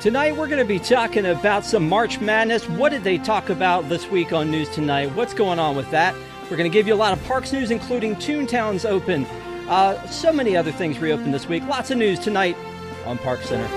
Tonight we're going to be talking about some March Madness. What did they talk about this week on News Tonight? What's going on with that? We're going to give you a lot of parks news, including Toontown's open. So many other things reopened this week. Lots of news tonight on ParksCenter.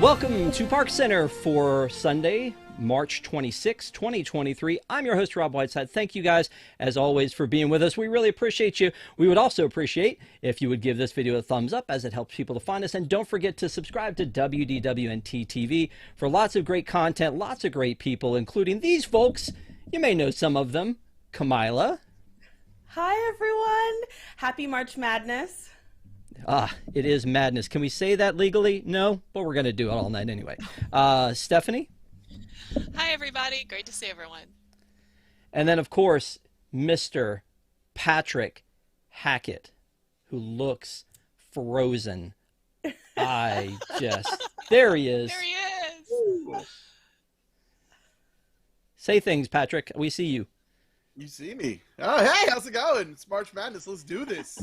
Welcome to ParksCenter for Sunday, March 26, 2023. I'm your host, Rob Whiteside. Thank you guys, as always, for being with us. We really appreciate you. We would also appreciate if you would give this video a thumbs up, as it helps people to find us. And don't forget to subscribe to WDW and TTV for lots of great content, lots of great people, including these folks. You may know some of them. Kamila. Hi, everyone. Happy March Madness. It is madness. Can we say that legally? No, but we're going to do it all night anyway. Stephanie? Hi, everybody. Great to see everyone. And then, of course, Mr. Patrick Hackett, who looks frozen. There he is. There he is. Ooh. Say things, Patrick. We see you. You see me. Oh, hey, how's it going? It's March Madness. Let's do this.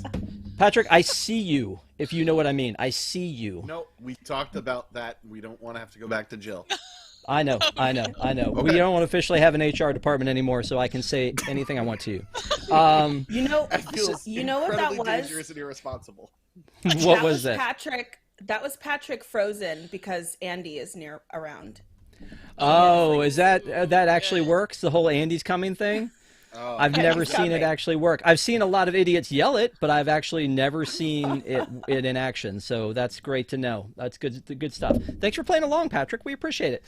Patrick, I see you, if you know what I mean. I see you. No, we talked about that. We don't want to have to go back to jail. I know. Okay. We don't want to officially have an HR department anymore, so I can say anything I want to you. You know what that was? Dangerous and irresponsible. What was that? That was Patrick frozen because Andy is around. Oh, is that actually works? The whole Andy's coming thing? Oh. I've never seen it actually work. I've seen a lot of idiots yell it, but I've actually never seen it in action. So that's great to know. That's good stuff. Thanks for playing along, Patrick. We appreciate it.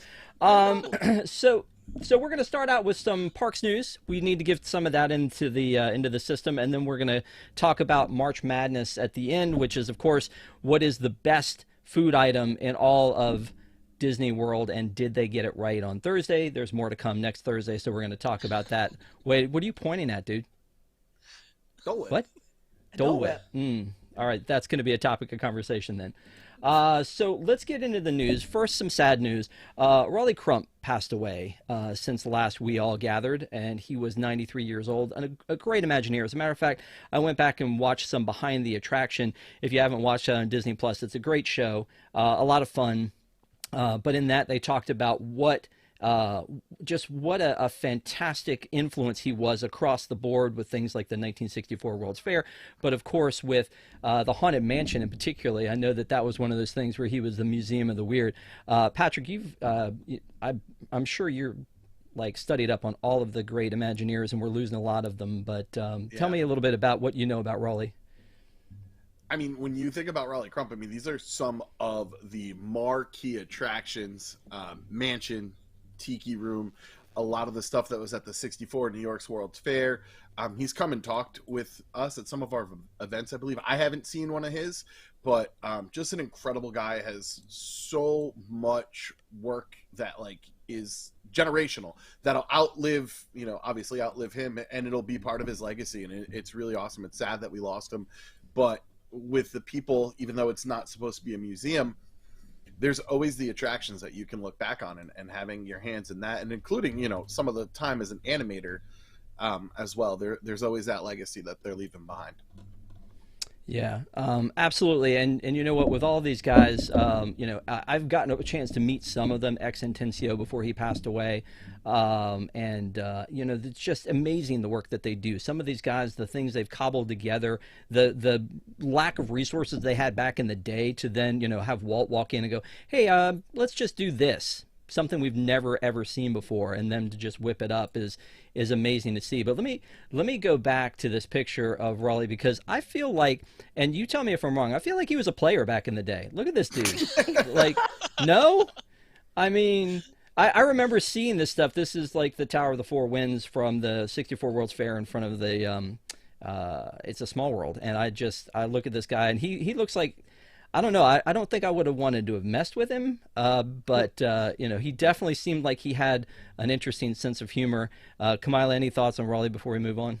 So we're going to start out with some parks news. We need to give some of that into the system, and then we're going to talk about March Madness at the end, which is, of course, what is the best food item in all of Disney World, and did they get it right on Thursday? There's more to come next Thursday, so we're going to talk about that. Wait, what are you pointing at, dude? Dole Whip. What? Dole Whip. All right, that's going to be a topic of conversation then. So let's get into the news. First, some sad news. Raleigh Crump passed away since last we all gathered, and he was 93 years old and a great Imagineer. As a matter of fact, I went back and watched some Behind the Attraction. If you haven't watched it on Disney Plus, it's a great show, a lot of fun. But in that, they talked about what a fantastic influence he was across the board with things like the 1964 World's Fair. But of course, with the Haunted Mansion in particular, I know that was one of those things where he was the Museum of the Weird. Patrick, I'm sure you're like studied up on all of the great Imagineers, and we're losing a lot of them. But tell me a little bit about what you know about Raleigh. I mean, when you think about Raleigh Crump, I mean, these are some of the marquee attractions, mansion, tiki room, a lot of the stuff that was at the 64 New York's World's Fair. He's come and talked with us at some of our events, I believe. I haven't seen one of his, but just an incredible guy, has so much work that like is generational, that'll outlive him, and it'll be part of his legacy. And it's really awesome. It's sad that we lost him, but with the people, even though it's not supposed to be a museum, there's always the attractions that you can look back on, and having your hands in that, and including, some of the time as an animator as well. There's always that legacy that they're leaving behind. Yeah, absolutely. And you know what, with all these guys, I've gotten a chance to meet some of them ex intencio before he passed away. It's just amazing the work that they do. Some of these guys, the things they've cobbled together, the lack of resources they had back in the day to then, have Walt walk in and go, hey, let's just do this. Something we've never ever seen before, and them to just whip it up is amazing to see. But let me go back to this picture of Raleigh, because I feel like, and you tell me if I'm wrong, I feel like he was a player back in the day. Look at this dude. Like, no? I mean, I remember seeing this stuff. This is like the Tower of the Four Winds from the 64 World's Fair in front of the It's a Small World, and I look at this guy, and he looks like, I don't know. I don't think I would have wanted to have messed with him, but he definitely seemed like he had an interesting sense of humor. Kamila, any thoughts on Raleigh before we move on?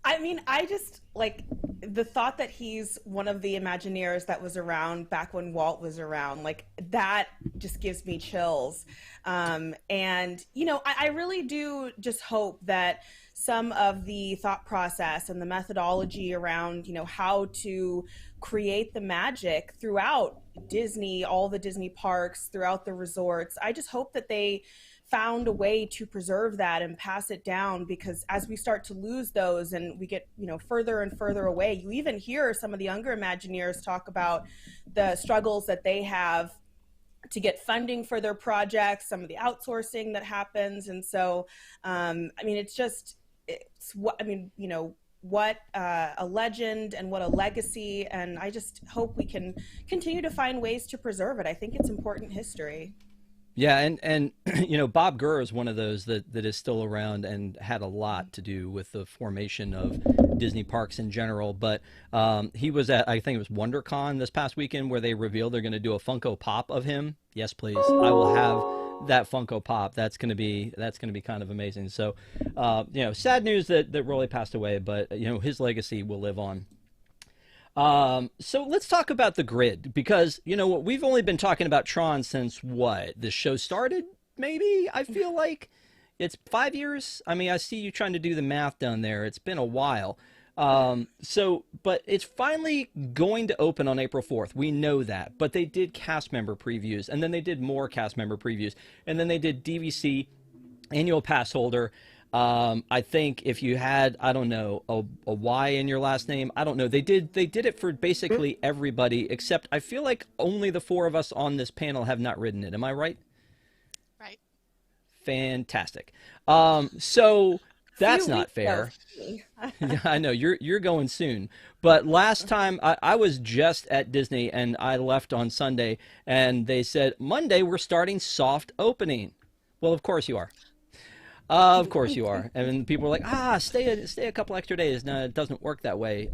I mean, I just like the thought that he's one of the Imagineers that was around back when Walt was around. Like that just gives me chills. And I really do just hope that some of the thought process and the methodology around, how to create the magic throughout Disney, all the Disney parks, throughout the resorts. I just hope that they found a way to preserve that and pass it down, because as we start to lose those and we get further and further away, you even hear some of the younger Imagineers talk about the struggles that they have to get funding for their projects, some of the outsourcing that happens. And so what a legend and what a legacy, and I just hope we can continue to find ways to preserve it. I think it's important history. Yeah, and Bob Gurr is one of those that is still around and had a lot to do with the formation of Disney parks in general. But he was at, I think it was WonderCon this past weekend, where they revealed they're going to do a Funko Pop of him. Yes, please. I will have that Funko Pop. That's going to be kind of amazing. So, sad news that Rolly passed away, but his legacy will live on. So let's talk about the grid, because we've only been talking about Tron since the show started, maybe. I feel like it's 5 years. I mean, I see you trying to do the math down there. It's been a while. But it's finally going to open on April 4th. We know that, but they did cast member previews, and then they did more cast member previews, and then they did DVC annual pass holder. I think if you had, I don't know, a Y in your last name, I don't know. They did it for basically everybody, except I feel like only the four of us on this panel have not ridden it. Am I right? Right. Fantastic. So that's not fair. Yeah, I know you're going soon, but last time I was just at Disney and I left on Sunday and they said, Monday we're starting soft opening. Well, of course you are. Of course you are. And people are like, stay a couple extra days. No, it doesn't work that way.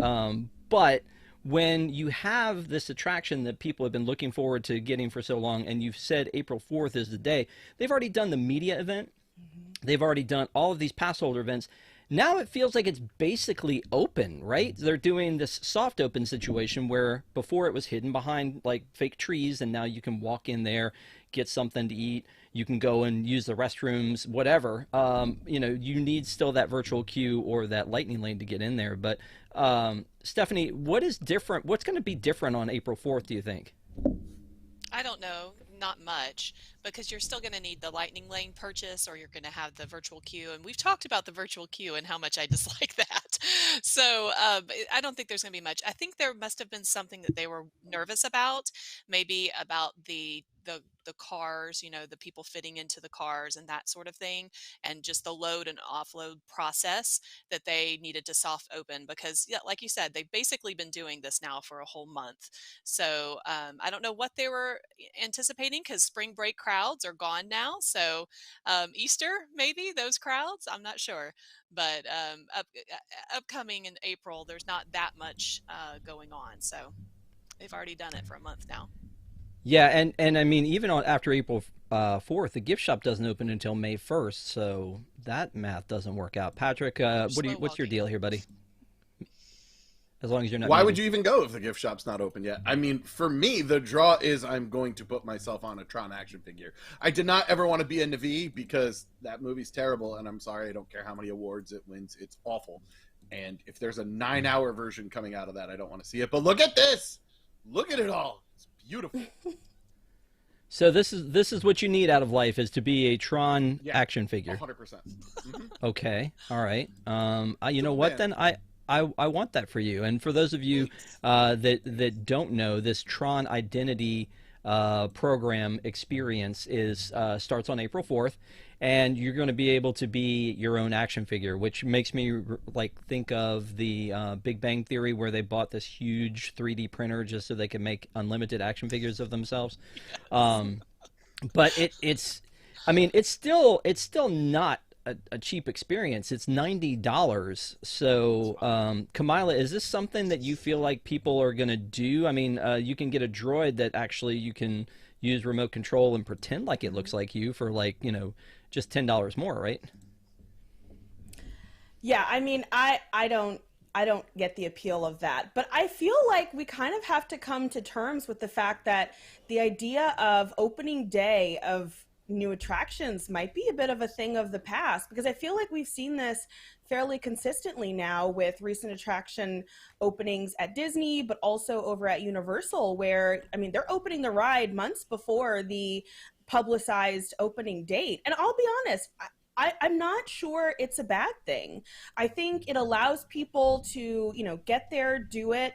But when you have this attraction that people have been looking forward to getting for so long, and you've said April 4th is the day, they've already done the media event. They've already done all of these pass holder events. Now it feels like it's basically open, right? They're doing this soft open situation where before it was hidden behind like fake trees, and now you can walk in there, get something to eat. You can go and use the restrooms, whatever. You need still that virtual queue or that lightning lane to get in there. But Stephanie, what is different? What's going to be different on April 4th, do you think? I don't know, not much, because you're still going to need the lightning lane purchase, or you're going to have the virtual queue. And we've talked about the virtual queue and how much I dislike that. So I don't think there's going to be much. I think there must have been something that they were nervous about, maybe about the cars, the people fitting into the cars and that sort of thing, and just the load and offload process that they needed to soft open, because yeah, like you said, they've basically been doing this now for a whole month. So I don't know what they were anticipating, because spring break crowds are gone now. So Easter, maybe those crowds, I'm not sure. But upcoming in April, there's not that much going on. So they've already done it for a month now. Yeah, and I mean, even after April 4th, the gift shop doesn't open until May 1st, so that math doesn't work out. Patrick, what's your deal here, buddy? As long as you're not. Why would you even go if the gift shop's not open yet? I mean, for me, the draw is I'm going to put myself on a Tron action figure. I did not ever want to be a Na'vi because that movie's terrible, and I'm sorry, I don't care how many awards it wins. It's awful. And if there's a 9-hour version coming out of that, I don't want to see it. But look at this! Look at it all! Beautiful. So this is what you need out of life, is to be a Tron action figure. 100%. Mm-hmm. Okay. All right. You know what? Then I want that for you. And for those of you that don't know, this Tron Identity program experience starts on April 4th, and you're going to be able to be your own action figure, which makes me think of the Big Bang Theory, where they bought this huge 3D printer just so they could make unlimited action figures of themselves. Yes. But it's still not a cheap experience. It's $90. So Kamila, is this something that you feel like people are going to do? I mean, you can get a droid that actually you can use remote control and pretend like it looks like you for just $10 more, right? Yeah, I mean, I don't get the appeal of that, but I feel like we kind of have to come to terms with the fact that the idea of opening day of new attractions might be a bit of a thing of the past, because I feel like we've seen this fairly consistently now with recent attraction openings at Disney, but also over at Universal, where, I mean, they're opening the ride months before the publicized opening date. And I'll be honest, I'm not sure it's a bad thing. I think it allows people to, get there, do it.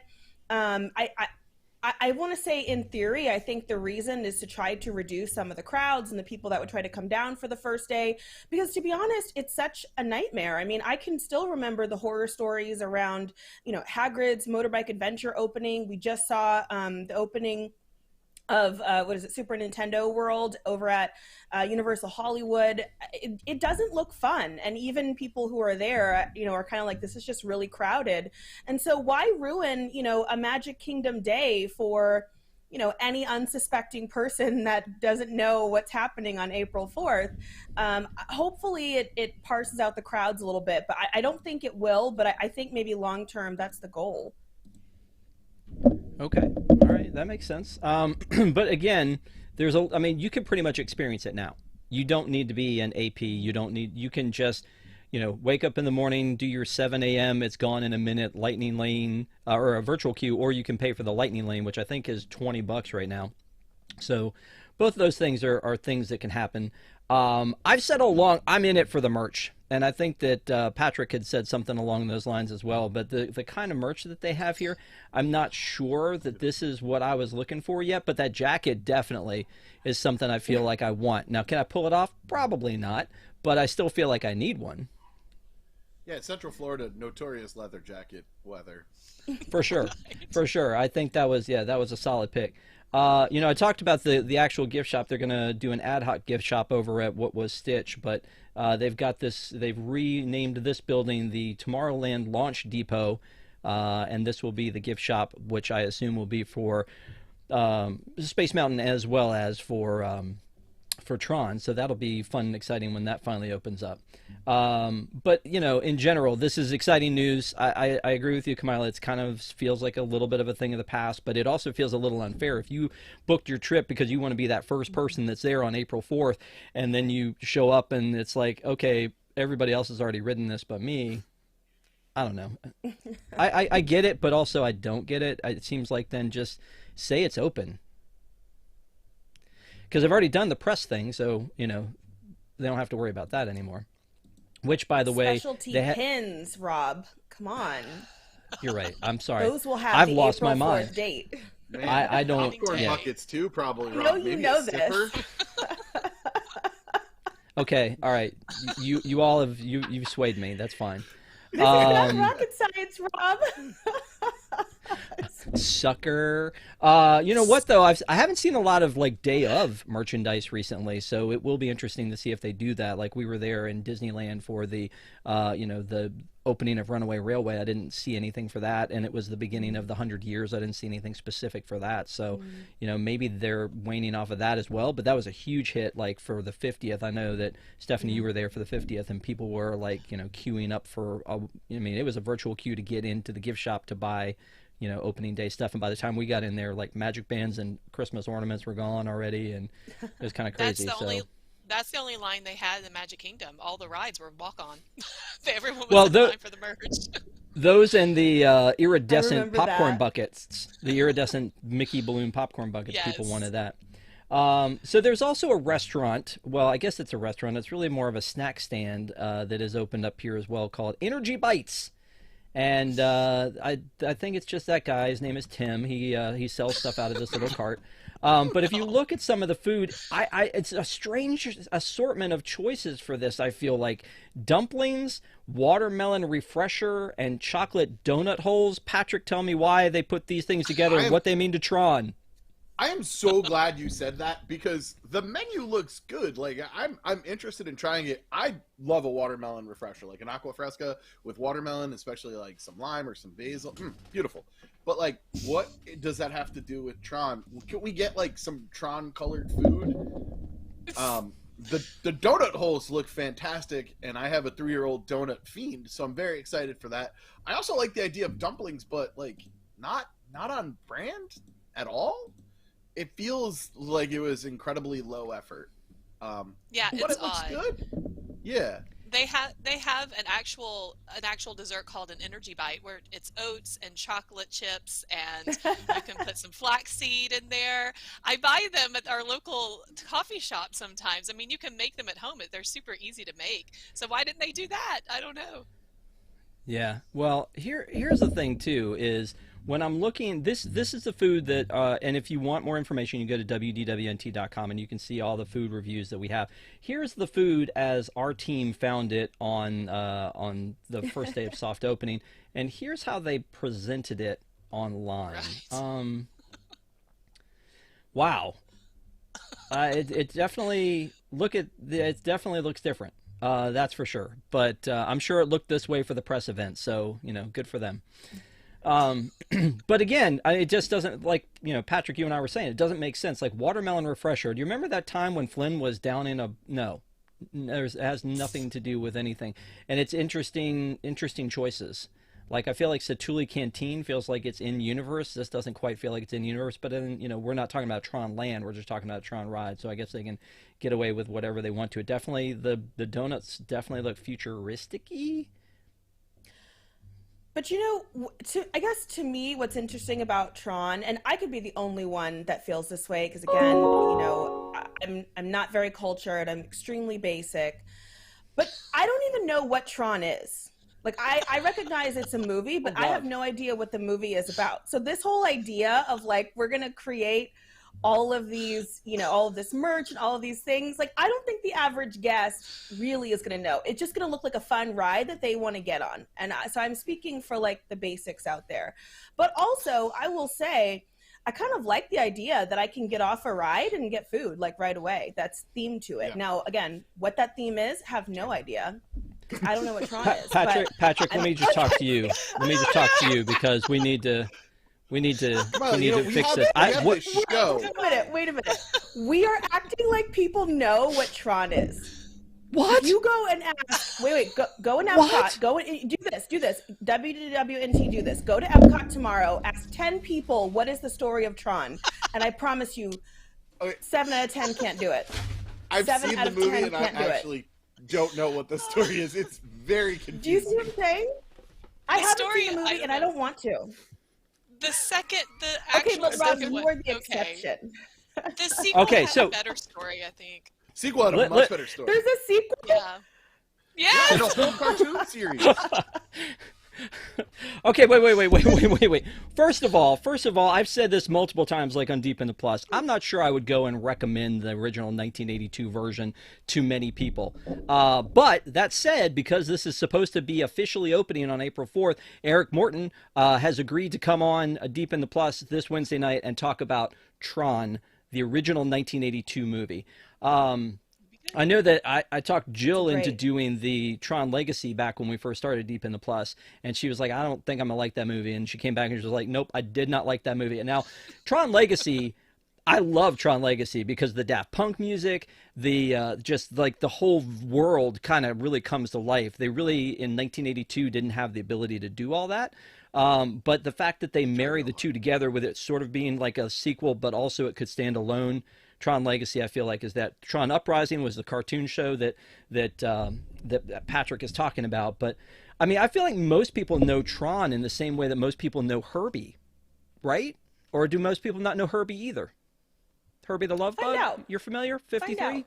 I want to say, in theory, I think the reason is to try to reduce some of the crowds and the people that would try to come down for the first day. Because to be honest, it's such a nightmare. I mean, I can still remember the horror stories around, Hagrid's Motorbike Adventure opening. We just saw the opening of what is it, Super Nintendo World over at Universal Hollywood. It doesn't look fun, and even people who are there, are kind of like, this is just really crowded. And so why ruin, a Magic Kingdom day for, any unsuspecting person that doesn't know what's happening on April 4th. Hopefully it parses out the crowds a little bit, but I don't think it will. But I think maybe long term that's the goal. Okay. All right. That makes sense. But again, you can pretty much experience it now. You don't need to be an AP. You can just, wake up in the morning, do your 7 a.m. It's gone in a minute lightning lane or a virtual queue, or you can pay for the lightning lane, which I think is $20 right now. So both of those things are things that can happen. I've said all along, I'm in it for the merch. And I think that Patrick had said something along those lines as well. But the kind of merch that they have here, I'm not sure that this is what I was looking for yet. But that jacket definitely is something I feel like I want. Now, can I pull it off? Probably not. But I still feel like I need one. Yeah, Central Florida, notorious leather jacket weather. For sure. For sure. I think that was a solid pick. I talked about the actual gift shop. They're going to do an ad hoc gift shop over at what was Stitch, but they've renamed this building the Tomorrowland Launch Depot, and this will be the gift shop, which I assume will be for Space Mountain as well as for Tron. So that'll be fun and exciting when that finally opens up. But in general, this is exciting news. I agree with you, Kamila. It kind of feels like a little bit of a thing of the past, but it also feels a little unfair. If you booked your trip because you want to be that first person that's there on April 4th, and then you show up and it's like, okay, everybody else has already ridden this but me. I don't know. I get it, but also I don't get it. It seems like then just say it's open. Because I've already done the press thing, so, they don't have to worry about that anymore. Which, by the way... Specialty pins, Rob. Come on. You're right. I'm sorry. Those will have I've the lost April my mind. 4th date. Man, I don't... Popcorn buckets, too, probably, Rob. I know you Maybe know a zipper? this. Okay, all right. You all have... You've swayed me. That's fine. This is not rocket science, Rob. Sucker. You know what though? I haven't seen a lot of day of merchandise recently, so it will be interesting to see if they do that. Like we were there in Disneyland for the the opening of Runaway Railway. I didn't see anything for that, and it was the beginning of the 100 years. I didn't see anything specific for that. So maybe they're waning off of that as well. But that was a huge hit. Like for the 50th, I know that Stephanie, you were there for the 50th, and people were queuing up for. It was a virtual queue to get into the gift shop to buy. Opening day stuff, and by the time we got in there, magic bands and Christmas ornaments were gone already, and it was kind of crazy. That's the only line they had in the Magic Kingdom. All the rides were walk-on. Everyone was in line for the merch. Those and the iridescent popcorn buckets, the iridescent Mickey balloon popcorn buckets. Yes. People wanted that. So there's also a restaurant. Well, I guess it's a restaurant. It's really more of a snack stand that is opened up here as well, called Energy Bytes. And I think it's just that guy. His name is Tim. He sells stuff out of this little cart. But if you look at some of the food, it's a strange assortment of choices for this. I feel like dumplings, watermelon refresher, and chocolate donut holes. Patrick, tell me why they put these things together and what they mean to Tron. I am so glad you said that because the menu looks good. I'm interested in trying it. I love a watermelon refresher, like an aqua fresca with watermelon, especially some lime or some basil. Beautiful. But what does that have to do with Tron? Can we get some Tron colored food? the donut holes look fantastic, and I have a 3-year-old donut fiend, so I'm very excited for that. I also like the idea of dumplings, but like not on brand at all. It feels like it was incredibly low effort. Yeah, but it's it looks odd. good. Yeah. They have an actual dessert called an Energy Bite, where it's oats and chocolate chips, and you can put some flaxseed in there. I buy them at our local coffee shop sometimes. I mean, you can make them at home. They're super easy to make. So why didn't they do that? I don't know. Yeah. Well, here's the thing too is when I'm looking, this is the food that, and if you want more information, you go to WDWNT.com and you can see all the food reviews that we have. Here's the food as our team found it on the first day of soft opening, and here's how they presented it online. Right. Wow. It definitely it definitely looks different. That's for sure. But I'm sure it looked this way for the press event, so good for them. But again, it just doesn't, like, Patrick, you and I were saying, it doesn't make sense. Like watermelon refresher. Do you remember that time when Flynn was down in it has nothing to do with anything. And it's interesting choices. Like, I feel like Satuli Canteen feels like it's in universe. This doesn't quite feel like it's in universe, but then, we're not talking about Tron Land. We're just talking about Tron Ride. So I guess they can get away with whatever they want to. It definitely, the donuts definitely look futuristic-y. But I guess to me, what's interesting about Tron, and I could be the only one that feels this way, because again, I'm not very cultured. I'm extremely basic, but I don't even know what Tron is. Like, I recognize it's a movie, but I have no idea what the movie is about. So this whole idea of, like, we're gonna create all of these, all of this merch and all of these things, like, I don't think the average guest really is going to know. It's just going to look like a fun ride that they want to get on. And so I'm speaking for, like, the basics out there. But also, I will say, I kind of like the idea that I can get off a ride and get food, like, right away. That's themed to it. Yeah. Now, again, what that theme is, have no idea. I don't know what Tron is. Patrick, let me just talk to you. Let me just talk to you, because we need to fix this. Wait a minute. We are acting like people know what Tron is. What? If you go and ask. Go in Epcot. Go and do this. WDWNT, do this. Go to Epcot tomorrow. Ask 10 people what is the story of Tron, and I promise you, 7 out of 10 can't do it. I've seen the movie, and I actually don't know what the story is. It's very confusing. Do you see what I'm saying? I haven't seen the movie, and I don't want to. The actual second one. You are the exception. The sequel had a better story, I think. Sequel had a much better story. There's a sequel? Yeah. And a whole cartoon series. Okay, wait. First of all, I've said this multiple times, like on Deep in the Plus. I'm not sure I would go and recommend the original 1982 version to many people. But that said, because this is supposed to be officially opening on April 4th, Eric Morton has agreed to come on Deep in the Plus this Wednesday night and talk about Tron, the original 1982 movie. I know that I talked Jill into doing the Tron Legacy back when we first started Deep in the Plus, and she was like, I don't think I'm going to like that movie. And she came back and she was like, nope, I did not like that movie. And now Tron Legacy, I love Tron Legacy because the Daft Punk music, the just like the whole world kind of really comes to life. They really, in 1982, didn't have the ability to do all that. But the fact that they marry the two together with it sort of being like a sequel, but also it could stand alone. Tron Legacy, I feel like, is that Tron Uprising was the cartoon show that Patrick is talking about. But I mean, I feel like most people know Tron in the same way that most people know Herbie, right? Or do most people not know Herbie either? Herbie the Love Bug? You're familiar? 53?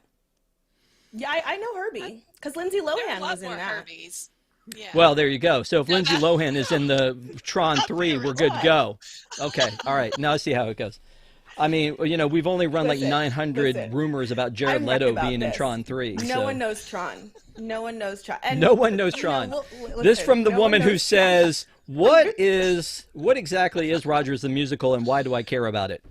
Yeah, I know Herbie because Lindsay Lohan was in that. Herbies. Yeah. Well, there you go. So if Lindsay Lohan is in the Tron 3, we're good to go. Okay, all right. Now I see how it goes. I mean, we've only run like 900 rumors about Jared Leto being in Tron 3. No one knows Tron. No one knows Tron. This from the woman who says, what exactly is Rogers the Musical and why do I care about it?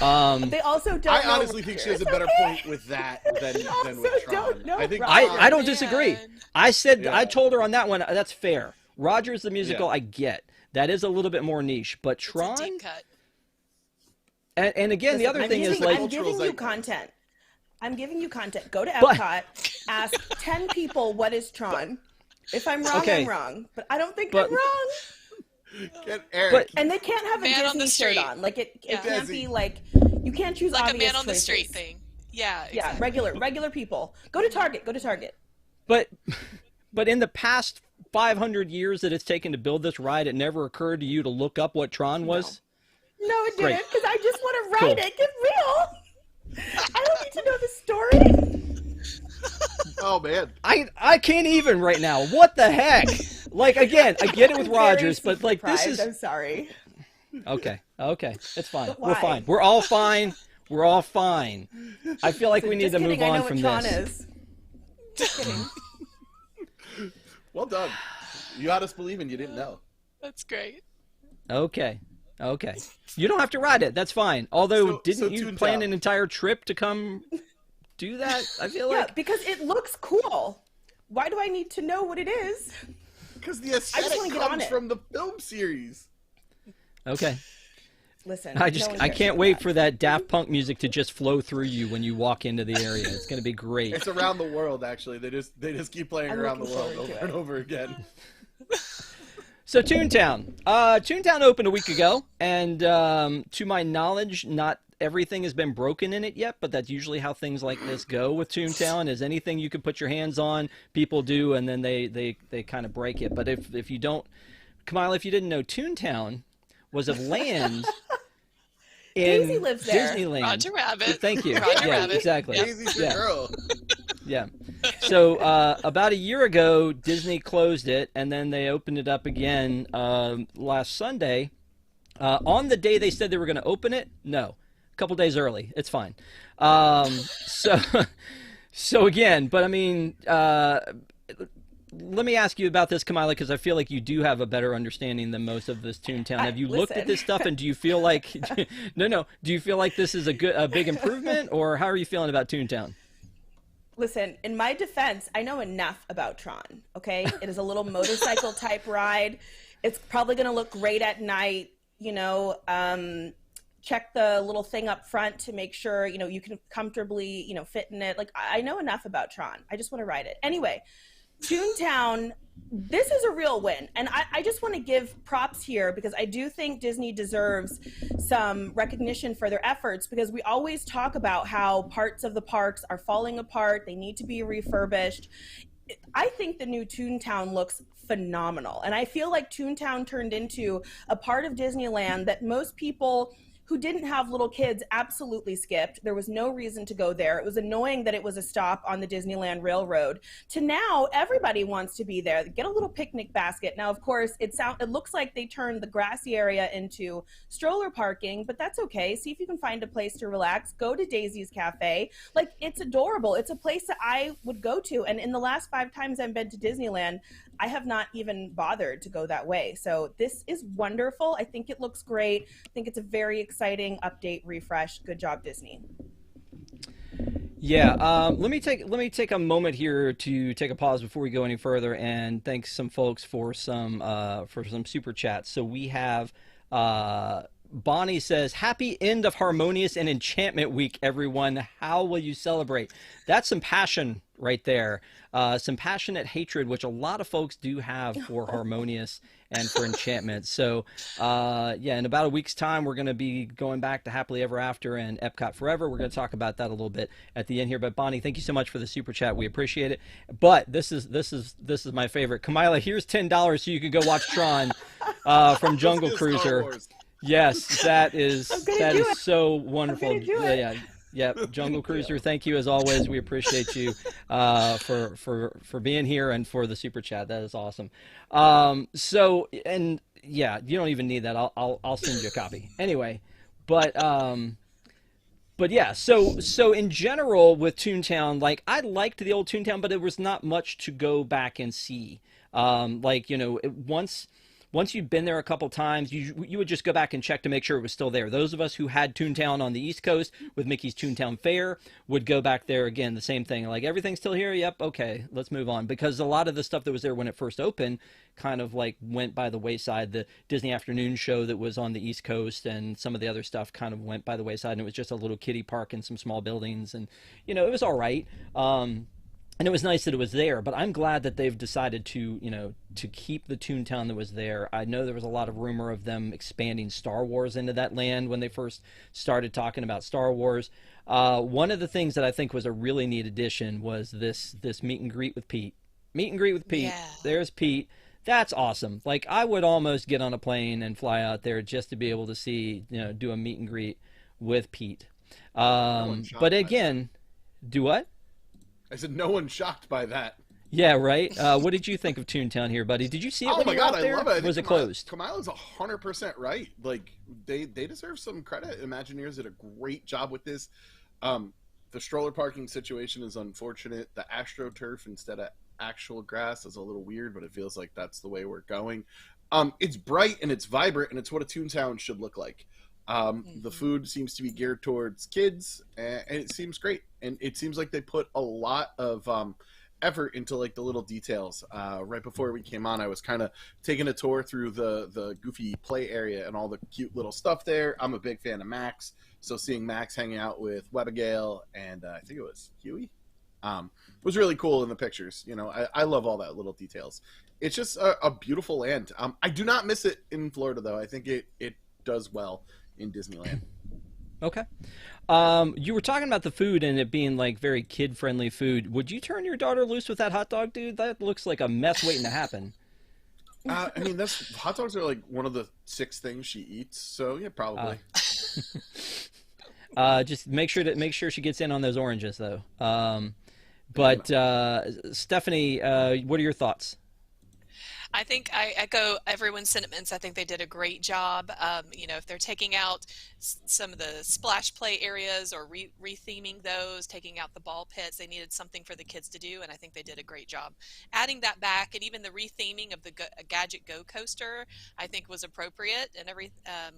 They also don't. I honestly think she has a better point with that than with Tron. I don't disagree. I told her on that one, that's fair. Rogers the Musical, I get. That is a little bit more niche, but Tron? It's a deep cut. And again, the other thing is like... I'm giving you content. I'm giving you content. Go to But- EPCOT, ask 10 people what is Tron. If I'm wrong, Okay. I'm wrong. But I don't think But- I'm wrong. Get Eric. And they can't have a Man on the Disney shirt street. on. Like it Yeah. can't be like you can't choose Like a obvious man on the choices. street thing. Yeah, Yeah, exactly. regular people. Go to Target. Go to Target. But in the past 500 years that it's taken to build this ride, it never occurred to you to look up what Tron was? No, it Great. didn't, because I just want to ride Cool. it. Get real. I don't need to know the story. Oh man. I can't even right now. What the heck? Like, again, I get it with I'm very Rogers, but like this deprived. is I'm sorry. okay. It's fine. But We're why? fine. We're all fine. We're all fine. I feel like we need Just to kidding, move I know on what from Tron this. is. Just kidding. Well done. You had us believing you didn't know. That's great. Okay. You don't have to ride it. That's fine. Although, So didn't you Toontown. plan an entire trip to come do that? I feel Yeah, like. because it looks cool. Why do I need to know what it is? Because the wanna aesthetic get on comes it. from the film series. Okay. Listen, I no one I cares can't about wait that. for that Daft Punk music to just flow through you when you walk into the area. It's going to be great. It's around the world, actually. They just keep playing I'm around the looking world forward to over and it. over again. So Toontown. Toontown opened a week ago, and to my knowledge, not everything has been broken in it yet, but that's usually how things like this go with Toontown, is anything you can put your hands on, people do, and then they kind of break it. But if you don't, Kamala, if you didn't know, Toontown was a land in Daisy lives there. Disneyland. Roger Rabbit. Thank you. Roger Yeah, Rabbit. exactly. Daisy's your Yeah. girl. Yeah. So about a year ago, Disney closed it, and then they opened it up again last Sunday. On the day they said they were going to open it, no, a couple days early. It's fine. So again, but I mean, let me ask you about this, Kamila, because I feel like you do have a better understanding than most of this Toontown. Have you looked at Listen. this stuff, and do you feel like no? Do you feel like this is a big improvement, or how are you feeling about Toontown? Listen, in my defense, I know enough about Tron, okay? It is a little motorcycle type ride. It's probably going to look great at night, you know. Check the little thing up front to make sure, you know, you can comfortably, you know, fit in it. Like, I know enough about Tron. I just want to ride it. Anyway, Toontown, this is a real win. And I just want to give props here because I do think Disney deserves some recognition for their efforts, because we always talk about how parts of the parks are falling apart. They need to be refurbished. I think the new Toontown looks phenomenal. And I feel like Toontown turned into a part of Disneyland that most people who didn't have little kids absolutely skipped. There was no reason to go there. It was annoying that it was a stop on the Disneyland Railroad. To now, everybody wants to be there. Get a little picnic basket. Now, of course, it looks like they turned the grassy area into stroller parking, but that's okay. See if you can find a place to relax. Go to Daisy's Cafe. Like, it's adorable. It's a place that I would go to. And in the last 5 times I've been to Disneyland, I have not even bothered to go that way. So this is wonderful. I think it looks great. I think it's a very exciting update, refresh. Good job, Disney. Yeah, let me take a moment here to take a pause before we go any further and thank some folks for some super chats. So we have Bonnie says, "Happy end of Harmonious and Enchantment Week, everyone. How will you celebrate?" That's some passion right there. Some passionate hatred, which a lot of folks do have for Harmonious and for Enchantment. So, yeah, in about a week's time, we're going to be going back to Happily Ever After and Epcot Forever. We're going to talk about that a little bit at the end here. But Bonnie, thank you so much for the super chat. We appreciate it. But this is my favorite. Kamila, here's $10 so you can go watch Tron from Jungle Let's do Star Cruiser. Wars. Yes, that is do it. so wonderful. I'm gonna do it. Yeah. Yeah, Jungle Cruiser, thank you as always. We appreciate you for being here and for the super chat. That is awesome. So, and yeah, you don't even need that. I'll send you a copy anyway. But yeah. So in general with Toontown, like I liked the old Toontown, but there was not much to go back and see. Like, you know, once once you'd been there a couple times, you would just go back and check to make sure it was still there. Those of us who had Toontown on the East Coast with Mickey's Toontown Fair would go back there again, the same thing. Like, everything's still here? Yep, okay, let's move on. Because a lot of the stuff that was there when it first opened kind of like went by the wayside. The Disney Afternoon show that was on the East Coast and some of the other stuff kind of went by the wayside, and it was just a little kiddie park and some small buildings, and it was all right. And it was nice that it was there, but I'm glad that they've decided to, to keep the Toontown that was there. I know there was a lot of rumor of them expanding Star Wars into that land when they first started talking about Star Wars. One of the things that I think was a really neat addition was this meet and greet with Pete. Meet and greet with Pete. Yeah. There's Pete. That's awesome. Like, I would almost get on a plane and fly out there just to be able to see, do a meet and greet with Pete. But again, do what? I said no one's shocked by that. Yeah, right. What did you think of Toontown here, buddy? Did you see it when you were out there? I love it. Was it closed? Kamila's 100% right. Like, they deserve some credit. Imagineers did a great job with this. The stroller parking situation is unfortunate. The AstroTurf instead of actual grass is a little weird, but it feels like that's the way we're going. It's bright and it's vibrant, and it's what a Toontown should look like. The food seems to be geared towards kids, and it seems great. And it seems like they put a lot of effort into like the little details. Right before we came on, I was kind of taking a tour through the Goofy play area and all the cute little stuff there. I'm a big fan of Max, so seeing Max hanging out with Webigail and I think it was Huey, was really cool in the pictures. I love all that little details. It's just a beautiful land. I do not miss it in Florida, though. I think it does well in Disneyland. Okay. You were talking about the food and it being like very kid-friendly food. Would you turn your daughter loose with that hot dog, dude? That looks like a mess waiting to happen. Hot dogs are like one of the 6 things she eats, so yeah, probably. Just make sure she gets in on those oranges, though. Stephanie, what are your thoughts? I think I echo everyone's sentiments. I think they did a great job. If they're taking out some of the splash play areas or retheming those, taking out the ball pits, they needed something for the kids to do, and I think they did a great job. Adding that back, and even the retheming of the Gadget Go coaster, I think was appropriate, and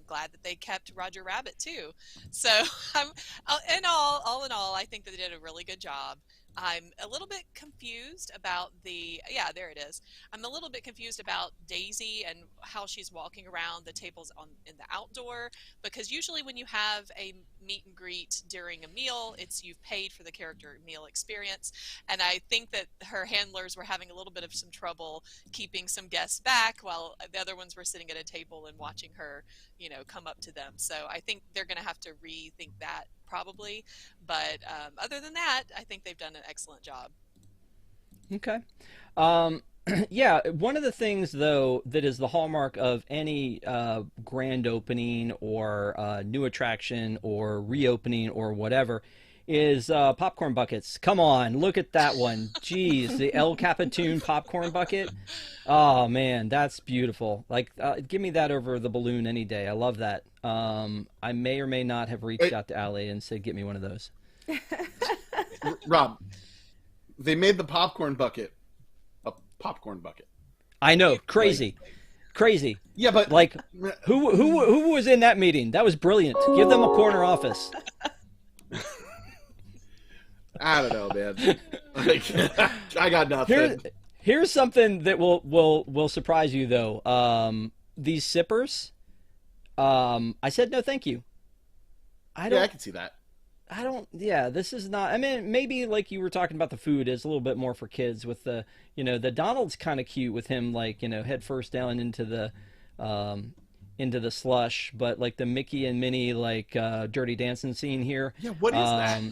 glad that they kept Roger Rabbit too. So, all in all, I think that they did a really good job. I'm a little bit confused about there it is. I'm a little bit confused about Daisy and how she's walking around the tables in the outdoor, because usually when you have a meet and greet during a meal, you've paid for the character meal experience. And I think that her handlers were having a little bit of some trouble keeping some guests back while the other ones were sitting at a table and watching her, come up to them. So I think they're going to have to rethink that probably. But other than that, I think they've done an excellent job. Okay. Yeah, one of the things, though, that is the hallmark of any grand opening or new attraction or reopening or whatever is popcorn buckets. Come on, look at that one. Jeez, the El Capitan popcorn bucket. Oh, man, that's beautiful. Like, give me that over the balloon any day. I love that. I may or may not have reached out to Allie and said, get me one of those. Rob, they made the popcorn bucket a popcorn bucket. I know, crazy. Yeah, but like, who was in that meeting? That was brilliant. Give them a corner office. I don't know, man. I got nothing. Here's something that will surprise you, though. These sippers. I said no, thank you. I can see that. Yeah, this is not. I mean, maybe like you were talking about the food is a little bit more for kids. With the Donald's kind of cute with him, like head first down into the slush, but like the Mickey and Minnie like Dirty Dancing scene here. Yeah, what is that?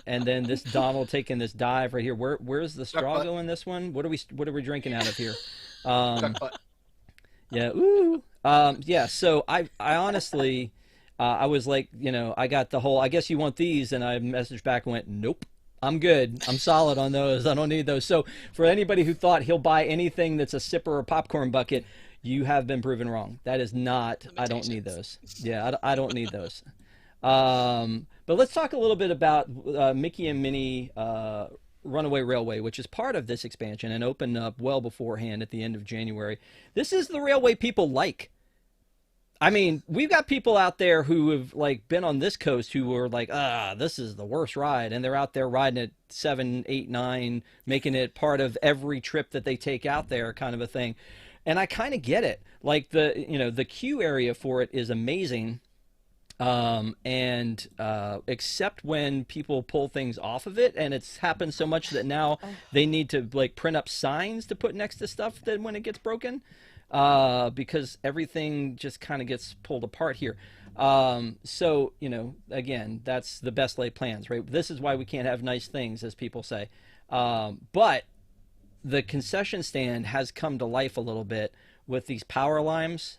And then this Donald taking this dive right here. Where's the straw going? This one? What are we drinking out of here? Yeah. Ooh. Yeah. So I honestly, I was like, I got the whole. I guess you want these, and I messaged back and went, nope. I'm good. I'm solid on those. I don't need those. So for anybody who thought he'll buy anything that's a sipper or popcorn bucket, you have been proven wrong. That is not. I don't need those. Yeah, I don't need those. But let's talk a little bit about Mickey and Minnie Runaway Railway, which is part of this expansion and opened up well beforehand at the end of January. This is the railway people like. I mean, we've got people out there who have like been on this coast who were like, this is the worst ride, and they're out there riding it 7, 8, 9, making it part of every trip that they take out there, kind of a thing. And I kind of get it. Like the queue area for it is amazing. Except when people pull things off of it, and it's happened so much that now they need to like print up signs to put next to stuff that when it gets broken, because everything just kind of gets pulled apart here. So, again, that's the best laid plans, right? This is why we can't have nice things, as people say. But the concession stand has come to life a little bit with these power limes.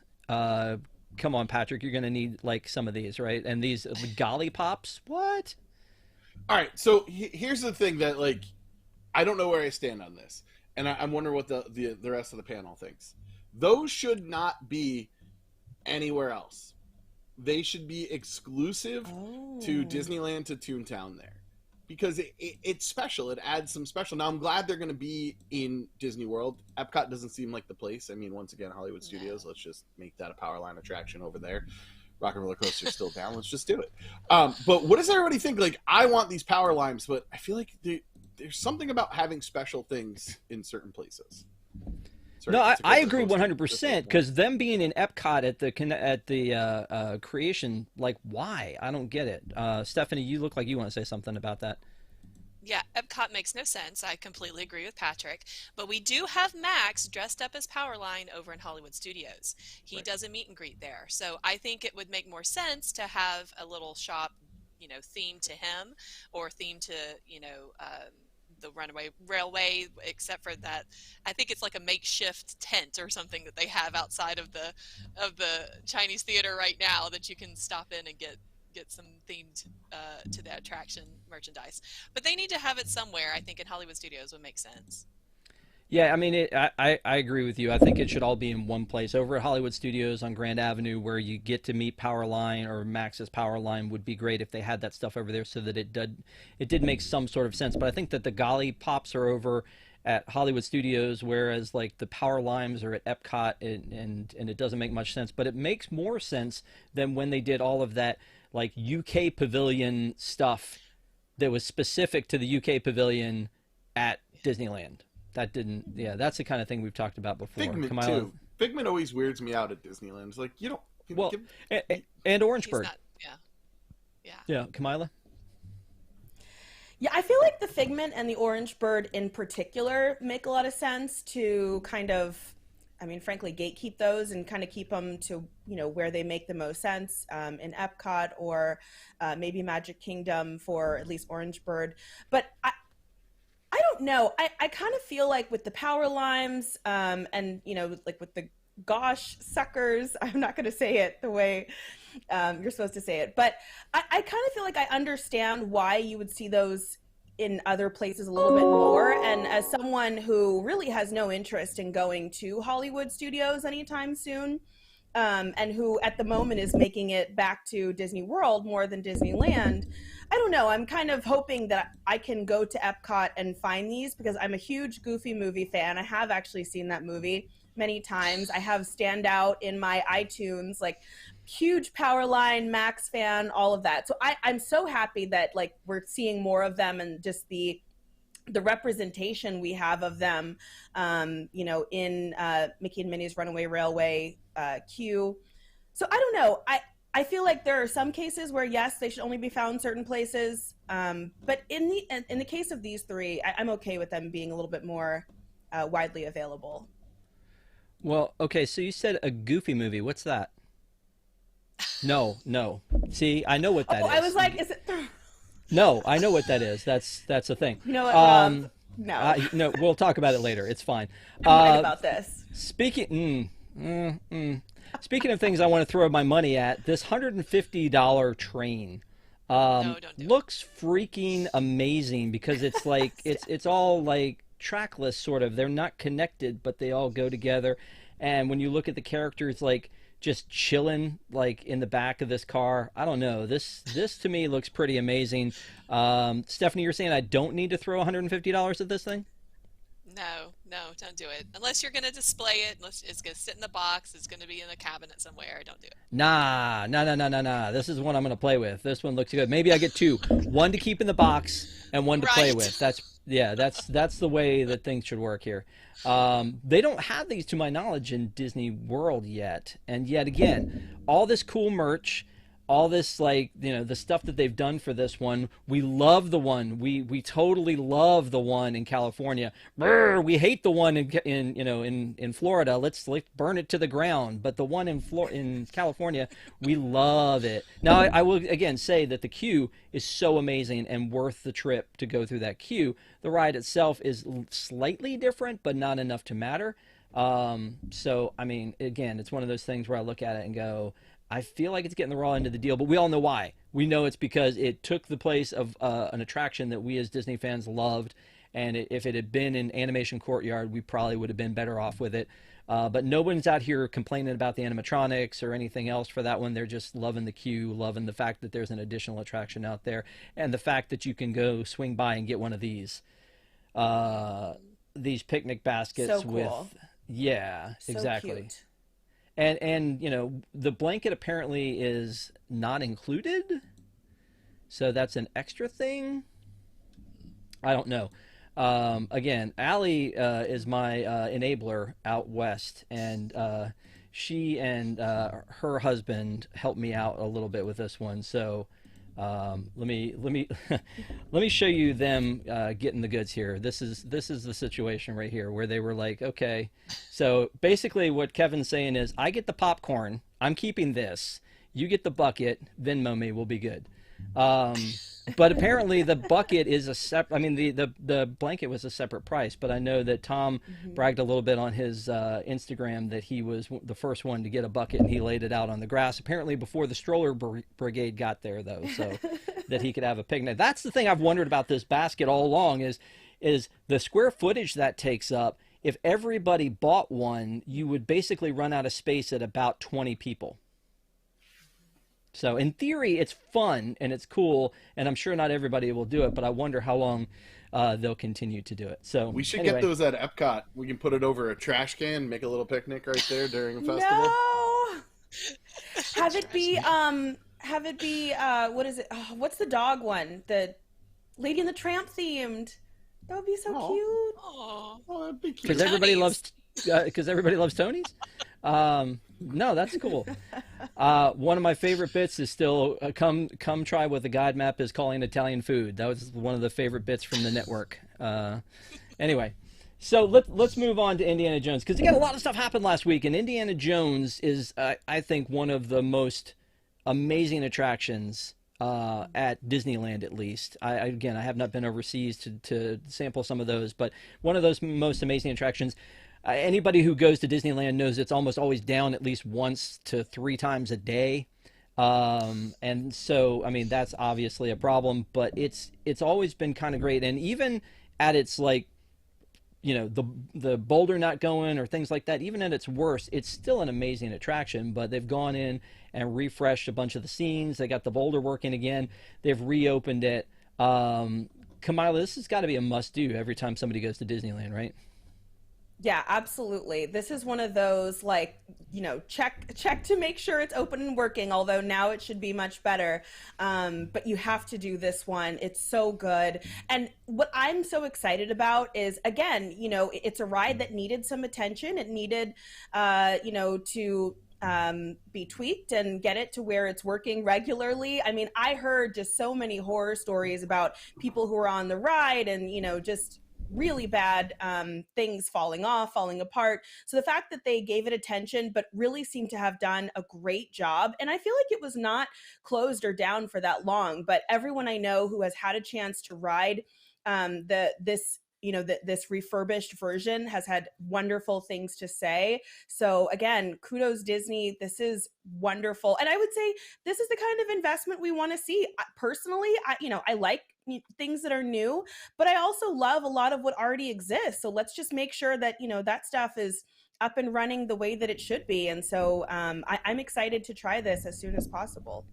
Come on, Patrick, you're going to need like some of these, right? And these golly pops, what? All right, so here's the thing that like I don't know where I stand on this, and I'm wondering what the rest of the panel thinks. Those should not be anywhere else. They should be exclusive to Disneyland, to Toontown there. Because it's special. It adds some special. Now, I'm glad they're going to be in Disney World. EPCOT doesn't seem like the place. I mean, once again, Hollywood Studios, let's just make that a power line attraction over there. Rock and Roller Coaster's still down. Let's just do it. But what does everybody think? Like, I want these power limes, but I feel like there's something about having special things in certain places. Sorry, no, I agree 100%, because them being in EPCOT at the creation, like, why? I don't get it. Stephanie, you look like you want to say something about that. Yeah, EPCOT makes no sense. I completely agree with Patrick. But we do have Max dressed up as Powerline over in Hollywood Studios. He does a meet and greet there. So I think it would make more sense to have a little shop, themed to him, or themed to, the Runaway Railway, except for that I think it's like a makeshift tent or something that they have outside of the Chinese theater right now that you can stop in and get some themed to the attraction merchandise. But they need to have it somewhere. I think in Hollywood Studios would make sense. Yeah, I mean, I agree with you. I think it should all be in one place. Over at Hollywood Studios on Grand Avenue, where you get to meet Powerline or Max's Powerline, would be great if they had that stuff over there, so that it did make some sort of sense. But I think that the golly pops are over at Hollywood Studios, whereas like the power limes are at EPCOT, and it doesn't make much sense. But it makes more sense than when they did all of that like UK Pavilion stuff that was specific to the UK Pavilion at Disneyland. That didn't, that's the kind of thing we've talked about before. Figment, too. Figment always weirds me out at Disneyland. It's like, and Orangeburg. Yeah, Kamila? Yeah, I feel like the Figment and the Orangeburg in particular make a lot of sense to kind of, frankly, gatekeep those and kind of keep them to, where they make the most sense, in EPCOT or maybe Magic Kingdom for at least Orangeburg. But I don't know. I kind of feel like with the power limes, and like with the gosh suckers, I'm not going to say it the way you're supposed to say it, but I kind of feel like I understand why you would see those in other places a little bit more. And as someone who really has no interest in going to Hollywood Studios anytime soon, and who at the moment is making it back to Disney World more than Disneyland, I don't know. I'm kind of hoping that I can go to EPCOT and find these, because I'm a huge Goofy movie fan. I have actually seen that movie many times. I have Standout in my iTunes, like huge Powerline, Max fan, all of that. So I'm so happy that like we're seeing more of them, and just the representation we have of them, in Mickey and Minnie's Runaway Railway queue. So I don't know. I feel like there are some cases where, yes, they should only be found certain places. But in the case of these three, I'm okay with them being a little bit more widely available. Well, okay, so you said a Goofy movie. What's that? No. See, I know what that is. I was like, is it? No, I know what that is. That's a thing. You know what, no. No, we'll talk about it later. It's fine. I'm right about this. Speaking of things I want to throw my money at, this $150 train looks freaking amazing, because it's like it's all like trackless sort of. They're not connected, but they all go together. And when you look at the characters, like just chilling like in the back of this car. I don't know. This to me looks pretty amazing. Stephanie, you're saying I don't need to throw $150 at this thing? No, don't do it. Unless you're going to display it, unless it's going to sit in the box, it's going to be in a cabinet somewhere. Don't do it. Nah. This is one I'm going to play with. This one looks good. Maybe I get two. One to keep in the box and one to play with. That's the way that things should work here. They don't have these, to my knowledge, in Disney World yet. And yet again, all this cool merch, all this, like, you know, the stuff that they've done for this one. We love the one. We totally love the one in California. Brr, we hate the one in Florida. Let's burn it to the ground. But the one in California, we love it. Now, I will again say that the queue is so amazing and worth the trip to go through that queue. The ride itself is slightly different, but not enough to matter. So, I mean, again, it's one of those things where I look at it and go, I feel like it's getting the raw end of the deal, but we all know why. We know it's because it took the place of an attraction that we as Disney fans loved, and if it had been in Animation Courtyard, we probably would have been better off with it. But no one's out here complaining about the animatronics or anything else for that one. They're just loving the queue, loving the fact that there's an additional attraction out there, and the fact that you can go swing by and get one of these picnic baskets. So cool. With, yeah, So exactly. cute. And you know, the blanket apparently is not included, so that's an extra thing. I don't know. Again, Allie is my enabler out west, and she and her husband helped me out a little bit with this one. So let me let me show you them getting the goods here. This is the situation right here where they were like, okay, so basically what Kevin's saying is, I get the popcorn, I'm keeping this, you get the bucket, Venmo me, we'll be good. But apparently the bucket is a separate, I mean, the blanket was a separate price, but I know that Tom bragged a little bit on his Instagram that he was the first one to get a bucket, and he laid it out on the grass, apparently before the stroller brigade got there, though, so that he could have a picnic. That's the thing I've wondered about this basket all along is the square footage that takes up. If everybody bought one, you would basically run out of space at about 20 people. So in theory, it's fun and it's cool, and I'm sure not everybody will do it, but I wonder how long they'll continue to do it. So we should anyway. get those at Epcot. We can put it over a trash can, make a little picnic right there during a festival. No. Have it be what is it? Oh, what's the dog one? The Lady and the Tramp themed. That would be so cute. Oh, that'd be cute. Because everybody loves Tony's. No, that's cool. One of my favorite bits is still come try what the guide map is calling Italian food. That was one of the favorite bits from the network. Anyway, so let's move on to Indiana Jones, because again, a lot of stuff happened last week, and Indiana Jones is I think one of the most amazing attractions at Disneyland, at least. I have not been overseas to sample some of those, but one of those most amazing attractions. Anybody who goes to Disneyland knows it's almost always down at least once to 3 times a day. And so, I mean, that's obviously a problem, but it's always been kind of great. And even at its, like, you know, the boulder not going or things like that, even at its worst, it's still an amazing attraction. But they've gone in and refreshed a bunch of the scenes. They got the boulder working again. They've reopened it. Kamila, this has got to be a must-do every time somebody goes to Disneyland, right? Yeah, absolutely. This is one of those, like, you know, check to make sure it's open and working, although now it should be much better. But you have to do this one. It's so good. And what I'm so excited about is, again, you know, it's a ride that needed some attention. It needed, you know, to be tweaked and get it to where it's working regularly. I mean, I heard just so many horror stories about people who were on the ride and, you know, just really bad things falling off, falling apart. So the fact that they gave it attention, but really seemed to have done a great job. And I feel like it was not closed or down for that long, but everyone I know who has had a chance to ride this refurbished version has had wonderful things to say. So again, kudos Disney. This is wonderful. And I would say this is the kind of investment we want to see. Personally, I like things that are new, but I also love a lot of what already exists. So let's just make sure that, that stuff is up and running the way that it should be. And so I'm excited to try this as soon as possible.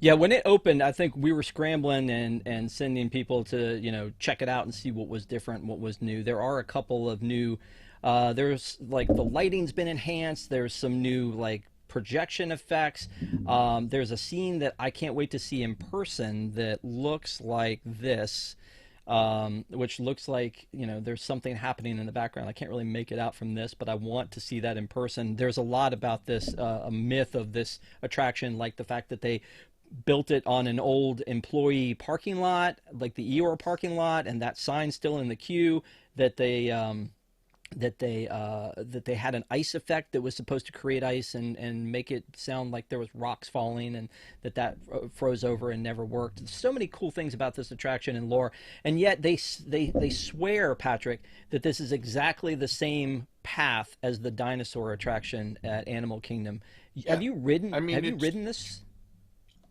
Yeah, when it opened, I think we were scrambling and sending people to, check it out and see what was different, what was new. There are a couple of new, there's like the lighting's been enhanced. There's some new like projection effects. There's a scene that I can't wait to see in person that looks like this, which looks like, there's something happening in the background. I can't really make it out from this, but I want to see that in person. There's a lot about this, a myth of this attraction, like the fact that they built it on an old employee parking lot, like the Eeyore parking lot, and that sign's still in the queue, that they had an ice effect that was supposed to create ice and make it sound like there was rocks falling, and that froze over and never worked. There's so many cool things about this attraction and lore, and yet they swear, Patrick, that this is exactly the same path as the dinosaur attraction at Animal Kingdom. Yeah. Have you ridden? Have you ridden this?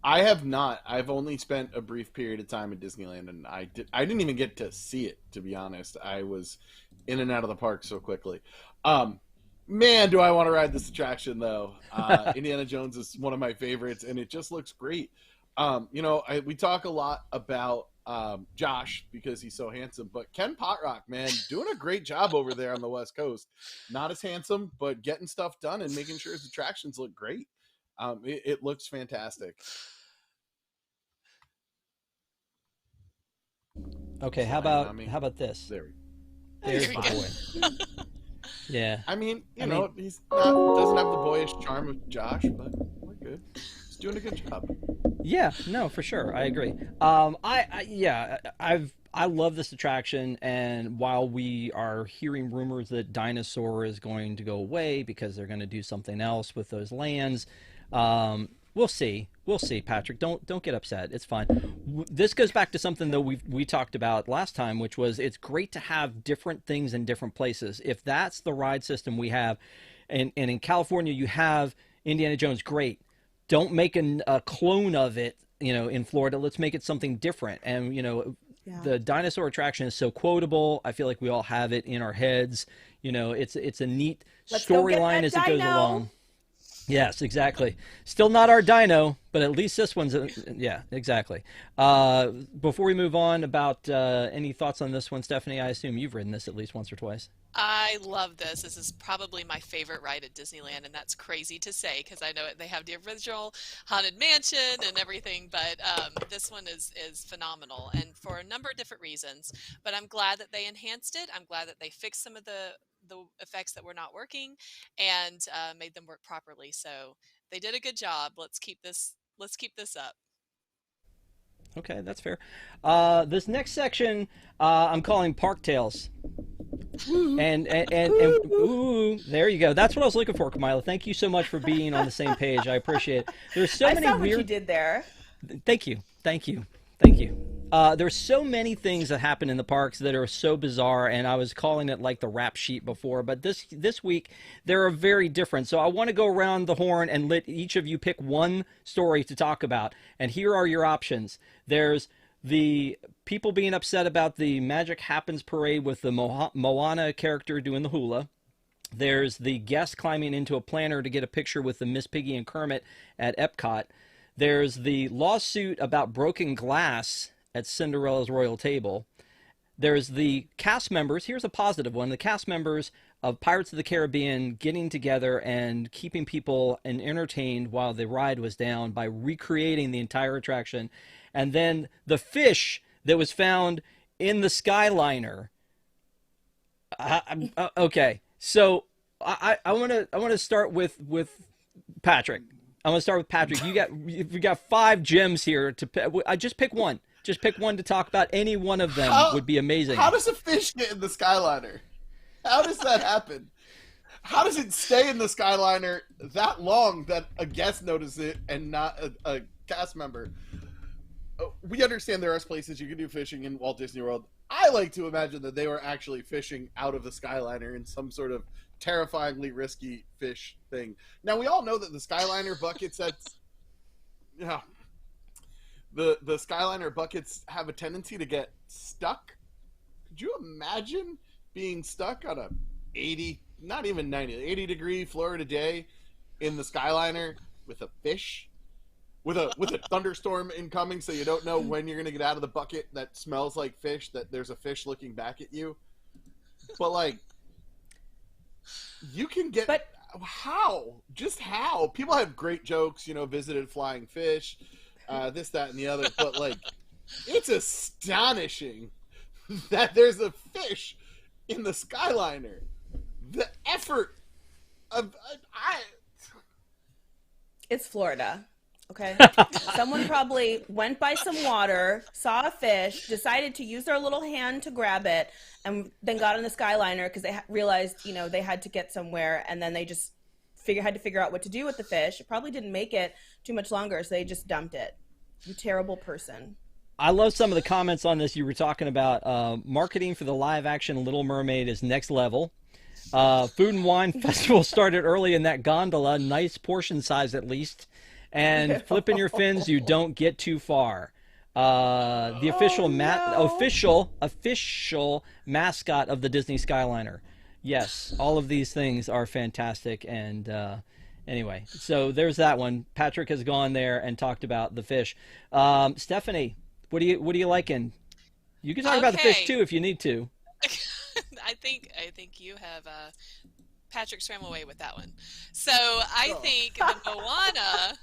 I have not. I've only spent a brief period of time at Disneyland, and I didn't even get to see it, to be honest. I was in and out of the park so quickly. Man, do I want to ride this attraction, though. Indiana Jones is one of my favorites, and it just looks great. We talk a lot about Josh because he's so handsome, but Ken Potrock, man, doing a great job over there on the West Coast. Not as handsome, but getting stuff done and making sure his attractions look great. It looks fantastic. Okay, how about this? There's the boy. Yeah. I mean, he's doesn't have the boyish charm of Josh, but we're good. He's doing a good job. Yeah, no, for sure. I agree. I love this attraction, and while we are hearing rumors that Dinosaur is going to go away because they're going to do something else with those lands, we'll see, Patrick. Don't get upset. It's fine. This goes back to something that we talked about last time, which was it's great to have different things in different places. If that's the ride system we have, and in California you have Indiana Jones, great. Don't make a clone of it, in Florida. Let's make it something different. And the dinosaur attraction is so quotable. I feel like we all have it in our heads. It's a neat storyline as it goes along. Yes, exactly. Still not our dino, but at least this one's yeah, exactly. Before we move on, about any thoughts on this one, Stephanie? I assume you've ridden this at least once or twice. I love this. This is probably my favorite ride at Disneyland, and that's crazy to say because I know they have the original Haunted Mansion and everything, but this one is phenomenal, and for a number of different reasons. But I'm glad that they enhanced it. I'm glad that they fixed some of the effects that were not working and made them work properly. So they did a good job. Let's keep this up. Okay, that's fair. This next section I'm calling Park Tales. And ooh, there you go. That's what I was looking for, Kamila. Thank you so much for being on the same page. I appreciate it. There's so many weird. What you did there. Thank you. There's so many things that happen in the parks that are so bizarre, and I was calling it like the rap sheet before, but this week they're very different. So I want to go around the horn and let each of you pick one story to talk about. And here are your options. There's the people being upset about the Magic Happens parade with the Moana character doing the hula. There's the guest climbing into a planter to get a picture with the Miss Piggy and Kermit at EPCOT. There's the lawsuit about broken glass at Cinderella's Royal Table. There's the cast members. Here's a positive one. The cast members of Pirates of the Caribbean getting together and keeping people entertained while the ride was down by recreating the entire attraction. And then the fish that was found in the Skyliner. Okay, so I want to start with Patrick. I'm gonna start with Patrick. You got 5 gems here to. I just pick one. Just pick one to talk about. Any one of them would be amazing. How does a fish get in the Skyliner? How does that happen? How does it stay in the Skyliner that long that a guest notices it and not a cast member? We understand there are places you can do fishing in Walt Disney World. I like to imagine that they were actually fishing out of the Skyliner in some sort of terrifyingly risky fish thing. Now, we all know that the Skyliner bucket sets... Yeah. the Skyliner buckets have a tendency to get stuck. Could you imagine being stuck on a 80, not even 90, 80-degree Florida day in the Skyliner with a fish, with a thunderstorm incoming, so you don't know when you're going to get out of the bucket that smells like fish, that there's a fish looking back at you? But like, you can get... But how? Just how? People have great jokes, visited flying fish, this, that, and the other, but like, it's astonishing that there's a fish in the Skyliner. The effort of... It's Florida. Okay. Someone probably went by some water, saw a fish, decided to use their little hand to grab it, and then got on the Skyliner because they realized, they had to get somewhere, and then they just had to figure out what to do with the fish. It probably didn't make it too much longer, so they just dumped it. You terrible person. I love some of the comments on this. You were talking about marketing for the live-action Little Mermaid is next level. Food and Wine Festival started early in that gondola, nice portion size at least. And flipping your fins, you don't get too far. The official mascot of the Disney Skyliner. Yes, all of these things are fantastic. And anyway, so there's that one. Patrick has gone there and talked about the fish. Stephanie, what do you liking? You can talk about the fish too if you need to. I think you have Patrick swam away with that one. So I think the Moana.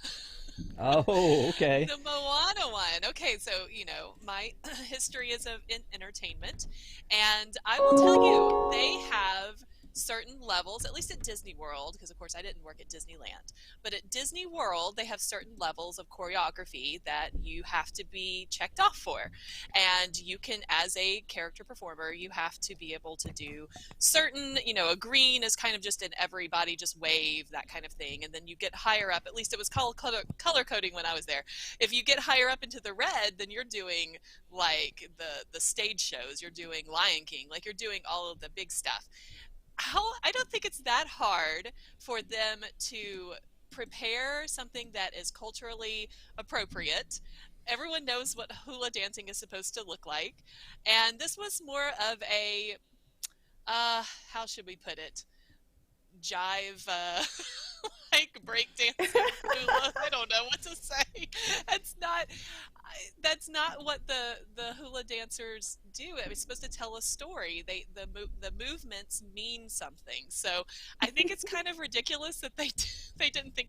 Oh, okay. The Moana one. Okay, so my history is in entertainment, and I will tell you they have certain levels, at least at Disney World, because of course I didn't work at Disneyland, but at Disney World they have certain levels of choreography that you have to be checked off for. And you can, as a character performer, you have to be able to do certain, a green is kind of just an everybody just wave, that kind of thing. And then you get higher up, at least it was color coding when I was there. If you get higher up into the red, then you're doing like the stage shows, you're doing Lion King, like you're doing all of the big stuff. I don't think it's that hard for them to prepare something that is culturally appropriate. Everyone knows what hula dancing is supposed to look like. And this was more of a, how should we put it? Jive, like breakdancing hula. I don't know what to say. That's not what the hula dancers do. It's supposed to tell a story. The movements mean something. So I think it's kind of ridiculous that they didn't think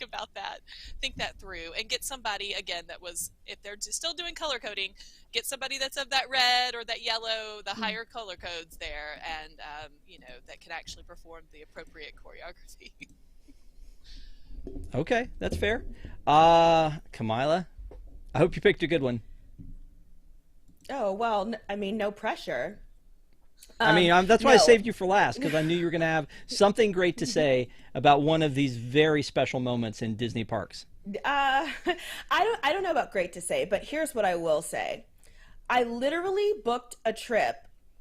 that through, and get somebody again that was, if they're still doing color coding, get somebody that's of that red or that yellow, the higher color codes there, and that can actually perform the appropriate choreography. Okay, that's fair. Kamila, I hope you picked a good one. Oh, well, no pressure. That's why I saved you for last, because I knew you were going to have something great to say about one of these very special moments in Disney parks. I don't know about great to say, but here's what I will say. I literally booked a trip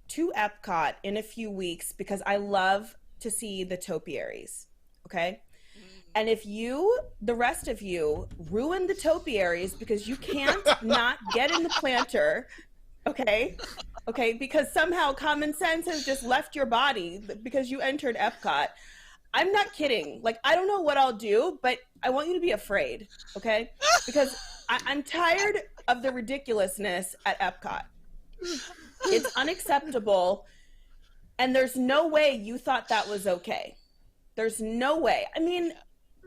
to EPCOT in a few weeks because I love to see the topiaries, okay? And if the rest of you, ruin the topiaries because you can't not get in the planter, okay, because somehow common sense has just left your body because you entered EPCOT, I'm not kidding. Like, I don't know what I'll do, but I want you to be afraid, okay? Because I'm tired of the ridiculousness at EPCOT. It's unacceptable, and there's no way you thought that was okay. There's no way.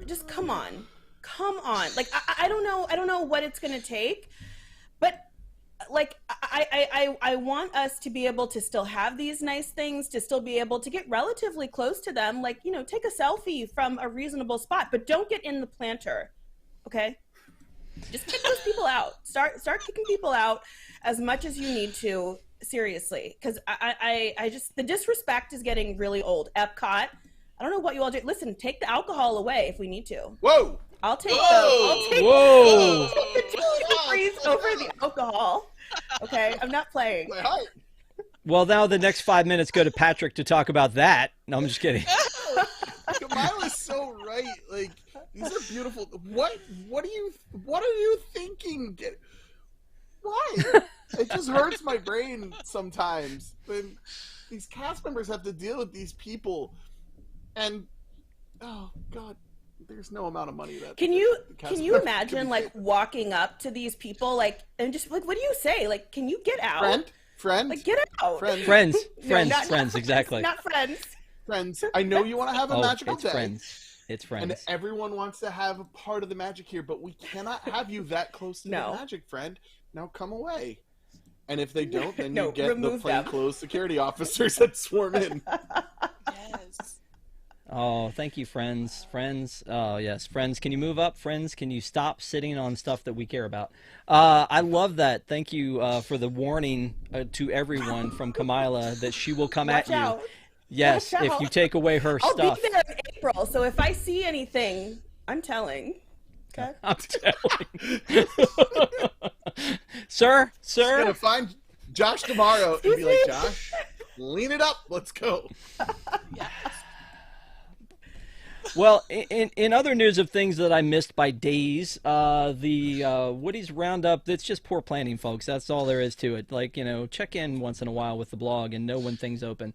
Just come on. Like, I don't know what it's going to take, but like, I want us to be able to still have these nice things, to still be able to get relatively close to them. Like, take a selfie from a reasonable spot, but don't get in the planter. Okay. Just kick those people out. Start kicking people out as much as you need to, seriously. Cause I just, the disrespect is getting really old. EPCOT, I don't know what you all do. Listen, take the alcohol away if we need to. Whoa! I'll take the 2 degrees over the alcohol. Okay, I'm not playing. Well, now the next 5 minutes go to Patrick to talk about that. No, I'm just kidding. Kamila's so right. Like, these are beautiful. What are you thinking? why? It just hurts my brain sometimes. When these cast members have to deal with these people, and oh god, there's no amount of money that can you imagine like walking up to these people like and just like, what do you say? Like, can you get out? Friend, like, get out. Friends, not exactly. Not friends. Friends. I know you want to have a magical it's day. It's friends. And everyone wants to have a part of the magic here, but we cannot have you that close to the magic, friend. Now come away. And if they don't, then you get the plainclothes security officers that swarm in. Yes. Oh, thank you, friends. Friends. Oh, yes. Friends, can you move up? Friends, can you stop sitting on stuff that we care about? I love that. Thank you for the warning to everyone from Kamila that she will come at you. Out. Yes, if you take away her stuff. I'll be there in April, so if I see anything, I'm telling. Okay. I'm telling. Sir. Just gonna find Josh tomorrow and be like, Josh, lean it up. Let's go. Yes. Well, in other news of things that I missed by days, the Woody's Roundup, that's just poor planning, folks. That's all there is to it. Like, check in once in a while with the blog and know when things open.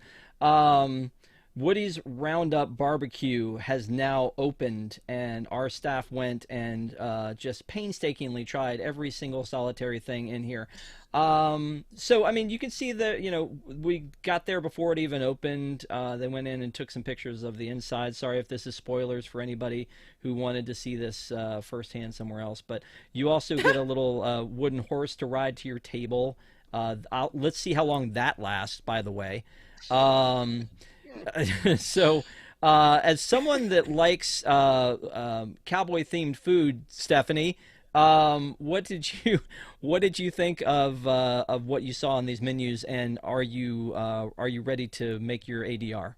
Woody's Roundup Barbecue has now opened, and our staff went and just painstakingly tried every single solitary thing in here. So, I mean, you can see that, we got there before it even opened. They went in and took some pictures of the inside. Sorry if this is spoilers for anybody who wanted to see this firsthand somewhere else. But you also get a little wooden horse to ride to your table. Let's see how long that lasts, by the way. So, as someone that likes cowboy-themed food, Stephanie, what did you think of what you saw on these menus, and are you ready to make your ADR?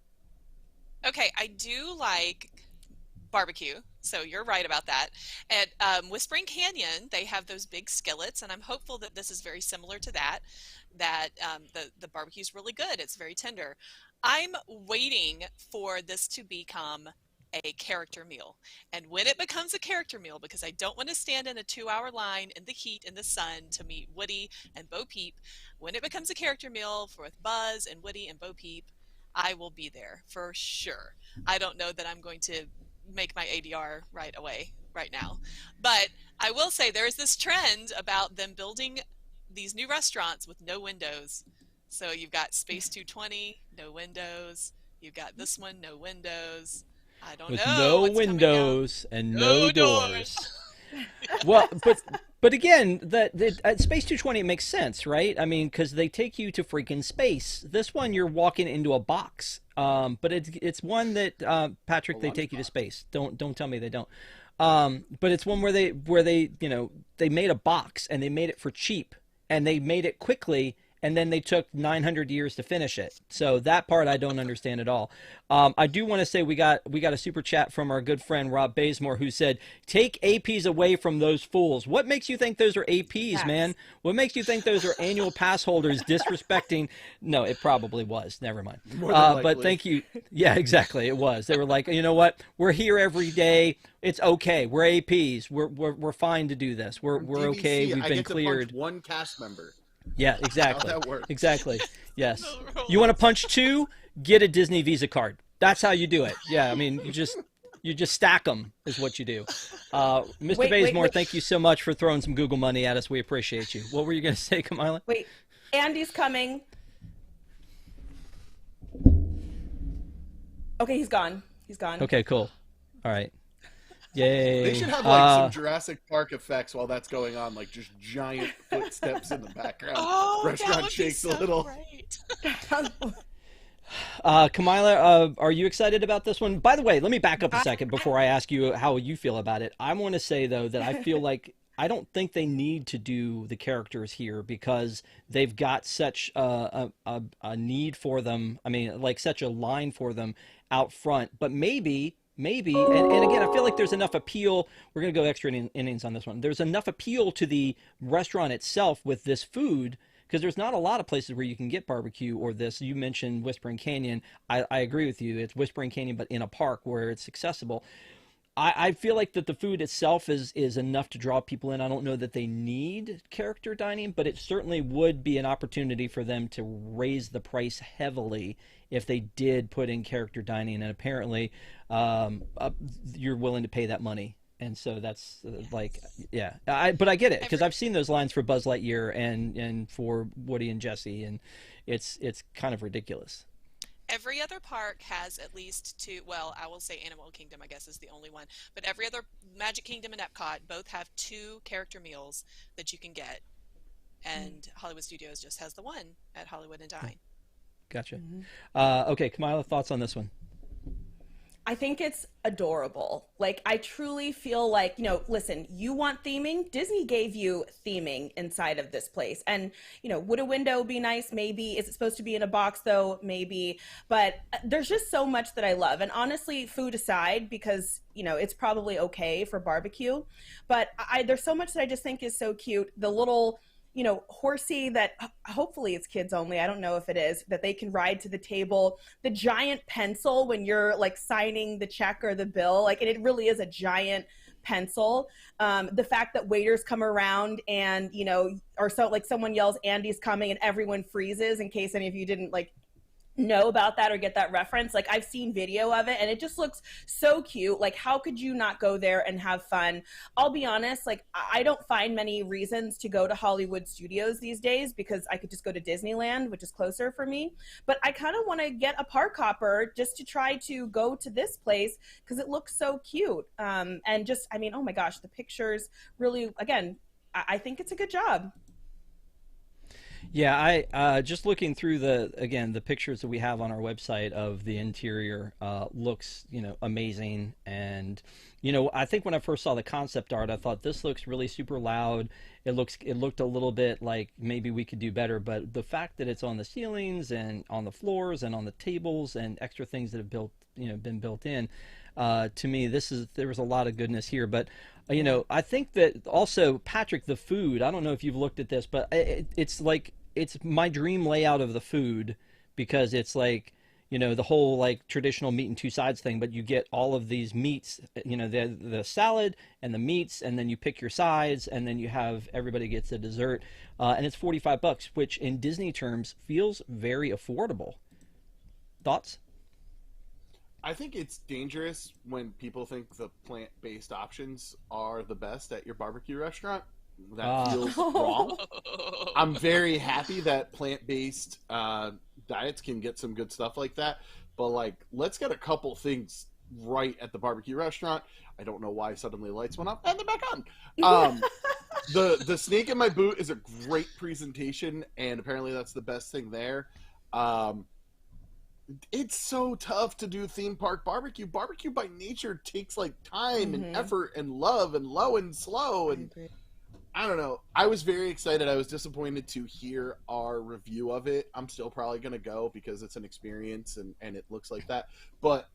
Okay, I do like barbecue, so you're right about that. At Whispering Canyon, they have those big skillets, and I'm hopeful that this is very similar to that. The barbecue is really good. It's very tender. I'm waiting for this to become a character meal. And when it becomes a character meal, because I don't want to stand in a 2-hour line in the heat in the sun to meet Woody and Bo Peep, when it becomes a character meal with Buzz and Woody and Bo Peep, I will be there for sure. I don't know that I'm going to make my ADR right away, right now. But I will say there is this trend about them building these new restaurants with no windows. So you've got Space 220, no windows. You've got this one, no windows. I don't know. With no windows and no doors. Well, but again, at Space 220 it makes sense, right? I mean, because they take you to freaking space. This one you're walking into a box. But it's one that Patrick, they take you to space. Don't tell me they don't. But it's one where they they made a box and they made it for cheap and they made it quickly. And then they took 900 years to finish it. So that part I don't understand at all. I do want to say we got a super chat from our good friend Rob Bazemore, who said, "Take APs away from those fools." What makes you think those are APs, man? What makes you think those are annual pass holders disrespecting? No, it probably was. Never mind. But thank you. Yeah, exactly. It was. They were like, you know what? We're here every day. It's okay. We're APs. We're fine to do this. We're DVC, okay. We've I been get to cleared. punch one cast member. Yeah, exactly. How that works. Exactly. Yes. You want to punch 2? Get a Disney Visa card. That's how you do it. Yeah, I mean, you just stack them is what you do. Mr. Bazemore, thank you so much for throwing some Google money at us. We appreciate you. What were you going to say, Kamila? Wait, Andy's coming. Okay, he's gone. He's gone. Okay, cool. All right. Yay. They should have some Jurassic Park effects while that's going on, like just giant footsteps in the background. Oh, Restaurant shakes a little. Great. Kamila, are you excited about this one? By the way, let me back up a second before I ask you how you feel about it. I want to say, though, that I feel like I don't think they need to do the characters here because they've got such a need for them. I mean, like such a line for them out front. But maybe, and again, I feel like there's enough appeal. We're going to go extra innings on this one. There's enough appeal to the restaurant itself with this food because there's not a lot of places where you can get barbecue or this. You mentioned Whispering Canyon. I agree with you. It's Whispering Canyon, but in a park where it's accessible. I feel like that the food itself is enough to draw people in. I don't know that they need character dining, but it certainly would be an opportunity for them to raise the price heavily if they did put in character dining. And apparently, you're willing to pay that money. And so that's like, yeah. But I get it, because I've seen those lines for Buzz Lightyear and for Woody and Jesse, and it's kind of ridiculous. Every other park has at least two, well, I will say Animal Kingdom, I guess, is the only one. But every other Magic Kingdom and Epcot both have 2 character meals that you can get. And Hollywood Studios just has the one at Hollywood and Dine. Gotcha. Okay, Kamila, thoughts on this one? I think it's adorable. Like, I truly feel like, you know, listen, you want theming? Disney gave you theming inside of this place. And, you know, would a window be nice? Maybe. Is it supposed to be in a box, though? Maybe. But there's just so much that I love. And honestly, food aside, because, you know, it's probably okay for barbecue. But there's so much that I just think is so cute. The little, you know, horsey that hopefully it's kids only, I don't know if it is, that they can ride to the table. The giant pencil when you're like signing the check or the bill, like, and it really is a giant pencil. The fact that waiters come around and, you know, or so like someone yells, Andy's coming, and everyone freezes, in case any of you didn't like know about that or get that reference. Like, I've seen video of it and it just looks so cute. Like, how could you not go there and have fun? I'll be honest, like, I don't find many reasons to go to Hollywood Studios these days, because I could just go to Disneyland, which is closer for me. But I kind of want to get a park hopper just to try to go to this place because it looks so cute. And just, I mean, oh my gosh, the pictures really, again, I think it's a good job. Yeah, I just looking through the pictures that we have on our website of the interior looks, you know, amazing. And, you know, I think when I first saw the concept art, I thought this looks really super loud. It looked a little bit like maybe we could do better, but the fact that it's on the ceilings and on the floors and on the tables and extra things that have been built in, to me, there was a lot of goodness here. But you know, I think that also, Patrick, the food, I don't know if you've looked at this, but it's like, it's my dream layout of the food, because it's like, you know, the whole like traditional meat and 2 sides thing, but you get all of these meats, you know, the salad and the meats, and then you pick your sides, and then you have, everybody gets a dessert, and it's $45, which in Disney terms feels very affordable. Thoughts? I think it's dangerous when people think the plant-based options are the best at your barbecue restaurant. That feels wrong. I'm very happy that plant-based diets can get some good stuff like that. But, like, let's get a couple things right at the barbecue restaurant. I don't know why suddenly lights went off and they're back on. The snake in my boot is a great presentation, and apparently that's the best thing there. It's so tough to do theme park barbecue. Barbecue by nature takes like time and effort and love and low and slow. And I don't know. I was very excited. I was disappointed to hear our review of it. I'm still probably going to go because it's an experience and it looks like that. But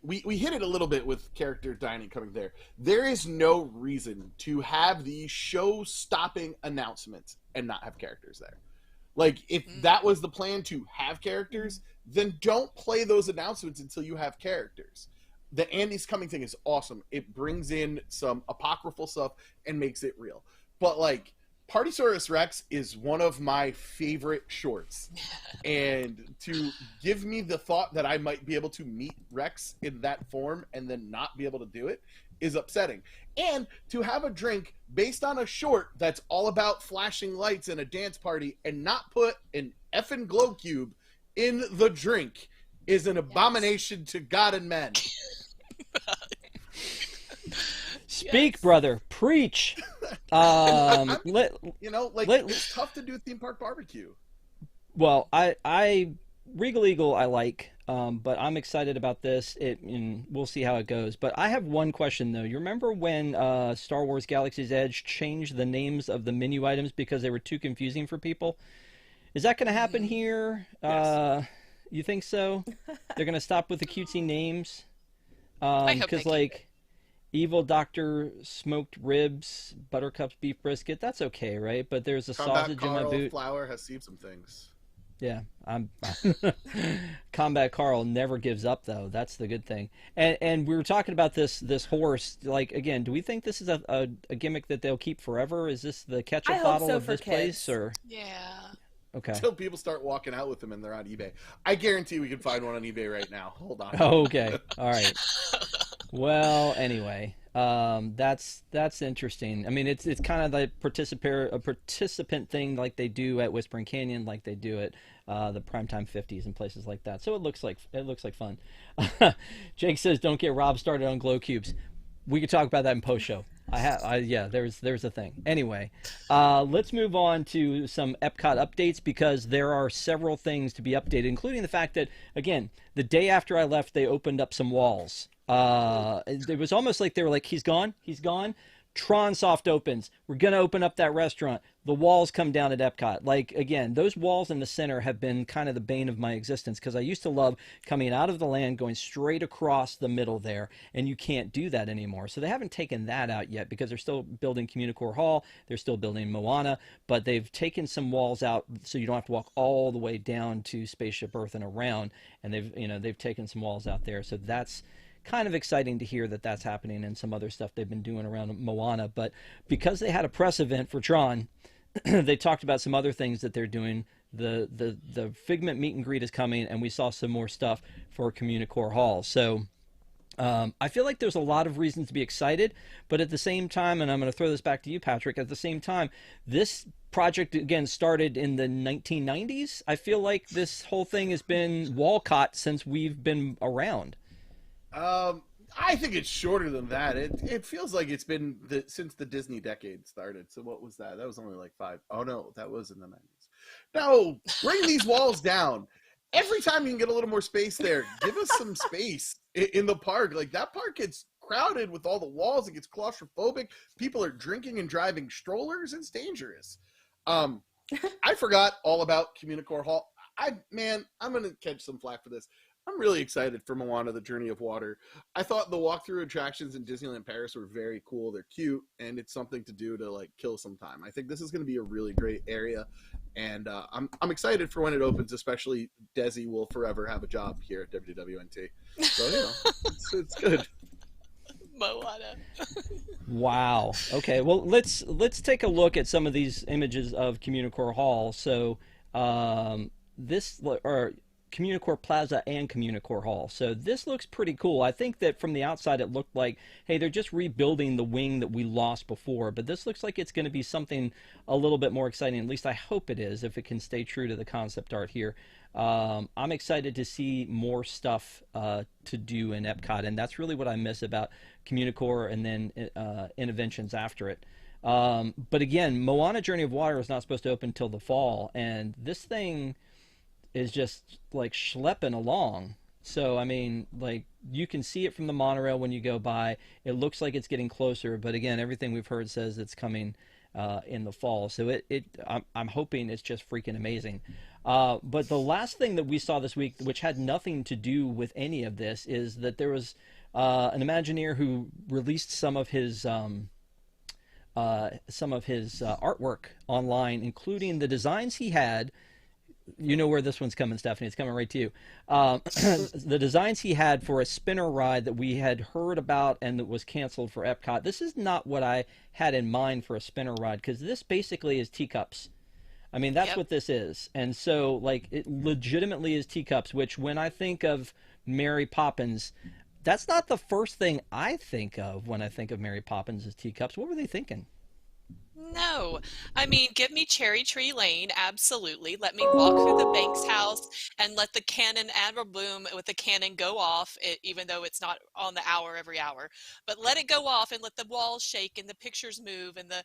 we hit it a little bit with character dining coming there. There is no reason to have these show-stopping announcements and not have characters there. Like, if that was the plan, to have characters, then don't play those announcements until you have characters. The Andy's Coming thing is awesome. It brings in some apocryphal stuff and makes it real. But, like, Partysaurus Rex is one of my favorite shorts. And to give me the thought that I might be able to meet Rex in that form and then not be able to do it is upsetting. And to have a drink based on a short that's all about flashing lights and a dance party and not put an effing glow cube in the drink is an abomination to God and men. Speak, brother. Preach. It's tough to do theme park barbecue. Well, I Regal Eagle I like, but I'm excited about this. And we'll see how it goes. But I have one question, though. You remember when Star Wars Galaxy's Edge changed the names of the menu items because they were too confusing for people? Is that going to happen here? Yes. You think so? They're going to stop with the cutesy names? I hope Because, they keep it. Evil Doctor smoked ribs, Buttercup's beef brisket, that's okay, right? But there's a Combat sausage in my Carl boot. Flour has seen some things. Yeah, I'm Combat Carl never gives up though. That's the good thing. And we were talking about this horse. Like again, do we think this is a gimmick that they'll keep forever? Is this the I ketchup hope bottle so of for this place, kids. or Yeah. okay? Until people start walking out with them and they're on eBay. I guarantee we can find one on eBay right now. Hold on. Okay, all right. Well, anyway, that's interesting. I mean, it's kind of like a participant thing, like they do at Whispering Canyon, like they do at the Primetime 50s and places like that. So it looks like fun. Jake says, "Don't get Rob started on glow cubes." We could talk about that in post show. Yeah, there's a thing. Anyway, let's move on to some Epcot updates because there are several things to be updated, including the fact that, again, the day after I left, they opened up some walls. It was almost like they were like, he's gone. Tron soft opens. We're going to open up that restaurant. The walls come down at Epcot. Like, again, those walls in the center have been kind of the bane of my existence because I used to love coming out of the land, going straight across the middle there, and you can't do that anymore. So they haven't taken that out yet because they're still building Communicore Hall. They're still building Moana, but they've taken some walls out so you don't have to walk all the way down to Spaceship Earth and around, and they've taken some walls out there. So that's kind of exciting to hear that that's happening and some other stuff they've been doing around Moana. But because they had a press event for Tron, they talked about some other things that they're doing. The Figment meet and greet is coming, and we saw some more stuff for Communicore Hall. So I feel like there's a lot of reasons to be excited, but at the same time, and I'm going to throw this back to you, Patrick, at the same time, this project, again, started in the 1990s. I feel like this whole thing has been Walcott since we've been around. I think it's shorter than that. It feels like it's been since the Disney decade started. So what was that? That was only like 5. Oh no, that was in the 90s. No, bring these walls down. Every time you can get a little more space there, give us some space in the park. Like that park gets crowded with all the walls. It gets claustrophobic. People are drinking and driving strollers. It's dangerous. I forgot all about Communicore Hall. I'm going to catch some flack for this. I'm really excited for Moana, The Journey of Water. I thought the walkthrough attractions in Disneyland Paris were very cool. They're cute, and it's something to do to like kill some time. I think this is going to be a really great area, and I'm excited for when it opens. Especially Desi will forever have a job here at WWNT, so it's good. Moana. Wow. Okay. Well, let's take a look at some of these images of Communicore Hall. So Communicore Plaza and Communicore Hall. So this looks pretty cool. I think that from the outside it looked like, hey, they're just rebuilding the wing that we lost before, but this looks like it's going to be something a little bit more exciting. At least I hope it is, if it can stay true to the concept art here. I'm excited to see more stuff to do in Epcot, and that's really what I miss about Communicore and then Interventions after it. But again, Moana Journey of Water is not supposed to open until the fall, and this thing is just like schlepping along. So I mean, like, you can see it from the monorail when you go by. It looks like it's getting closer, but again, everything we've heard says it's coming in the fall. So I'm hoping it's just freaking amazing. But the last thing that we saw this week, which had nothing to do with any of this, is that there was an Imagineer who released some of his artwork online, including the designs he had. You know where this one's coming, Stephanie. It's coming right to you. The designs he had for a spinner ride that we had heard about and that was canceled for Epcot. This is not what I had in mind for a spinner ride, because this basically is teacups. I mean, that's what this is. And so, like, it legitimately is teacups, which when I think of Mary Poppins, that's not the first thing I think of when I think of Mary Poppins as teacups. What were they thinking? No, I mean, give me Cherry Tree Lane, absolutely. Let me walk through the Banks house and let the cannon Admiral Boom with the cannon go off, even though it's not on the hour every hour. But let it go off and let the walls shake and the pictures move and the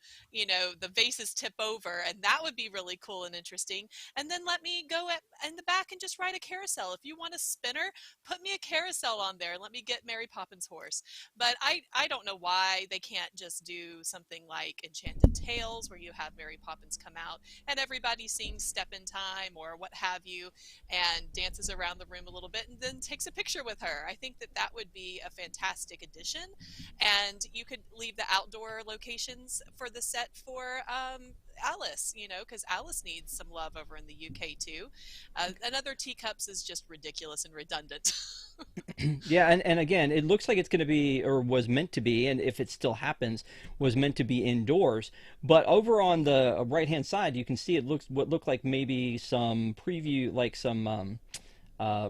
vases tip over, and that would be really cool and interesting. And then let me go in the back and just ride a carousel. If you want a spinner, put me a carousel on there and let me get Mary Poppins' horse. But I don't know why they can't just do something like Enchanted Tales, where you have Mary Poppins come out and everybody sings Step in Time or what have you and dances around the room a little bit and then takes a picture with her. I think that would be a fantastic addition, and you could leave the outdoor locations for the set for Alice, because Alice needs some love over in the UK too. Another teacups is just ridiculous and redundant. Yeah, and again, it looks like it's going to be, or was meant to be, and if it still happens, was meant to be indoors. But over on the right-hand side, you can see it looks what looked like maybe some preview, like some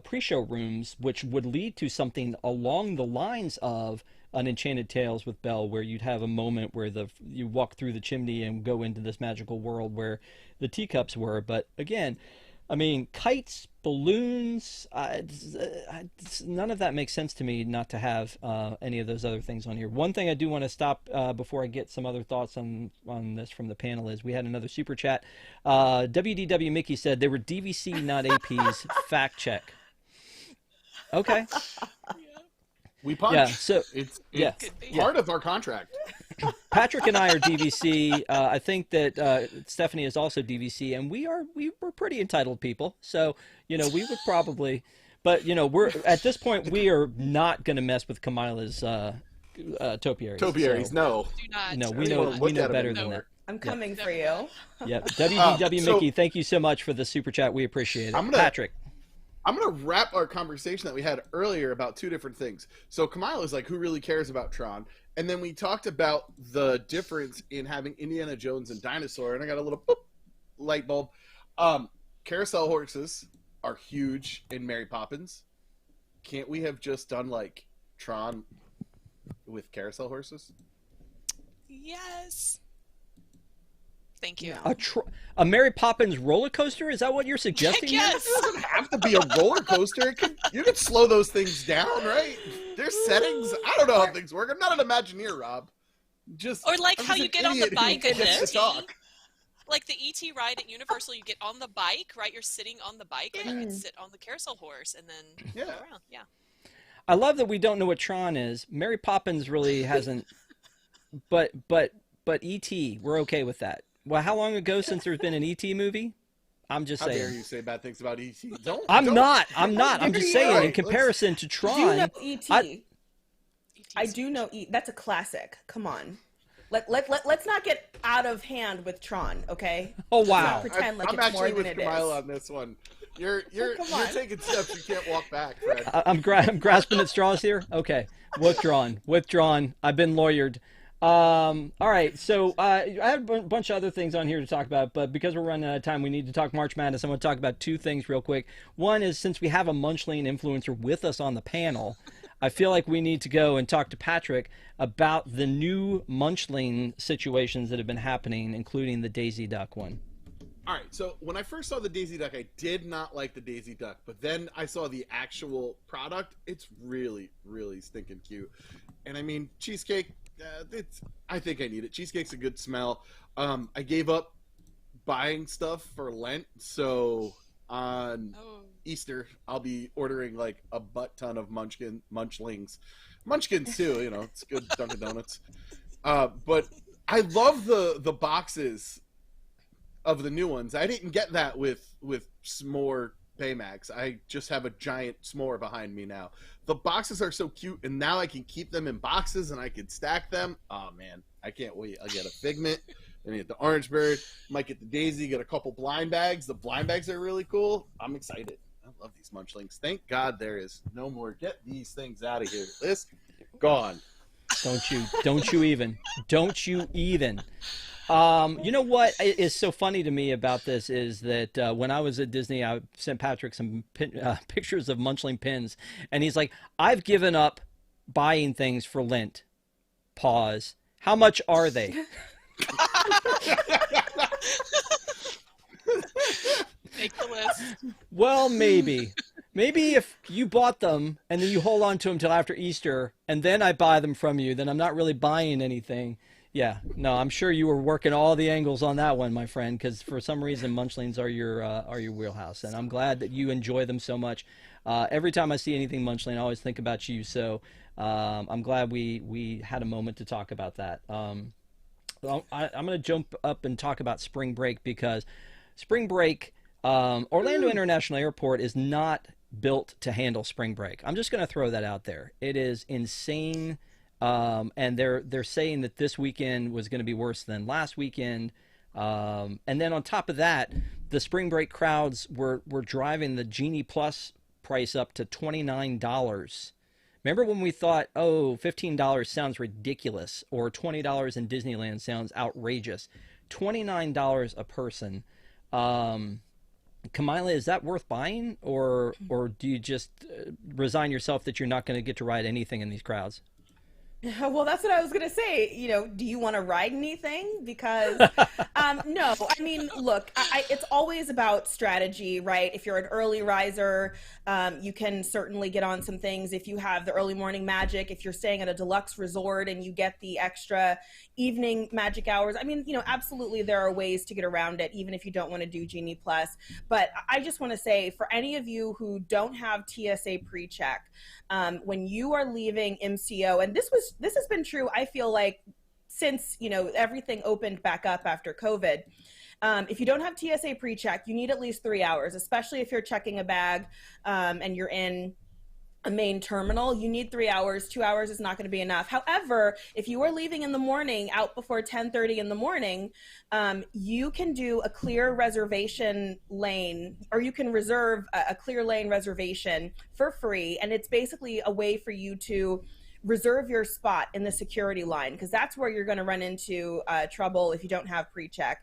pre-show rooms, which would lead to something along the lines of an Enchanted Tales with Belle, where you'd have a moment where you walk through the chimney and go into this magical world where the teacups were. But again, I mean, kites, balloons, none of that makes sense to me not to have any of those other things on here. One thing I do want to stop before I get some other thoughts on this from the panel is we had another super chat. WDW Mickey said they were DVC, not APs. Fact check. Okay. We punch. Yeah, so it's yeah. part of our contract. Patrick and I are DVC. I think that Stephanie is also DVC, and we're pretty entitled people. So we would probably, but we're at this point we are not going to mess with Kamila's topiaries. Topiaries, so, no. Do not. No, we know better than that. I'm coming for you. Yep. WDW Mickey, thank you so much for the super chat. We appreciate it. Patrick. I'm going to wrap our conversation that we had earlier about two different things. So Kamila's like, who really cares about Tron? And then we talked about the difference in having Indiana Jones and dinosaur, and I got a little boop, light bulb. Carousel horses are huge in Mary Poppins. Can't we have just done like Tron with carousel horses? Yes. Thank you. A Mary Poppins roller coaster? Is that what you're suggesting? Yes. It doesn't have to be a roller coaster. You can slow those things down, right? There's settings. I don't know how things work. I'm not an Imagineer, Rob. Or like how you get on the bike at the talk. Like the ET ride at Universal, you get on the bike, right? You're sitting on the bike, and you can sit on the carousel horse and then go around. Yeah. I love that we don't know what Tron is. Mary Poppins really hasn't. But ET, we're okay with that. Well, how long ago since there's been an ET movie? I'm just saying. How dare you say bad things about ET? I'm not. I'm just saying, in comparison to Tron. Do you know ET? I do know ET. That's a classic. Come on. Let's not get out of hand with Tron, okay? Oh, wow. Pretend like I'm it's more actually than with it Kamila is. on this one. You're taking steps you can't walk back, Fred. I'm grasping at straws here. Okay, withdrawn. I've been lawyered. All right, so I have a bunch of other things on here to talk about, but because we're running out of time, we need to talk March Madness. I want to talk about two things real quick. One is, since we have a Munchling influencer with us on the panel, I feel like we need to go and talk to Patrick about the new Munchling situations that have been happening, including the Daisy Duck one. All right, so when I first saw the Daisy Duck, I did not like the Daisy Duck, but then I saw the actual product. It's really, really stinking cute. And I mean, cheesecake, I think I need it. Cheesecake's a good smell. I gave up buying stuff for Lent, so on Easter, I'll be ordering like a butt ton of Munchlings. Munchkins too, it's good Dunkin' Donuts. But I love the boxes of the new ones. I didn't get that with S'more Baymax. I just have a giant s'more behind me now. The boxes are so cute, and now I can keep them in boxes and I can stack them. Oh man, I can't wait. I'll get a Figment, then I get the Orange Bird, might get the Daisy, get a couple blind bags. The blind bags are really cool. I'm excited. I love these Munchlings. Thank God there is no more. Get these things out of here. List gone. Don't you even. You know what is so funny to me about this is that when I was at Disney, I sent Patrick some pictures of Munchling pins, and he's like, I've given up buying things for Lent. Pause. How much are they? Make the list. Well, maybe. Maybe if you bought them and then you hold on to them till after Easter, and then I buy them from you, then I'm not really buying anything. Yeah, no, I'm sure you were working all the angles on that one, my friend, because for some reason Munchlings are your wheelhouse, and I'm glad that you enjoy them so much. Every time I see anything Munchling, I always think about you. So I'm glad we had a moment to talk about that. I'm going to jump up and talk about spring break, because spring break, Orlando International Airport is not built to handle spring break. I'm just going to throw that out there. It is insane. And they're saying that this weekend was going to be worse than last weekend. And then on top of that, the spring break crowds were driving the Genie Plus price up to $29. Remember when we thought, oh, $15 sounds ridiculous, or $20 in Disneyland sounds outrageous? $29 a person. Kamila, is that worth buying, or do you just resign yourself that you're not going to get to ride anything in these crowds? Well, that's what I was gonna say. Do you want to ride anything? Because, no, I mean, look, it's always about strategy, right? If you're an early riser, you can certainly get on some things. If you have the early morning magic, if you're staying at a deluxe resort and you get the extra evening magic hours, I mean, absolutely there are ways to get around it, even if you don't want to do Genie Plus. But I just want to say, for any of you who don't have TSA pre-check, when you are leaving MCO, and this has been true, I feel like, since everything opened back up after COVID. If you don't have TSA pre-check, you need at least 3 hours, especially if you're checking a bag and you're in a main terminal. You need 3 hours. 2 hours is not going to be enough. However, if you are leaving in the morning, out before 10:30 in the morning, you can do a clear reservation lane, or you can reserve a clear lane reservation for free. And it's basically a way for you to reserve your spot in the security line, because that's where you're going to run into trouble if you don't have pre-check.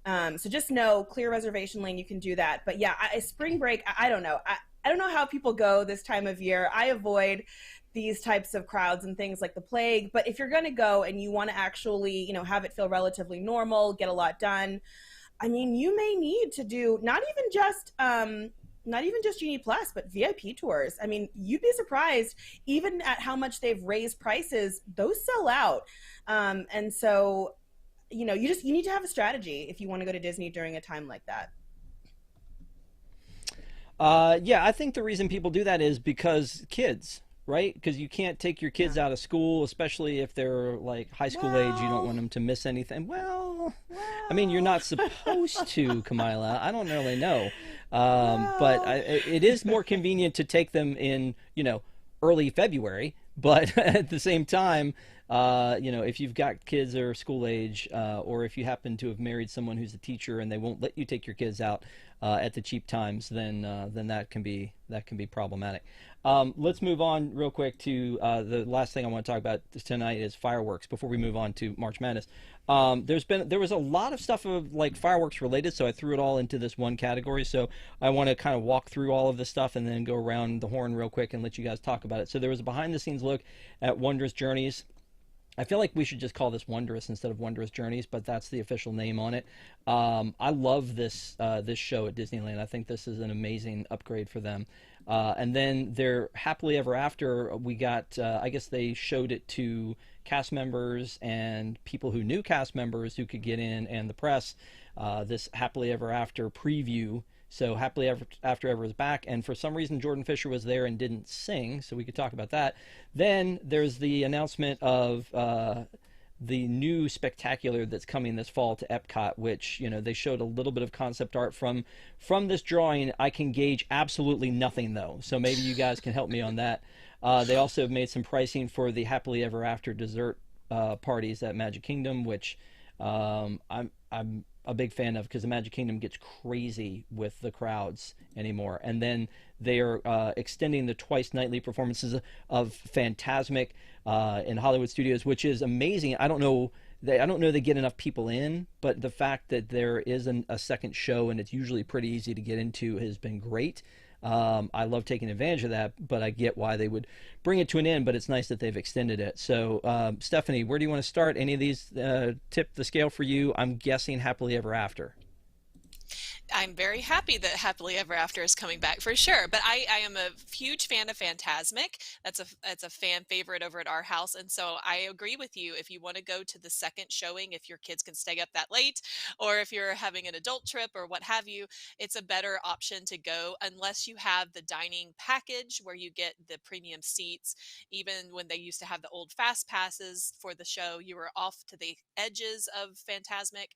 So just know, clear reservation lane, you can do that. But yeah, spring break, I don't know. I don't know how people go this time of year. I avoid these types of crowds and things like the plague. But if you're going to go and you want to actually, have it feel relatively normal, get a lot done, I mean, you may need to do not even just Genie Plus, but VIP tours. I mean, you'd be surprised, even at how much they've raised prices, those sell out. And so, you need to have a strategy if you want to go to Disney during a time like that. Yeah, I think the reason people do that is because kids, right? Because you can't take your kids out of school, especially if they're like high school age. You don't want them to miss anything. Well, I mean, you're not supposed to, Kamila. I don't really know. But it is more convenient to take them in, early February. But at the same time, if you've got kids that are school age, or if you happen to have married someone who's a teacher and they won't let you take your kids out at the cheap times, then that can be problematic. Let's move on real quick to the last thing I want to talk about tonight is fireworks before we move on to March Madness. There was a lot of stuff of like fireworks related, so I threw it all into this one category. So I want to kind of walk through all of this stuff and then go around the horn real quick and let you guys talk about it. So there was a behind the scenes look at Wondrous Journeys. I feel like we should just call this Wondrous instead of Wondrous Journeys, but that's the official name on it. I love this show at Disneyland. I think this is an amazing upgrade for them. And then their Happily Ever After, we got, I guess they showed it to cast members and people who knew cast members who could get in, and the press, this Happily Ever After preview. So Happily After Ever is back, and for some reason Jordan Fisher was there and didn't sing, so we could talk about that. Then there's the announcement of the new spectacular that's coming this fall to EPCOT, which, they showed a little bit of concept art from this drawing. I can gauge absolutely nothing, though, so maybe you guys can help me on that. They also have made some pricing for the Happily Ever After dessert parties at Magic Kingdom, which I'm a big fan of, because the Magic Kingdom gets crazy with the crowds anymore. And then they are extending the twice nightly performances of Fantasmic in Hollywood Studios, which is amazing. I don't know they get enough people in, but the fact that there is a second show and it's usually pretty easy to get into has been great. I love taking advantage of that, but I get why they would bring it to an end, but it's nice that they've extended it. So, Stephanie, where do you want to start? Any of these tip the scale for you? I'm guessing Happily Ever After. I'm very happy that Happily Ever After is coming back for sure. But I am a huge fan of Fantasmic. That's a fan favorite over at our house. And so I agree with you. If you want to go to the second showing, if your kids can stay up that late, or if you're having an adult trip or what have you, it's a better option to go, unless you have the dining package where you get the premium seats. Even when they used to have the old fast passes for the show, you were off to the edges of Fantasmic.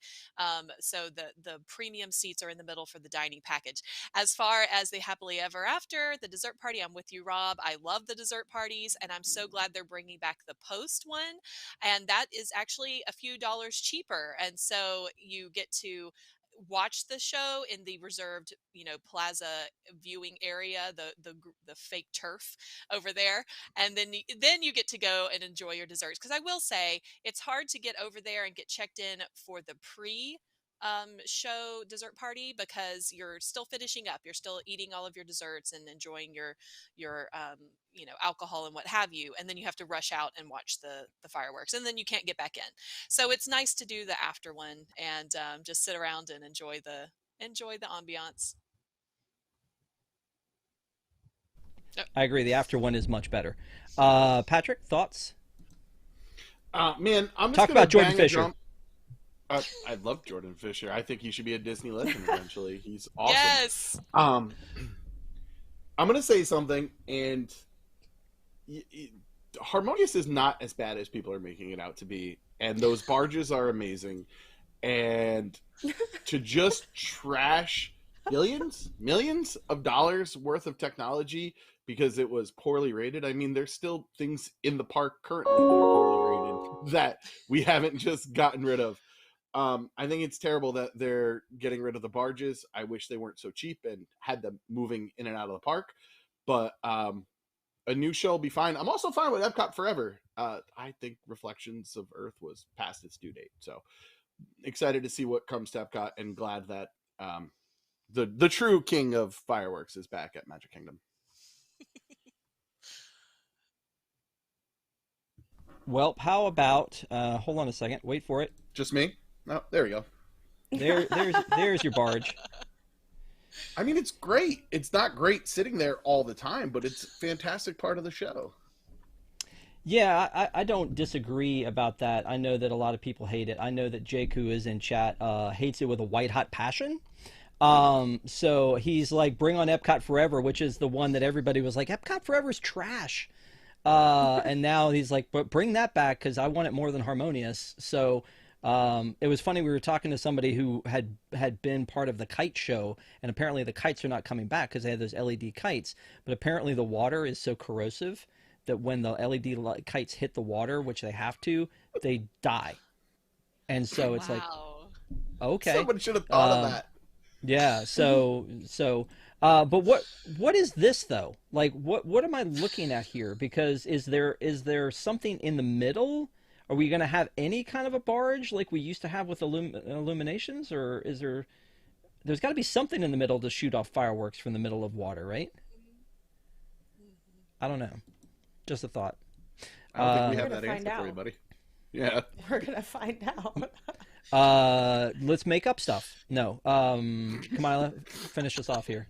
So the premium seats are in the middle for the dining package. As far as the happily ever after, the dessert party, I'm with you, Rob. I love the dessert parties, and I'm so glad they're bringing back the post one. And that is actually a few dollars cheaper. And so you get to watch the show in the reserved, plaza viewing area, the fake turf over there, and then you get to go and enjoy your desserts. Because I will say it's hard to get over there and get checked in for the show dessert party, because you're still finishing up, you're still eating all of your desserts and enjoying your alcohol and what have you, and then you have to rush out and watch the fireworks, and then you can't get back in. So it's nice to do the after one and just sit around and enjoy the ambiance. I agree. The after one is much better. Patrick, thoughts? Man, I'm just Talk gonna about Jordan bang a Fisher. drum. I love Jordan Fisher. I think he should be a Disney legend eventually. He's awesome. Yes. I'm gonna say something, and Harmonious is not as bad as people are making it out to be, and those barges are amazing. And to just trash millions of dollars worth of technology because it was poorly rated. I mean, there's still things in the park currently that are poorly rated that we haven't just gotten rid of. I think it's terrible that they're getting rid of the barges. I wish they weren't so cheap and had them moving in and out of the park. But a new show will be fine. I'm also fine with EPCOT Forever. I think Reflections of Earth was past its due date. So excited to see what comes to EPCOT, and glad that the true king of fireworks is back at Magic Kingdom. Well, how about, hold on a second, wait for it. Just me? No, there we go. There's your barge. I mean, it's great. It's not great sitting there all the time, but it's a fantastic part of the show. Yeah, I don't disagree about that. I know that a lot of people hate it. I know that Jake, who is in chat, hates it with a white hot passion. So he's like, bring on EPCOT Forever, which is the one that everybody was like, EPCOT Forever is trash. And now he's like, but bring that back because I want it more than Harmonious. So it was funny. We were talking to somebody who had been part of the kite show, and apparently the kites are not coming back because they had those LED kites. But apparently the water is so corrosive that when the LED kites hit the water, which they have to, they die. And so it's like, okay. Someone should have thought of that. Yeah. But what is this though? Like, what am I looking at here? Because is there something in the middle? Are we going to have any kind of a barge like we used to have with illuminations, or is there's got to be something in the middle to shoot off fireworks from the middle of water, right? I don't know. Just a thought. I don't think we have We're that gonna answer find for you, out. buddy. Yeah. We're gonna find out. Let's make up stuff. No. Kamila, finish us off here.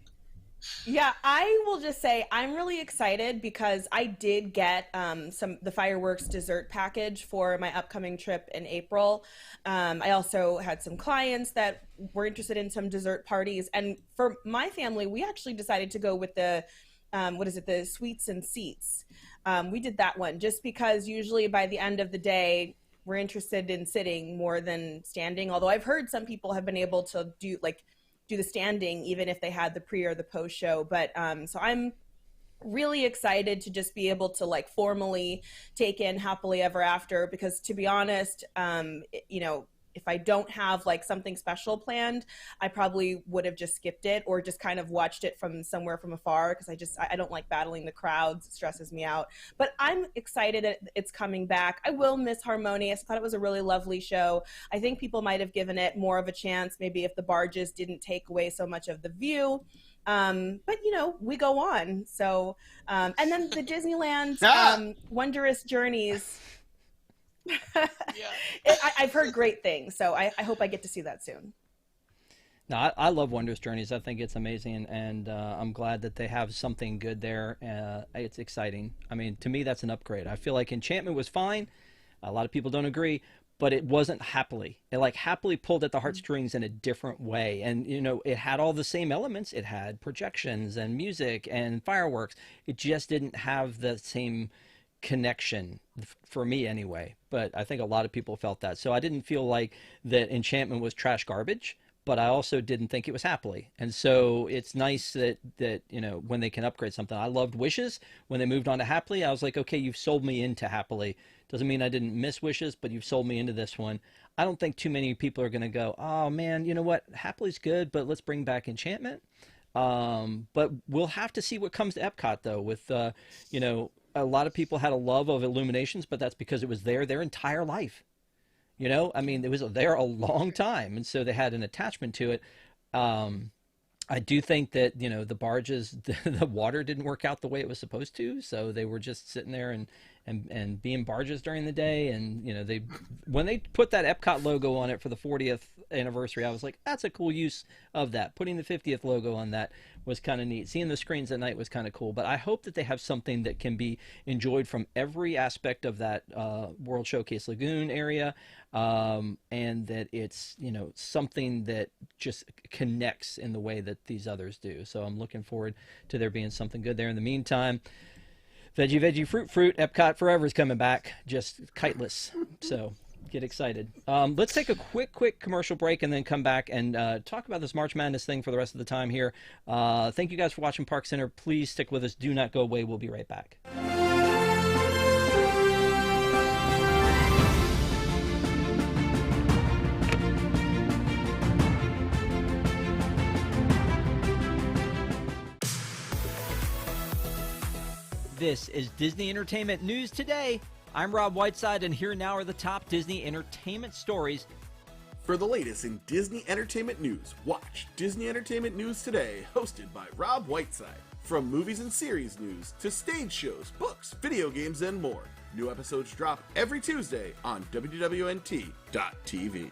Yeah, I will just say I'm really excited because I did get the fireworks dessert package for my upcoming trip in April. I also had some clients that were interested in some dessert parties, and for my family, we actually decided to go with the the sweets and seats. We did that one just because usually by the end of the day, we're interested in sitting more than standing. Although I've heard some people have been able to do the standing even if they had the pre or the post show. But so I'm really excited to just be able to formally take in Happily Ever After, because to be honest, if I don't have something special planned, I probably would have just skipped it or just kind of watched it from somewhere from afar, because I don't like battling the crowds. It stresses me out. But I'm excited that it's coming back. I will miss Harmonious. I thought it was a really lovely show. I think people might have given it more of a chance maybe if the barges didn't take away so much of the view. But we go on. So and then the Disneyland Wondrous Journeys. Yeah. I've heard great things, so I hope I get to see that soon. No, I love Wondrous Journeys. I think it's amazing, and I'm glad that they have something good there. It's exciting. I mean, to me, that's an upgrade. I feel like Enchantment was fine. A lot of people don't agree, but it wasn't Happily. It Happily pulled at the heartstrings in a different way, and it had all the same elements. It had projections and music and fireworks. It just didn't have the same connection for me anyway, but I think a lot of people felt that. So I didn't feel like that Enchantment was trash garbage, but I also didn't think it was happily. And so it's nice that when they can upgrade something. I loved Wishes when they moved on to happily. I was like, okay, you've sold me into happily. Doesn't mean I didn't miss Wishes, but you've sold me into this one. I don't think too many people are going to go, oh man, you know what, happily's good, but let's bring back Enchantment. But we'll have to see what comes to Epcot though. With a lot of people had a love of Illuminations, but that's because it was there their entire life. I mean, it was there a long time, and so they had an attachment to it. I do think that, the barges, the water didn't work out the way it was supposed to, so they were just sitting there and being barges during the day. And, when they put that Epcot logo on it for the 40th anniversary, I was like, that's a cool use of that. Putting the 50th logo on that was kind of neat. Seeing the screens at night was kind of cool. But I hope that they have something that can be enjoyed from every aspect of that World Showcase Lagoon area, and that it's, something that just connects in the way that these others do. So I'm looking forward to there being something good there. In the meantime, Veggie Fruit Epcot Forever is coming back, just kiteless. So get excited. Let's take a quick commercial break and then come back and talk about this March Madness thing for the rest of the time here. Thank you guys for watching ParksCenter. Please stick with us. Do not go away. We'll be right back. This is Disney Entertainment News Today. I'm Rob Whiteside, and here now are the top Disney entertainment stories. For the latest in Disney entertainment news, watch Disney Entertainment News Today, hosted by Rob Whiteside. From movies and series news to stage shows, books, video games, and more. New episodes drop every Tuesday on WDWNT.tv.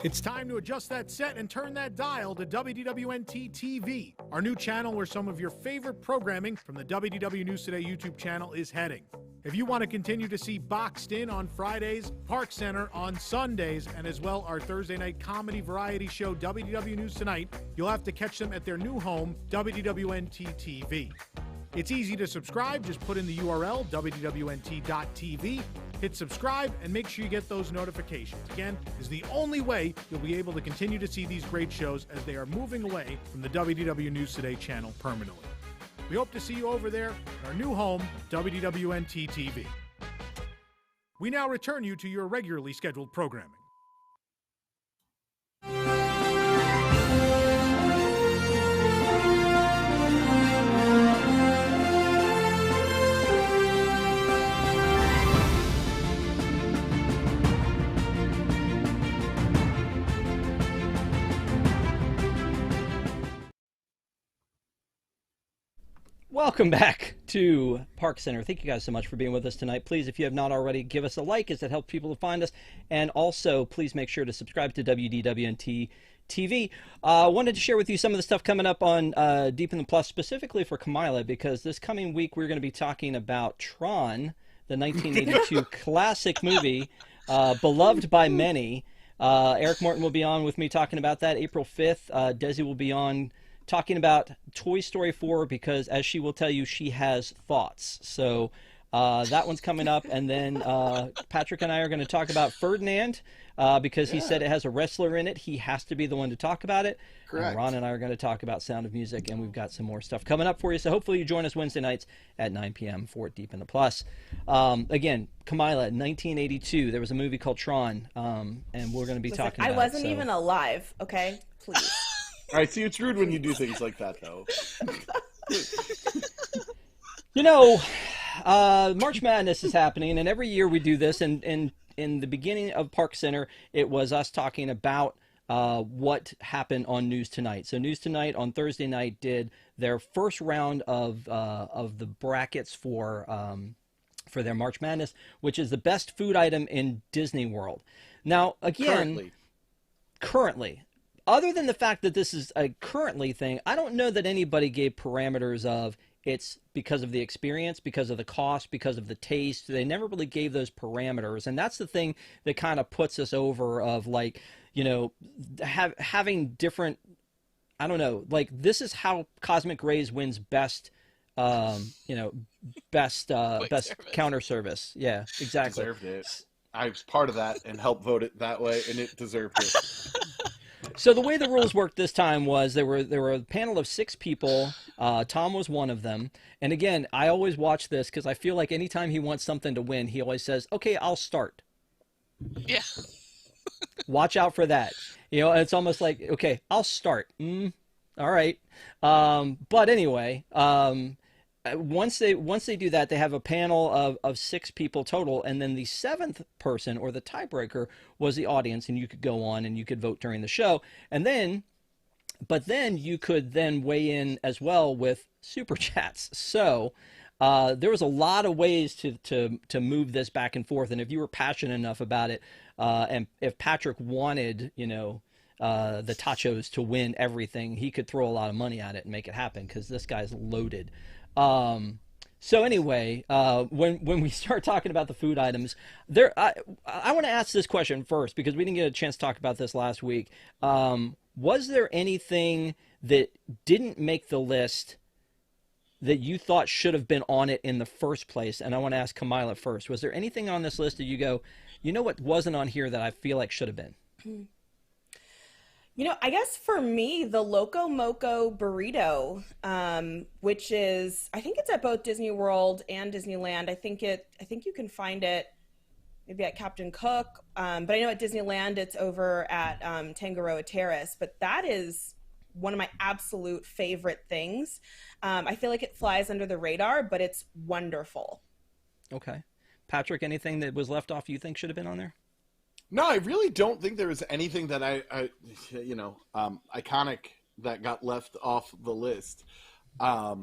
It's time to adjust that set and turn that dial to WDWNT TV, our new channel where some of your favorite programming from the WDW News Today YouTube channel is heading. If you want to continue to see Boxed In on Fridays, ParksCenter on Sundays, and as well our Thursday night comedy variety show WDW News Tonight, you'll have to catch them at their new home, WDWNT TV. It's easy to subscribe. Just put in the URL, WDWNT.tv. Hit subscribe and make sure you get those notifications. Again, is the only way you'll be able to continue to see these great shows as they are moving away from the WDW News Today channel permanently. We hope to see you over there at our new home, WDWNT TV. We now return you to your regularly scheduled programming. Welcome back to ParksCenter. Thank you guys so much for being with us tonight. Please, if you have not already, give us a like as it helps people to find us. And also, please make sure to subscribe to WDWNT TV. I wanted to share with you some of the stuff coming up on Deep in the Plus, specifically for Kamila, because this coming week we're going to be talking about Tron, the 1982 classic movie, beloved by many. Eric Morton will be on with me talking about that April 5th. Desi will be on talking about Toy Story 4 because, as she will tell you, she has thoughts. So that one's coming up. And then Patrick and I are going to talk about Ferdinand because he said it has a wrestler in it. He has to be the one to talk about it. Correct. And Ron and I are going to talk about Sound of Music, and we've got some more stuff coming up for you. So hopefully you join us Wednesday nights at 9 p.m. for Deep in the Plus. Again, Kamila, 1982, there was a movie called Tron, and we're going to be talking about it. I wasn't even alive, okay? Please. All right, see, it's rude when you do things like that, though. You know, March Madness is happening, and every year we do this, and in the beginning of ParksCenter, it was us talking about what happened on News Tonight. So News Tonight on Thursday night did their first round of the brackets for their March Madness, which is the best food item in Disney World. Now, again, currently, other than the fact that this is a currently thing, I don't know that anybody gave parameters of it's because of the experience, because of the cost, because of the taste. They never really gave those parameters. And that's the thing that kind of puts us over of, like, you know, having different I don't know, like this is how Cosmic Rays wins best, best service. counter service. Yeah, exactly. Deserved it. I was part of that and helped vote it that way, and it deserved it. So the way the rules worked this time was there were a panel of 6 people. Tom was one of them. And again, I always watch this because I feel like anytime he wants something to win, he always says, "Okay, I'll start." Yeah. Watch out for that. And it's almost like, "Okay, I'll start." All right. But anyway, once they do that, they have a panel of 6 people total, and then the 7th person, or the tiebreaker, was the audience, and you could go on and you could vote during the show, but then you could then weigh in as well with super chats. So there was a lot of ways to move this back and forth, and if you were passionate enough about it, and if Patrick wanted, the tachos to win everything, he could throw a lot of money at it and make it happen, because this guy's loaded. So anyway, when we start talking about the food items, I want to ask this question first, because we didn't get a chance to talk about this last week. Was there anything that didn't make the list that you thought should have been on it in the first place? And I want to ask Kamila first. Was there anything on this list that you go, what wasn't on here that I feel like should have been? I guess for me, the Loco Moco burrito, which is, I think it's at both Disney World and Disneyland. I think you can find it maybe at Captain Cook, but I know at Disneyland it's over at Tangaroa Terrace. But that is one of my absolute favorite things. I feel like it flies under the radar, but it's wonderful. Okay, Patrick, anything that was left off you think should have been on there? No, I really don't think there was anything that iconic that got left off the list. I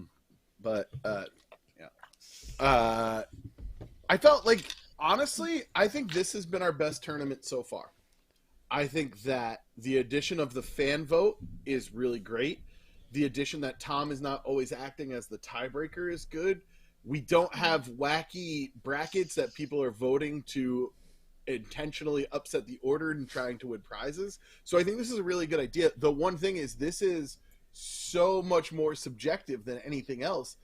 felt like, honestly, I think this has been our best tournament so far. I think that the addition of the fan vote is really great. The addition that Tom is not always acting as the tiebreaker is good. We don't have wacky brackets that people are voting to intentionally upset the order and trying to win prizes. So I think this is a really good idea. The one thing is, this is so much more subjective than anything else.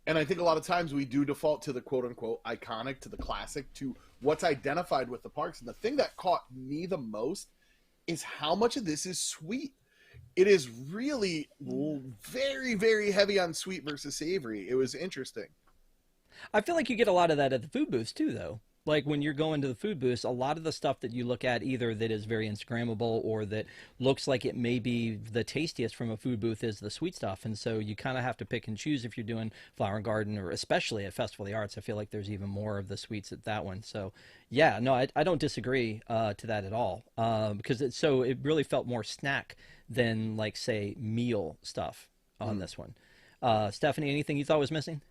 And I think a lot of times we do default to the quote unquote iconic, to the classic, to what's identified with the parks. And the thing that caught me the most is how much of this is sweet. It is really very, very heavy on sweet versus savory. It was interesting. I feel like you get a lot of that at the food booths too, though. Like when you're going to the food booths, a lot of the stuff that you look at, either that is very Instagrammable or that looks like it may be the tastiest from a food booth, is the sweet stuff. And so you kind of have to pick and choose if you're doing Flower and Garden, or especially at Festival of the Arts. I feel like there's even more of the sweets at that one. So yeah, no, I don't disagree to that at all, because it really felt more snack than, like, say, meal stuff on this one. Stephanie, anything you thought was missing?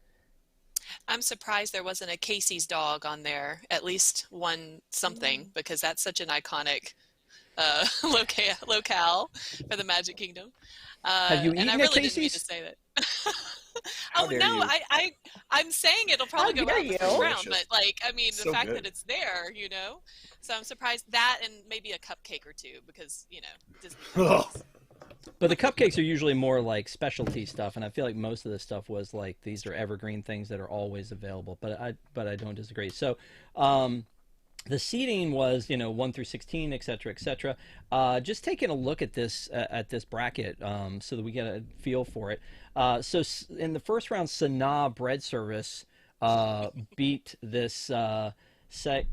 I'm surprised there wasn't a Casey's dog on there, at least one something, because that's such an iconic locale for the Magic Kingdom. Have you eaten and I at really Casey's? didn't mean to say that. How Oh dare no, you. I'm saying it'll probably How go dare around the first you. round, but the So fact good. that it's there, So I'm surprised that, and maybe a cupcake or two, because Disney. Ugh. But the cupcakes are usually more like specialty stuff, and I feel like most of the stuff was like, these are evergreen things that are always available. But I don't disagree. So the seating was 1 through 16, et cetera, et cetera. Just taking a look at this bracket, so that we get a feel for it. So in the first round, Sanaa Bread Service beat this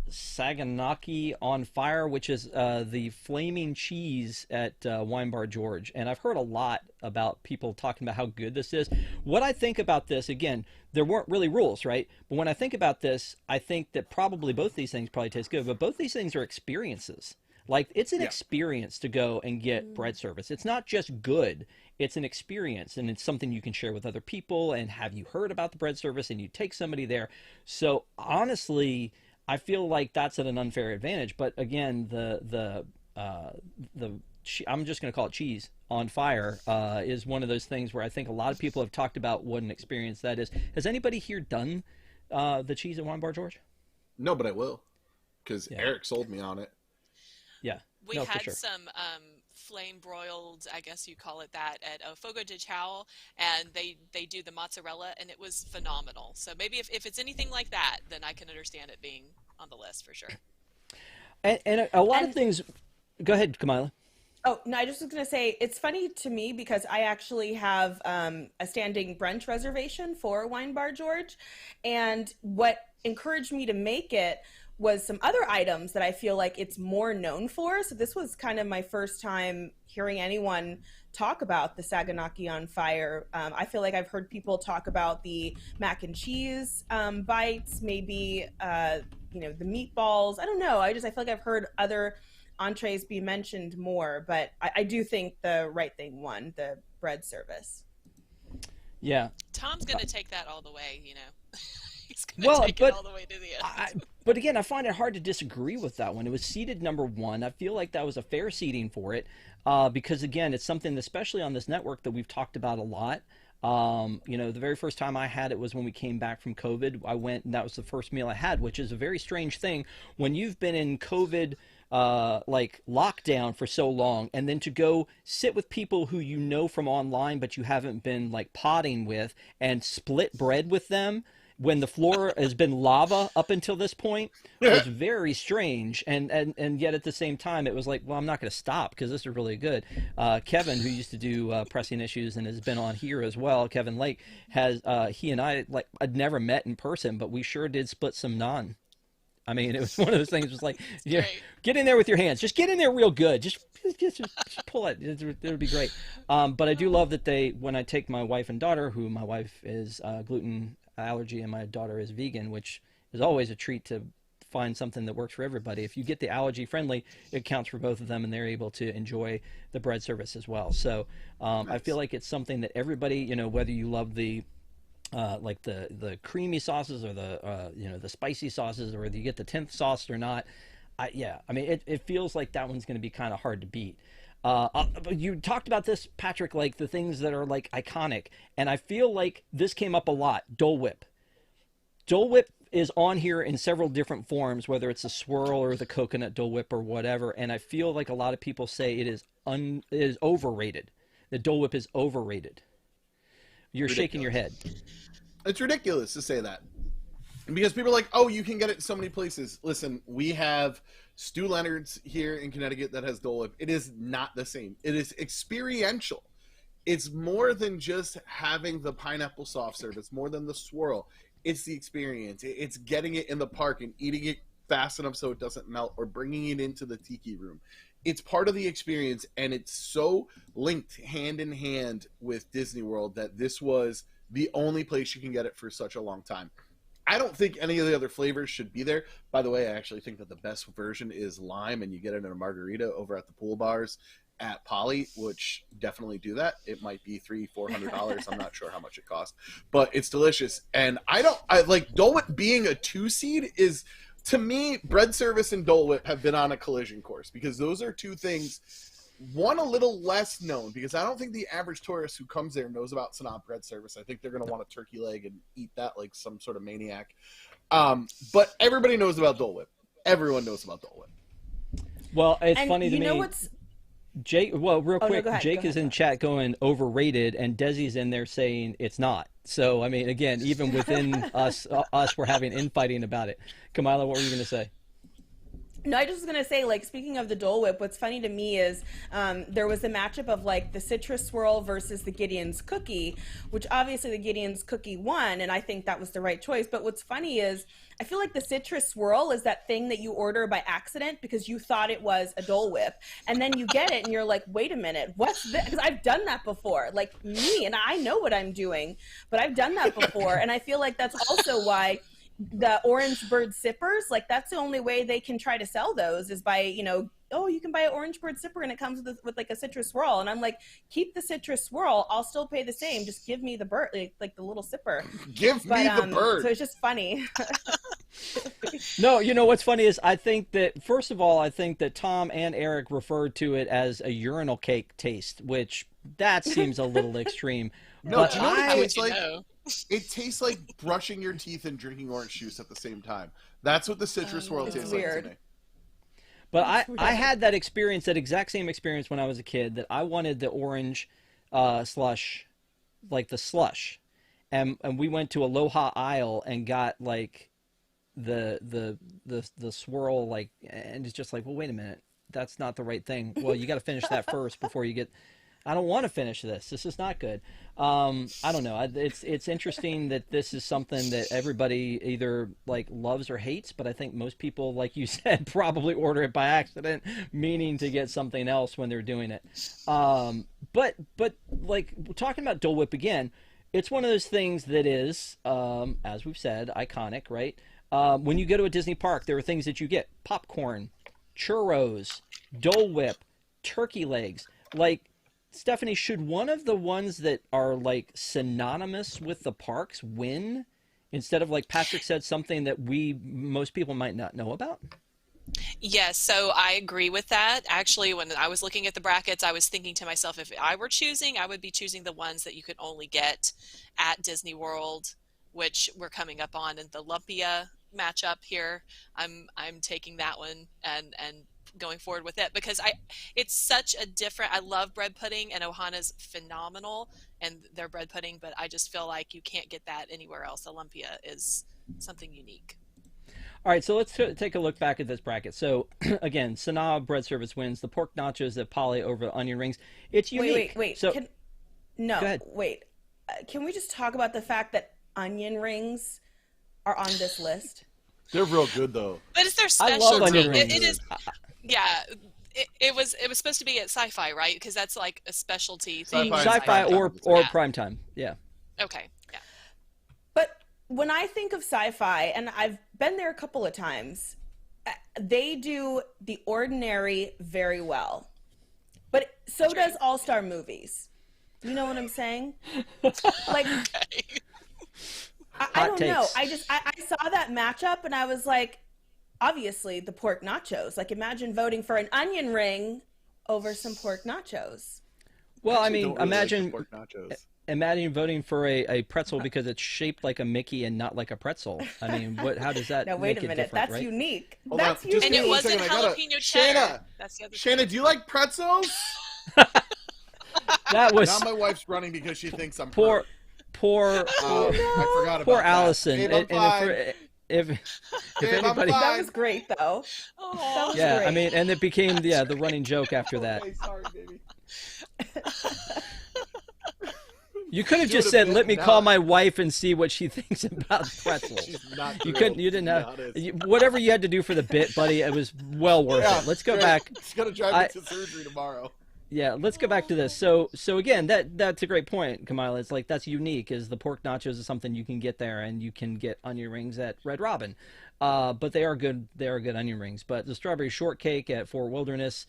Saganaki on Fire, which is the flaming cheese at Wine Bar George. And I've heard a lot about people talking about how good this is. What I think about this, again, there weren't really rules, right? But when I think about this, I think that probably both these things probably taste good, but both these things are experiences. Like, it's an experience to go and get bread service. It's not just good. It's an experience, and it's something you can share with other people. And have you heard about the bread service? And you take somebody there. So honestly, I feel like that's at an unfair advantage. But again, I'm just going to call it cheese on fire is one of those things where I think a lot of people have talked about what an experience that is. Has anybody here done the cheese at Wine Bar George? No, but I will, because Eric sold me on it. Yeah. We No, for had sure. some flame broiled, I guess you call it that, at Fogo de Chao, and they do the mozzarella, and it was phenomenal. So maybe if it's anything like that, then I can understand it being on the list for sure. And a lot of And things. Go ahead, Kamila. oh, no, I just was going to say it's funny to me because I actually have a standing brunch reservation for Wine Bar George. And what encouraged me to make it was some other items that I feel like it's more known for. So this was kind of my first time hearing anyone talk about the Saganaki on fire. I feel like I've heard people talk about the mac and cheese bites, maybe, the meatballs. I don't know. I feel like I've heard other entrees be mentioned more, but I do think the right thing won, the bread service. Yeah. Tom's going to take that all the way, He's going to Well, take it all the way to the end. But again, I find it hard to disagree with that one. It was seated number one. I feel like that was a fair seating for it, because again, it's something, especially on this network, that we've talked about a lot. The very first time I had it was when we came back from COVID. I went, and that was the first meal I had, which is a very strange thing when you've been in COVID lockdown for so long, and then to go sit with people who you know from online but you haven't been potting with and split bread with them when the floor has been lava up until this point was very strange, and yet at the same time it was like, well, I'm not going to stop because this is really good. Kevin, who used to do Pressing Issues and has been on here as well, Kevin Lake, has he and I, I'd never met in person, but we sure did split some naan. I mean, it was one of those things. It was like, yeah, get in there with your hands. Just get in there real good. Just pull it. It would be great. But I do love that when I take my wife and daughter, who my wife is gluten allergy and my daughter is vegan, which is always a treat to find something that works for everybody. If you get the allergy friendly, it counts for both of them, and they're able to enjoy the bread service as well. So nice. I feel like it's something that everybody, whether you love the the creamy sauces or the spicy sauces, or whether you get the 10th sauce or not, it feels like that one's going to be kind of hard to beat. You talked about this, Patrick, the things that are iconic, and I feel like this came up a lot. Dole Whip. Dole Whip is on here in several different forms, whether it's a swirl or the coconut Dole Whip or whatever, and I feel like a lot of people say it is overrated. The Dole Whip is overrated. You're ridiculous. Shaking your head. It's ridiculous to say that. Because people are like, oh, you can get it in so many places. Listen, we have Stu Leonard's here in Connecticut that has Dole Whip. It is not the same. It is experiential. It's more than just having the pineapple soft serve. It's more than the swirl. It's the experience. It's getting it in the park and eating it fast enough so it doesn't melt, or bringing it into the tiki room. It's part of the experience, and it's so linked hand in hand with Disney World that this was the only place you can get it for such a long time. I don't think any of the other flavors should be there. By the way, I actually think that the best version is lime, and you get it in a margarita over at the pool bars at Poly, which definitely do that. It might be $300-$400. I'm not sure how much it costs, but it's delicious. And I like Dole Whip being a 2 seed is, to me, bread service and Dole Whip have been on a collision course, because those are two things, one a little less known, because I don't think the average tourist who comes there knows about Sanaa bread service. I think they're going to want a turkey leg and eat that like some sort of maniac. But everybody knows about Dole Whip. Everyone knows about Dole Whip. Well, it's funny to me. You know what's... Jake, well, real quick, no, Jake is in chat going overrated, and Desi's in there saying it's not. So, I mean, again, even within us, we're having infighting about it. Kamila, what were you going to say? No, I just was going to say, speaking of the Dole Whip, what's funny to me is there was a matchup of, the citrus swirl versus the Gideon's cookie, which obviously the Gideon's cookie won, and I think that was the right choice. But what's funny is I feel like the citrus swirl is that thing that you order by accident because you thought it was a Dole Whip, and then you get it and you're like, wait a minute, what's this? Because I've done that before, me, and I know what I'm doing, but I've done that before, and I feel like that's also why the Orange Bird sippers, that's the only way they can try to sell those is by, oh, you can buy an Orange Bird sipper and it comes with a citrus swirl. And I'm like, keep the citrus swirl. I'll still pay the same. Just give me the bird, like the little sipper. Give me the bird. So it's just funny. No, what's funny is I think that Tom and Eric referred to it as a urinal cake taste, which that seems a little extreme. No, but do you know what it tastes like? know. It tastes like brushing your teeth and drinking orange juice at the same time. That's what the citrus swirl tastes like to me. But I had that experience, that exact same experience when I was a kid, that I wanted the orange slush, like the slush. And we went to Aloha Isle and got like the swirl, like, and it's just like, well, wait a minute, that's not the right thing. Well, you got to finish that first before you get. I don't want to finish this. This is not good. I don't know. It's interesting that this is something that everybody either like loves or hates, but I think most people, like you said, probably order it by accident, meaning to get something else when they're doing it. But like talking about Dole Whip again, it's one of those things that is, as we've said, iconic, right? When you go to a Disney park, there are things that you get: popcorn, churros, Dole Whip, turkey legs. Like, Stephanie, should one of the ones that are like synonymous with the parks win instead of, like Patrick said, something that most people might not know about? Yes, so I agree with that. Actually, when I was looking at the brackets, I was thinking to myself, if I were choosing, I would be choosing the ones that you could only get at Disney World, which we're coming up on in the Lumpia matchup here. I'm taking that one and going forward with it because it's such a different. I love bread pudding, and Ohana's phenomenal and their bread pudding, but I just feel like you can't get that anywhere else. Olympia is something unique. All right, so let's take a look back at this bracket. So again, Sanaa bread service wins. The pork nachos at Polly over the onion rings. It's unique. Wait. So, Can we just talk about the fact that onion rings are on this list? They're real good though. But it's their I love specialty. onion rings. It is. Yeah, it was supposed to be at Sci-Fi, right? Because that's like a specialty thing. Sci-Fi or primetime. Yeah. Okay. Yeah. But when I think of Sci-Fi, and I've been there a couple of times, they do the ordinary very well. But so does All-Star Movies. You know what I'm saying? Like, Okay. I don't know. I saw that matchup and I was like, obviously the pork nachos. Like, imagine voting for an onion ring over some pork nachos. Well, I mean, really imagine like pork nachos. Imagine voting for a pretzel because it's shaped like a Mickey and not like a pretzel. I mean, how does that Now, wait make a it minute. different, That's right? unique. Hold That's on. Just And unique. it wasn't Second, I gotta- jalapeno cheddar. Shanna! That's the other Shanna, do you like pretzels? That was Now my wife's running because she thinks I'm poor. I forgot about Poor that. Allison. Babe, I'm fine. If Babe, I'm anybody, fine. That was great, though. That was yeah, great. I mean, and it became the running joke after that. Okay, sorry, baby. You could have Do just it a said, bit "Let me now. call my wife and see what she thinks about pretzels." She's not You thrilled, couldn't. You didn't to have be honest. whatever you had to do for the bit, buddy. It was well worth Yeah, it. Let's go great. back. It's gonna drive me to surgery tomorrow. Yeah, let's go back to this. So again, that's a great point, Kamila. It's like that's unique. Is the pork nachos is something you can get there, and you can get onion rings at Red Robin, but they are good. They are good onion rings. But the strawberry shortcake at Fort Wilderness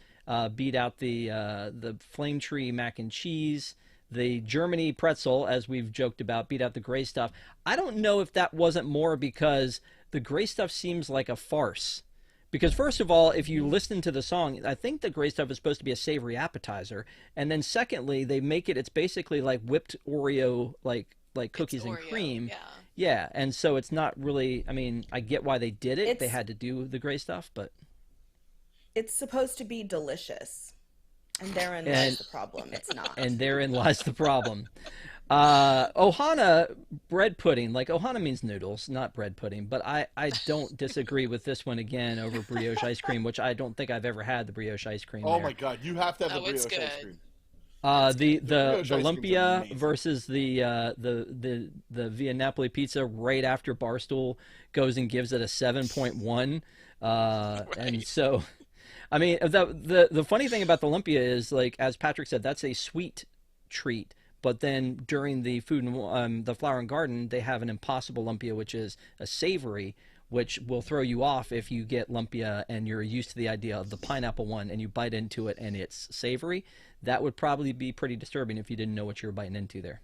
beat out the Flame Tree mac and cheese. The Germany pretzel, as we've joked about, beat out the gray stuff. I don't know if that wasn't more because the gray stuff seems like a farce. Because first of all, if you listen to the song, I think the gray stuff is supposed to be a savory appetizer. And then secondly, they make it's basically like whipped Oreo, like cookies and Oreo, cream. yeah. Yeah, and so it's not really, I mean, I get why they did it. They It's- had to do the gray stuff, but... It's supposed to be delicious. And therein lies the problem. It's not. And therein lies the problem. Ohana bread pudding, like Ohana means noodles, not bread pudding, but I don't disagree with this one again over brioche ice cream, which I don't think I've ever had the brioche ice cream Oh there. my god, you have to have the Oh, it's brioche ice good. cream. The brioche ice cream's lumpia amazing. versus the Via Napoli pizza right after Barstool goes and gives it a 7.1. And so, I mean, the funny thing about the lumpia is, like, as Patrick said, that's a sweet treat. But then during the food and the Flower and Garden, they have an Impossible lumpia, which is a savory, which will throw you off if you get lumpia and you're used to the idea of the pineapple one and you bite into it and it's savory. That would probably be pretty disturbing if you didn't know what you were biting into there.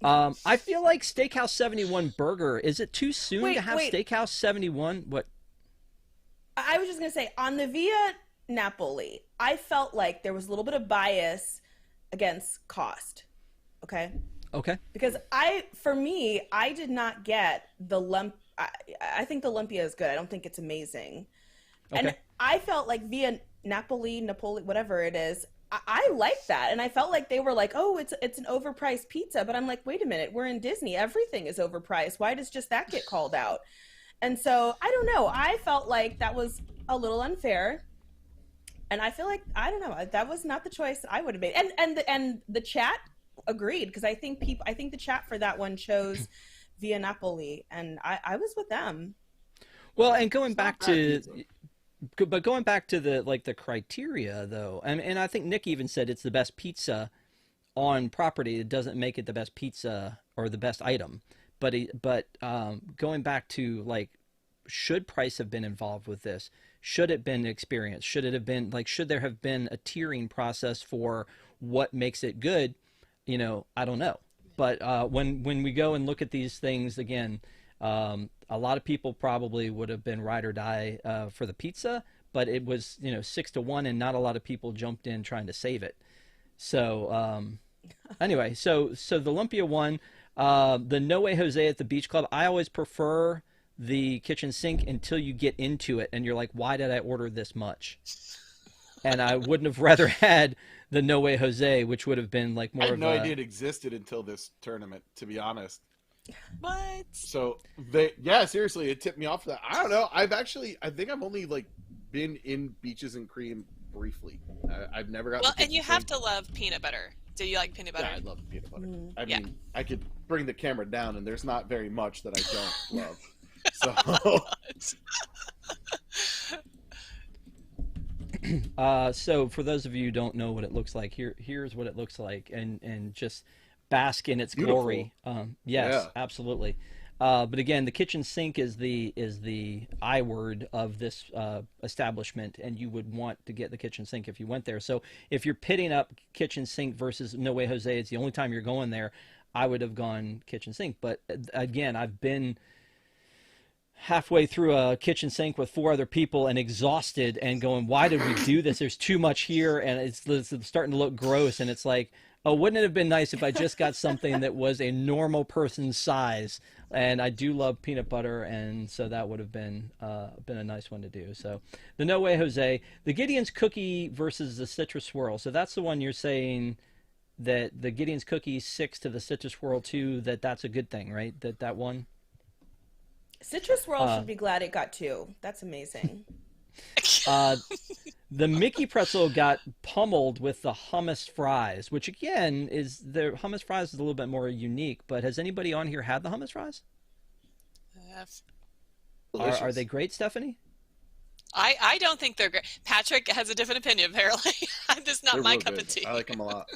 I feel like Steakhouse 71 burger, is it too soon to have Steakhouse 71? What? I was just going to say, on the Via Napoli, I felt like there was a little bit of bias against cost. Okay? Okay. Because for me, I did not get the lump. I think the lumpia is good. I don't think it's amazing. Okay. And I felt like via Napoli, whatever it is, I like that. And I felt like they were like, oh, it's an overpriced pizza. But I'm like, wait a minute, we're in Disney. Everything is overpriced. Why does just that get called out? And so I don't know. I felt like that was a little unfair. And I feel like, I don't know, that was not the choice I would have made. And the chat agreed, because I think the chat for that one chose Via Napoli, and I was with them. Well, and going back to the criteria though, and I think Nick even said it's the best pizza on property. It doesn't make it the best pizza or the best item. But going back to like, should price have been involved with this? Should it have been experience? Should it have been like, should there have been a tiering process for what makes it good? You know, I don't know. But when we go and look at these things again, a lot of people probably would have been ride or die for the pizza, but it was 6-1, and not a lot of people jumped in trying to save it. So anyway, so the Lumpia one, the No Way Jose at the Beach Club. I always prefer the kitchen sink until you get into it, and you're like, why did I order this much? And I wouldn't have rather had the No Way Jose, which would have been like more. I had no idea it existed until this tournament, to be honest. What? So seriously, it tipped me off that. I don't know. I think I've only like been in Beaches and Cream briefly. I've never got. Well, and you have to love peanut butter. Do you like peanut butter? Yeah, I love peanut butter. I mean, I could bring the camera down, and there's not very much that I don't love. So. So for those of you who don't know what it looks like, here's what it looks like, and just bask in its glory. Yes, yeah. Absolutely. But again, the kitchen sink is the I word of this establishment, and you would want to get the kitchen sink if you went there. So if you're pitting up kitchen sink versus No Way Jose, it's the only time you're going there, I would have gone kitchen sink. But again, I've been halfway through a kitchen sink with 4 other people and exhausted and going, why did we do this? There's too much here, and it's starting to look gross. And it's like, oh, wouldn't it have been nice if I just got something that was a normal person's size? And I do love peanut butter, and so that would have been a nice one to do. So the No Way Jose, the Gideon's Cookie versus the Citrus Swirl. So that's the one you're saying that the Gideon's Cookie 6 to the Citrus Swirl 2, that's a good thing, right? That one? Citrus Swirl should be glad it got 2. That's amazing. The Mickey Pretzel got pummeled with the hummus fries, which again the hummus fries is a little bit more unique. But has anybody on here had the hummus fries? Yes. Are they great, Stephanie? I don't think they're great. Patrick has a different opinion, apparently. That's not my cup of tea. I like them a lot.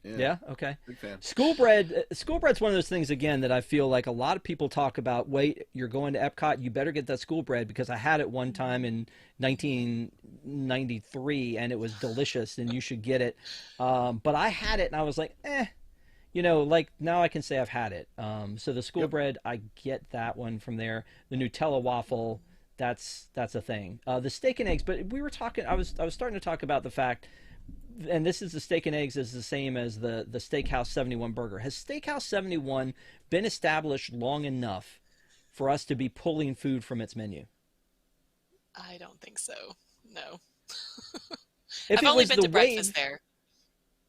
Yeah. Okay. Big fan. Schoolbread's one of those things again that I feel like a lot of people talk about. Wait, you're going to EPCOT, you better get that schoolbread, because I had it one time in 1993 and it was delicious and you should get it. But I had it and I was like, like now I can say I've had it. So the schoolbread, I get that one from there. The Nutella waffle, that's a thing. The steak and eggs, but we were talking. I was starting to talk about the fact. And this is the steak and eggs is the same as the Steakhouse 71 burger. Has Steakhouse 71 been established long enough for us to be pulling food from its menu? I don't think so. No. I've only been to breakfast there.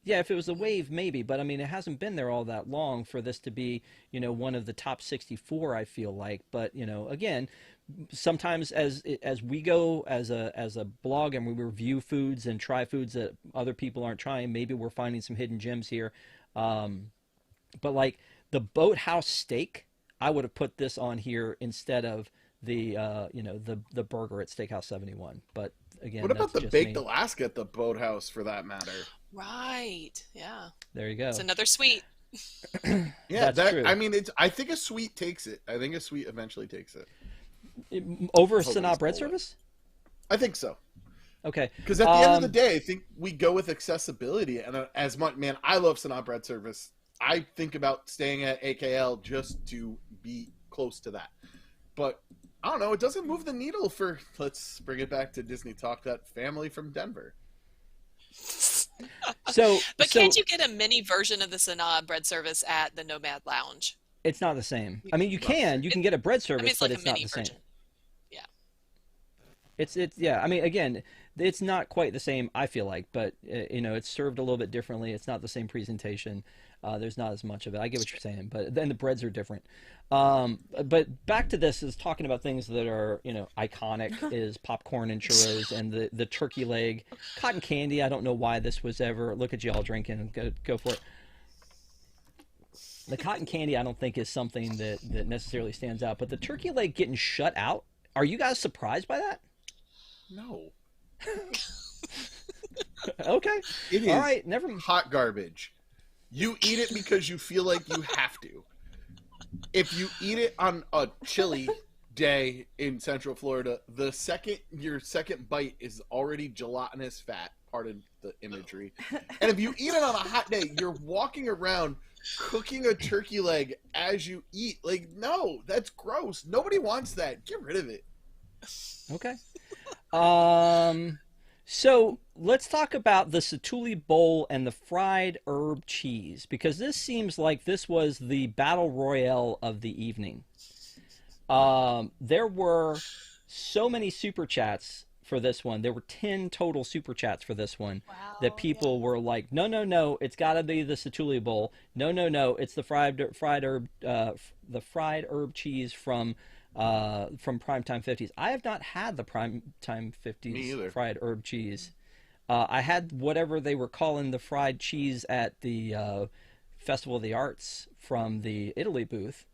Yeah, if it was a wave, maybe. But, I mean, it hasn't been there all that long for this to be, one of the top 64, I feel like. But, again, sometimes as we go as a blog and we review foods and try foods that other people aren't trying, maybe we're finding some hidden gems here. But, like, the Boathouse steak, I would have put this on here instead of the burger at Steakhouse 71. But, again, what about the Baked me. Alaska at the Boathouse, for that matter? Right. Yeah. There you go. It's another sweet. Yeah, that's true. I mean, I think a sweet takes it. I think a sweet eventually takes it. Over Sanaa bread service? I think so. Okay. Because at the end of the day, I think we go with accessibility. And as much, man, I love Sanaa bread service. I think about staying at AKL just to be close to that. But I don't know. It doesn't move the needle for, let's bring it back to Disney Talk, that family from Denver. But can't you get a mini version of the Sanaa bread service at the Nomad Lounge? It's not the same. I mean, you can get a bread service, it's but like it's a not mini the same. version. Yeah. Yeah. I mean, again, it's not quite the same, I feel like, but it's served a little bit differently. It's not the same presentation. There's not as much of it. I get what you're saying, but then the breads are different. But back to this is talking about things that are, iconic is popcorn and churros and the turkey leg, cotton candy. I don't know why this was ever, look at you all drinking, go for it. The cotton candy, I don't think is something that necessarily stands out, but the turkey leg getting shut out. Are you guys surprised by that? No. Okay. It is all right. Never hot garbage. You eat it because you feel like you have to. If you eat it on a chilly day in Central Florida, your second bite is already gelatinous fat, pardon the imagery. And if you eat it on a hot day, you're walking around cooking a turkey leg as you eat. Like, no, that's gross. Nobody wants that. Get rid of it. Okay. So let's talk about the Satuli Bowl and the fried herb cheese, because this seems like this was the battle royale of the evening. There were so many super chats for this one. There were 10 total super chats for this one. Wow, that people were like, no, it's got to be the Satuli Bowl. No, it's the fried herb cheese from Primetime 50s. I have not had the Primetime 50s fried herb cheese. I had whatever they were calling the fried cheese at the Festival of the Arts from the Italy booth.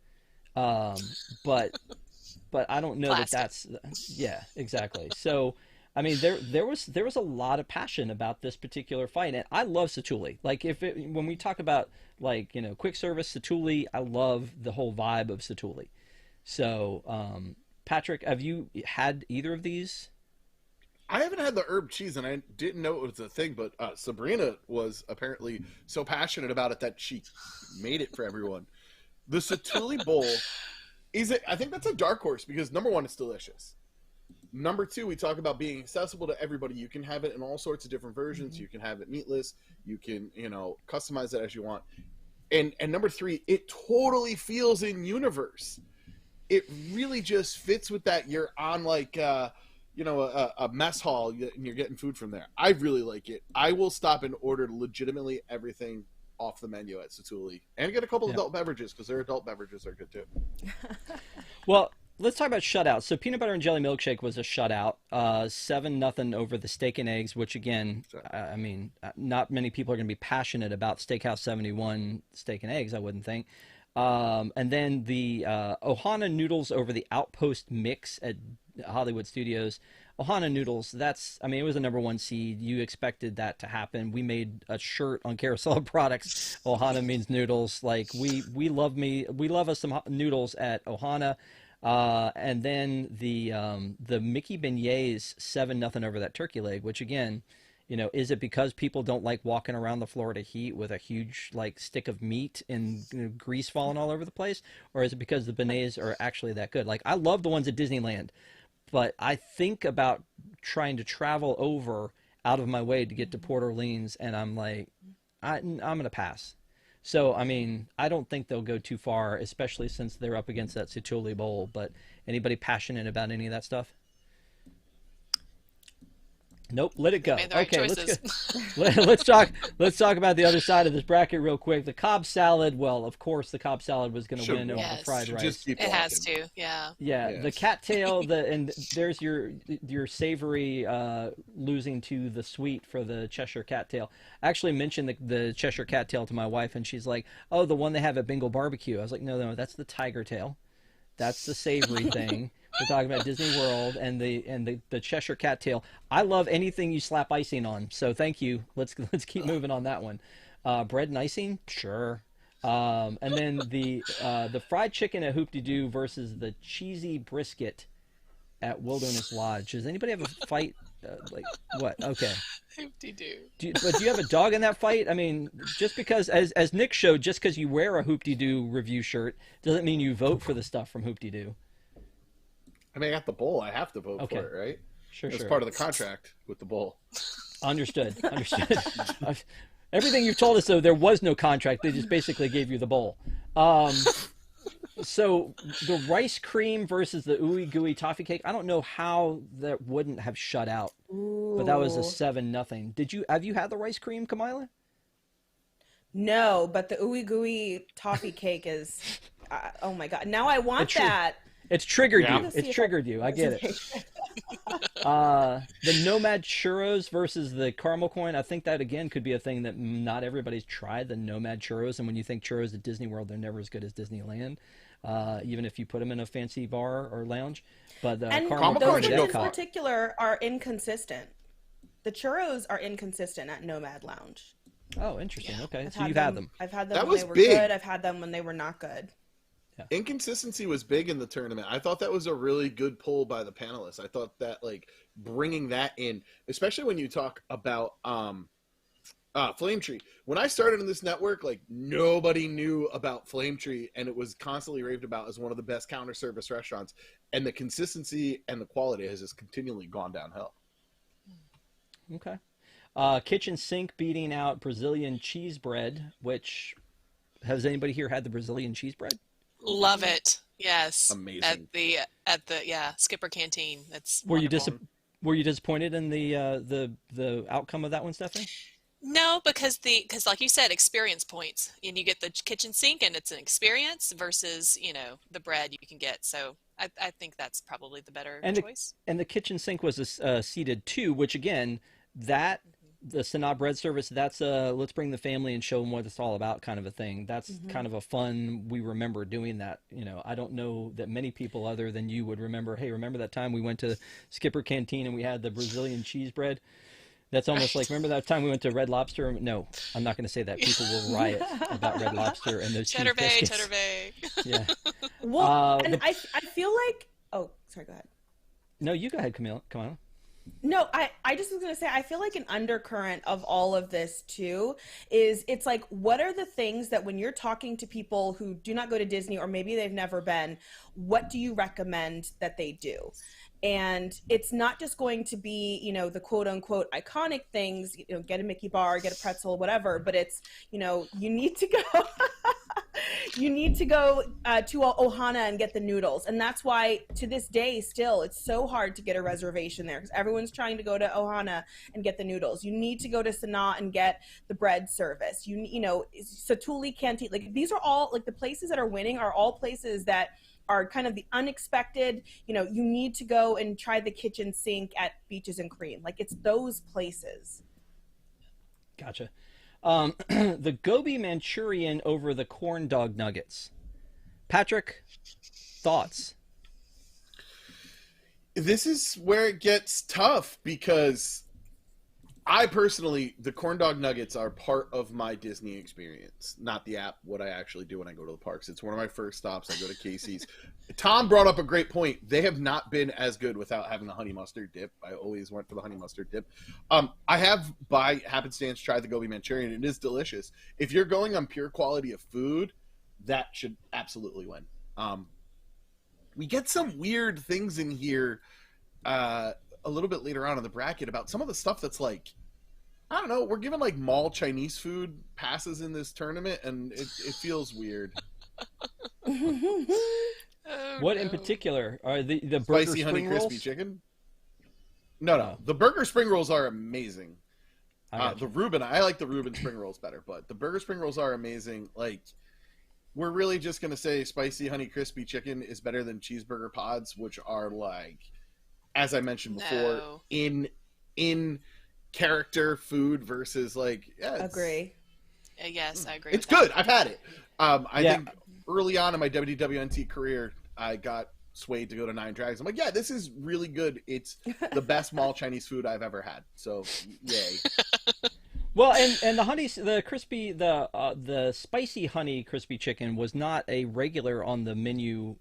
But I don't know that that's, yeah, exactly. So, I mean, there was a lot of passion about this particular fight, and I love Satuli. Like, when we talk about, like, quick service Satuli, I love the whole vibe of Satuli. So, Patrick, have you had either of these? I haven't had the herb cheese, and I didn't know it was a thing, but Sabrina was apparently so passionate about it that she made it for everyone. The Satuli Bowl I think that's a dark horse, because number one, it's delicious. Number two, we talk about being accessible to everybody. You can have it in all sorts of different versions. Mm-hmm. You can have it meatless. You can, customize it as you want. And number three, it totally feels in universe. It really just fits with that. You're on like, a mess hall and you're getting food from there. I really like it. I will stop and order legitimately everything off the menu at Satuli and get a couple of adult beverages, because their adult beverages are good too. Well, let's talk about shutouts. So peanut butter and jelly milkshake was a shutout, 7-0 over the steak and eggs, which again, I mean, not many people are going to be passionate about Steakhouse 71 steak and eggs, I wouldn't think. And then the Ohana noodles over the Outpost mix at Hollywood Studios. Ohana noodles, it was a #1 seed. You expected that to happen. We made a shirt on Carousel Products. Ohana means noodles. Like, we love us some noodles at Ohana. And then the Mickey Beignets 7-0 over that turkey leg, which again, is it because people don't like walking around the Florida heat with a huge stick of meat and grease falling all over the place? Or is it because the beignets are actually that good? Like, I love the ones at Disneyland, but I think about trying to travel out of my way to get to Port Orleans, and I'm like, I'm going to pass. So, I mean, I don't think they'll go too far, especially since they're up against that Satuli Bowl. But anybody passionate about any of that stuff? Nope, let it go. Okay, let's talk about the other side of this bracket real quick. The Cobb salad. Well, of course, the Cobb salad was going to win over the fried rice. It has to, yeah. Yeah, yes. The cattail. And there's your savory losing to the sweet for the Cheshire cattail. I actually mentioned the Cheshire cattail to my wife, and she's like, "Oh, the one they have at Bengal Barbecue." I was like, "No, that's the tiger tail. That's the savory thing." We're talking about Disney World and the Cheshire cattail. I love anything you slap icing on, so thank you. Let's keep moving on that one. Bread and icing, sure. And then the fried chicken at Hoop-de-Doo versus the cheesy brisket at Wilderness Lodge. Does anybody have a fight? What? Okay. Hoop-de-Doo. But do you have a dog in that fight? I mean, just because, as Nick showed, just because you wear a Hoop-de-Doo review shirt doesn't mean you vote for the stuff from Hoop-de-Doo. I mean, I got the bowl. I have to vote for it, right? Sure. It's part of the contract with the bowl. Understood. Everything you've told us, though, there was no contract. They just basically gave you the bowl. So the rice cream versus the ooey gooey toffee cake. I don't know how that wouldn't have shut out, but that was a Ooh. 7-0. Have you had the rice cream, Kamila? No, but the ooey gooey toffee cake is, oh my God. Now I want It's true. that. It's triggered Yeah. you. Let's see It's if triggered you. I get it. The Nomad churros versus the caramel coin. I think that again could be a thing that not everybody's tried. The Nomad churros, and when you think churros at Disney World, they're never as good as Disneyland, even if you put them in a fancy bar or lounge. But the And caramel Caramel coin those at in coin, Epcot. particular are inconsistent. The churros are inconsistent at Nomad Lounge. Oh, interesting. Yeah. Okay, I've so you've had them. I've had them That when was they were big. good. I've had them when they were not good. Inconsistency was big in the tournament. I thought that was a really good pull by the panelists. I thought that like bringing that in, especially when you talk about Flame Tree. When I started in this network, like nobody knew about Flame Tree, and it was constantly raved about as one of the best counter service restaurants. And the consistency and the quality has just continually gone downhill. Okay. Kitchen sink beating out Brazilian cheese bread, which has anybody here had the Brazilian cheese bread? Love it. Yes. Amazing. At the Skipper Canteen. That's Were you wonderful. were you disappointed in the outcome of that one, Stephanie? No, because like you said, experience points, and you get the kitchen sink, and it's an experience versus the bread you can get. So I think that's probably the better choice. And the kitchen sink was seated too, which again, that the Sanaa bread service, that's let's bring the family and show them what it's all about kind of a thing. That's kind of a fun, we remember doing that. I don't know that many people other than you would remember, hey, remember that time we went to Skipper Canteen and we had the Brazilian cheese bread? That's almost like, remember that time we went to Red Lobster? No, I'm not going to say that. People will riot about Red Lobster and those cheese Cheddar Bay, biscuits. Cheddar Bay. Yeah. Well, and the- I feel like, oh, sorry, go ahead. No, you go ahead, Camille. Come on. No, I just was going to say, I feel like an undercurrent of all of this too is it's like, what are the things that when you're talking to people who do not go to Disney or maybe they've never been, what do you recommend that they do? And it's not just going to be, the quote unquote iconic things, get a Mickey bar, get a pretzel, whatever, but it's, you need to go. You need to go to Ohana and get the noodles. And that's why to this day still it's so hard to get a reservation there because everyone's trying to go to Ohana and get the noodles. You need to go to Sanaa and get the bread service. Satuli Canteen, like these are all like the places that are winning are all places that are kind of the unexpected, you need to go and try the kitchen sink at Beaches and Cream. Like it's those places. Gotcha. The Gobi Manchurian over the corn dog nuggets. Patrick, thoughts? This is where it gets tough because I personally, the corn dog nuggets are part of my Disney experience, not the app, what I actually do when I go to the parks. It's one of my first stops. I go to Casey's. Tom brought up a great point. They have not been as good without having the honey mustard dip. I always went for the honey mustard dip. I have, by happenstance, tried the Gobi Manchurian. It is delicious. If you're going on pure quality of food, that should absolutely win. We get some weird things in here a little bit later on in the bracket about some of the stuff that's like, I don't know, we're given like mall Chinese food passes in this tournament, and it feels weird. Oh, What in no. particular are the burger Spicy honey spring crispy rolls? chicken? No. The burger spring rolls are amazing. I got The you. Reuben, I like the Reuben spring rolls better, but the burger spring rolls are amazing. Like, we're really just going to say spicy honey crispy chicken is better than cheeseburger pods, which are like, as I mentioned before, No. in character food versus like, Agree. Yes, I agree. It's with good. that. I've had it. I Yeah. think early on in my WDWNT career, I got swayed to go to Nine Dragons. I'm like, yeah, this is really good. It's the best mall Chinese food I've ever had. So, yay. Well, and the spicy honey crispy chicken was not a regular on the menu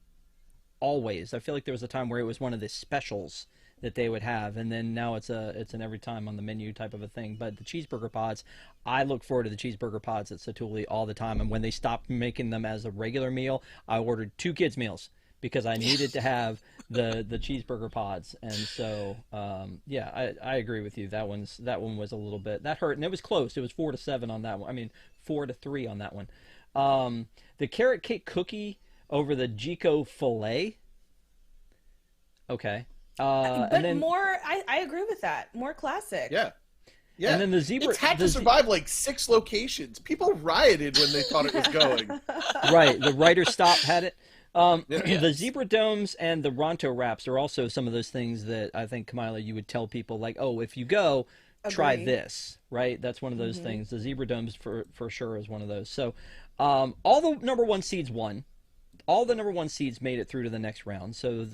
always. I feel like there was a time where it was one of the specials that they would have, and then now it's an every time on the menu type of a thing. But the cheeseburger pods, I look forward to the cheeseburger pods at Satuli all the time. And when they stopped making them as a regular meal, I ordered 2 kids meals because I needed to have the cheeseburger pods. And so yeah, I agree with you. That one was a little bit, that hurt, and it was close. It was 4-7 on that one. I mean 4-3 on that one. The carrot cake cookie over the Jico filet. Okay. But and then more, I agree with that. More classic. Yeah. Yeah. And then the zebra. It's had to survive like 6 locations. People rioted when they thought it was going. Right. The writer's stop had it. The Yes. zebra domes and the Ronto wraps are also some of those things that I think, Kamila, you would tell people like, oh, if you go, try Agree. this, right? That's one of those things. The zebra domes for sure is one of those. So all the number one seeds won. All the number one seeds made it through to the next round. So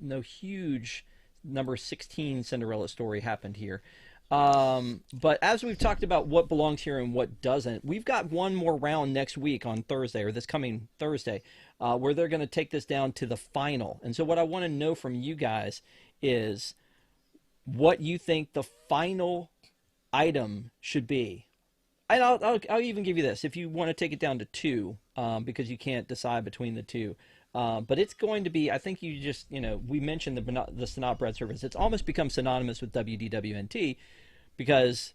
no huge number 16 Cinderella story happened here. But as we've talked about what belongs here and what doesn't, we've got one more round next week on Thursday, or this coming Thursday, where they're going to take this down to the final. And so what I want to know from you guys is what you think the final item should be. And I'll even give you this, if you want to take it down to 2, because you can't decide between the 2. But it's going to be, I think you just, we mentioned the Sanaa bread service. It's almost become synonymous with WDWNT because,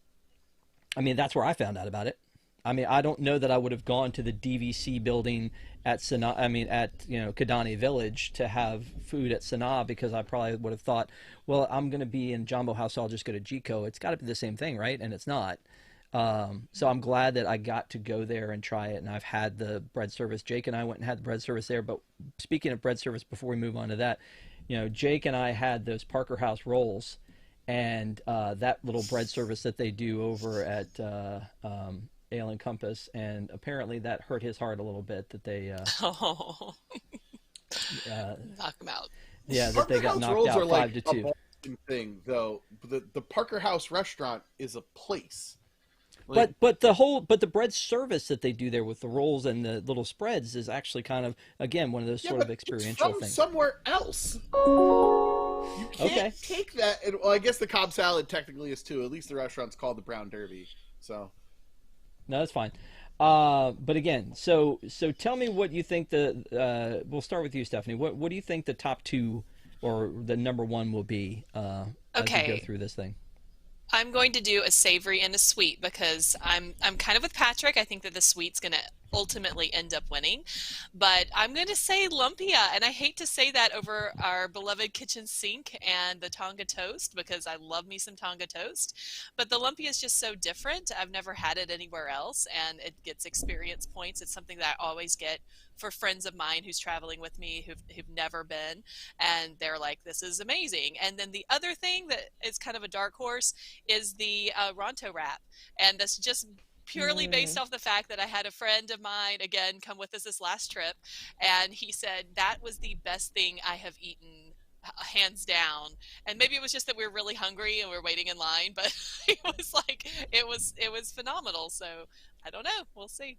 I mean, that's where I found out about it. I mean, I don't know that I would have gone to the DVC building at Kidani Village to have food at Sanaa, because I probably would have thought, well, I'm going to be in Jumbo House, so I'll just go to Jico. It's got to be the same thing, right? And it's not. So I'm glad that I got to go there and try it, and I've had the bread service. Jake and I went and had the bread service there. But speaking of bread service, before we move on to that, Jake and I had those Parker House rolls, and that little bread service that they do over at Ale and Compass, and apparently that hurt his heart a little bit that they Oh, knock them out. that Parker they got House knocked rolls out are like 5-2. a Boston thing, though. The Parker House restaurant is a place. But the bread service that they do there with the rolls and the little spreads is actually kind of, again, one of those sort of experiential it's from things. somewhere else. You can't Okay. take that. Well, I guess the Cobb salad technically is too. At least the restaurant's called the Brown Derby. So No, that's fine. But again, so tell me what you think we'll start with you, Stephanie. What do you think the top 2 or the number 1 will be as we go Okay. through this thing? I'm going to do a savory and a sweet because I'm kind of with Patrick. I think that the sweet's going to ultimately end up winning, but I'm going to say lumpia, and I hate to say that over our beloved kitchen sink and the Tonga toast, because I love me some Tonga toast, but the lumpia is just so different. I've never had it anywhere else, and it gets experience points. It's something that I always get for friends of mine who's traveling with me who've never been, and they're like, this is amazing. And then the other thing that is kind of a dark horse is the Ronto wrap, and that's just purely based off the fact that I had a friend of mine, again, come with us this last trip, and he said that was the best thing I have eaten, hands down. And maybe it was just that we were really hungry and we were waiting in line, but it was like, it was phenomenal. So I don't know. We'll see.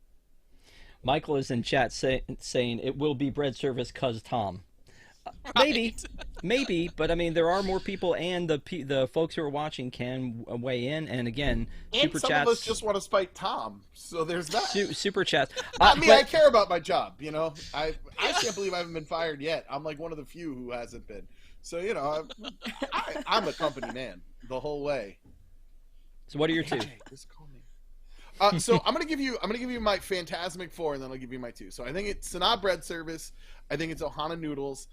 Michael is in chat saying it will be bread service 'cause Tom. Right. Maybe, but I mean, there are more people, and the folks who are watching can weigh in. And again, and super some chats. of us just want to spite Tom. So there's that. Super chats. I mean, but- I care about my job. I can't believe I haven't been fired yet. I'm like one of the few who hasn't been. So I'm a company man the whole way. So what are your 2? Hey, just call me. So I'm gonna give you my Phantasmic 4, and then I'll give you my 2. So I think it's Sanaa bread service. I think it's Ohana noodles.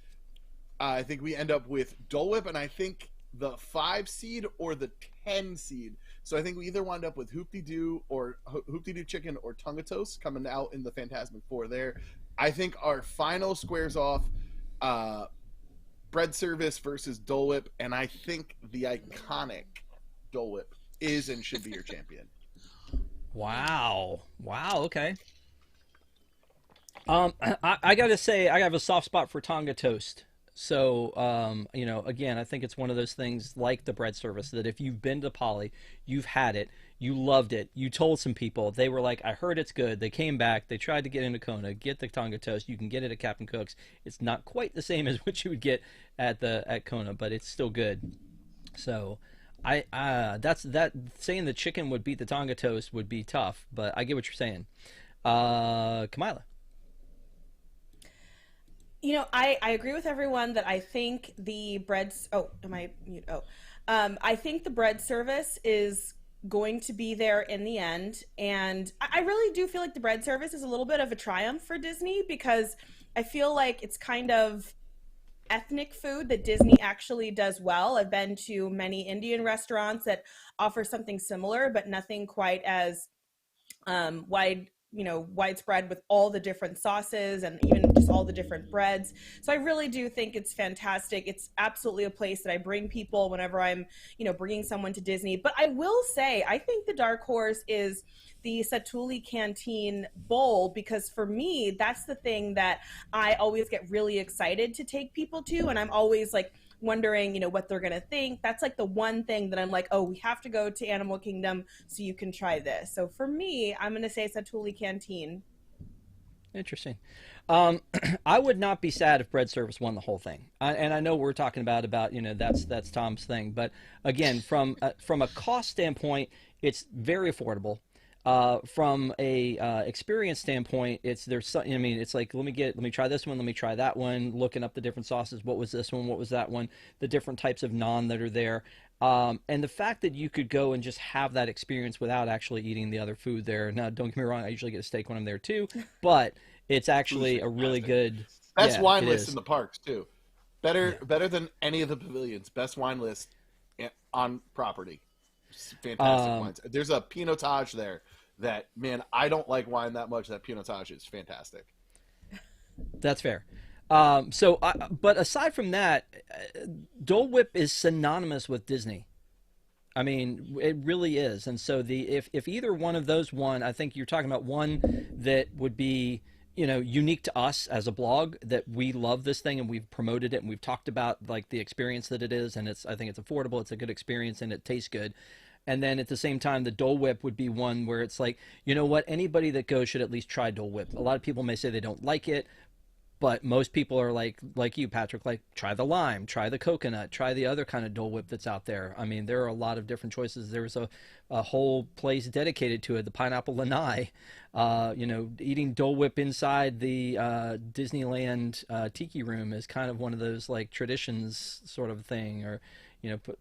I think we end up with Dole Whip, and I think the 5 seed or the 10 seed. So I think we either wind up with Hoop-Dee-Doo or Hoop-Dee-Doo chicken or Tonga toast coming out in the Phantasmic 4 there. I think our final squares off bread service versus Dole Whip, and I think the iconic Dole Whip is and should be your champion. Wow. Okay. I gotta say, I have a soft spot for Tonga toast. So, again, I think it's one of those things like the bread service that if you've been to Poly, you've had it, you loved it, you told some people, they were like, I heard it's good. They came back, they tried to get into Kona, get the Tonga toast. You can get it at Captain Cook's. It's not quite the same as what you would get at Kona, but it's still good. So, saying the chicken would beat the Tonga toast would be tough, but I get what you're saying. Kamila. I agree with everyone that I think the bread. Oh, am I mute? Oh, I think the bread service is going to be there in the end. And I really do feel like the bread service is a little bit of a triumph for Disney, because I feel like it's kind of ethnic food that Disney actually does well. I've been to many Indian restaurants that offer something similar, but nothing quite as widespread with all the different sauces and even just all the different breads. So I really do think it's fantastic. It's absolutely a place that I bring people whenever I'm, bringing someone to Disney. But I will say, I think the dark horse is the Satuli Canteen Bowl, because for me, that's the thing that I always get really excited to take people to. And I'm always like wondering, what they're going to think. That's like the one thing that I'm like, oh, we have to go to Animal Kingdom so you can try this. So for me, I'm going to say Satuli Canteen. Interesting. I would not be sad if bread service won the whole thing. And I know we're talking about, that's Tom's thing. But again, from a cost standpoint, it's very affordable. From a experience standpoint, it's like, let me try this one, let me try that one, looking up the different sauces. What was this one? What was that one? The different types of naan that are there. And the fact that you could go and just have that experience without actually eating the other food there. Now, don't get me wrong, I usually get a steak when I'm there too, but it's actually a really good best wine list in the parks too. Better than any of the pavilions. Best wine list on property. Fantastic wines. There's a Pinotage there that, man, I don't like wine that much. That Pinotage is fantastic. That's fair. But aside from that, Dole Whip is synonymous with Disney. I mean, it really is. And so if either one of those won, I think you're talking about one that would be, unique to us as a blog, that we love this thing and we've promoted it and we've talked about like the experience that it is, and I think it's affordable, it's a good experience, and it tastes good. And then at the same time, the Dole Whip would be one where it's like, you know what, anybody that goes should at least try Dole Whip. A lot of people may say they don't like it, but most people are like you, Patrick, like, try the lime, try the coconut, try the other kind of Dole Whip that's out there. I mean, there are a lot of different choices. There was a whole place dedicated to it, the Pineapple Lanai. Eating Dole Whip inside the Disneyland Tiki Room is kind of one of those like traditions sort of thing, or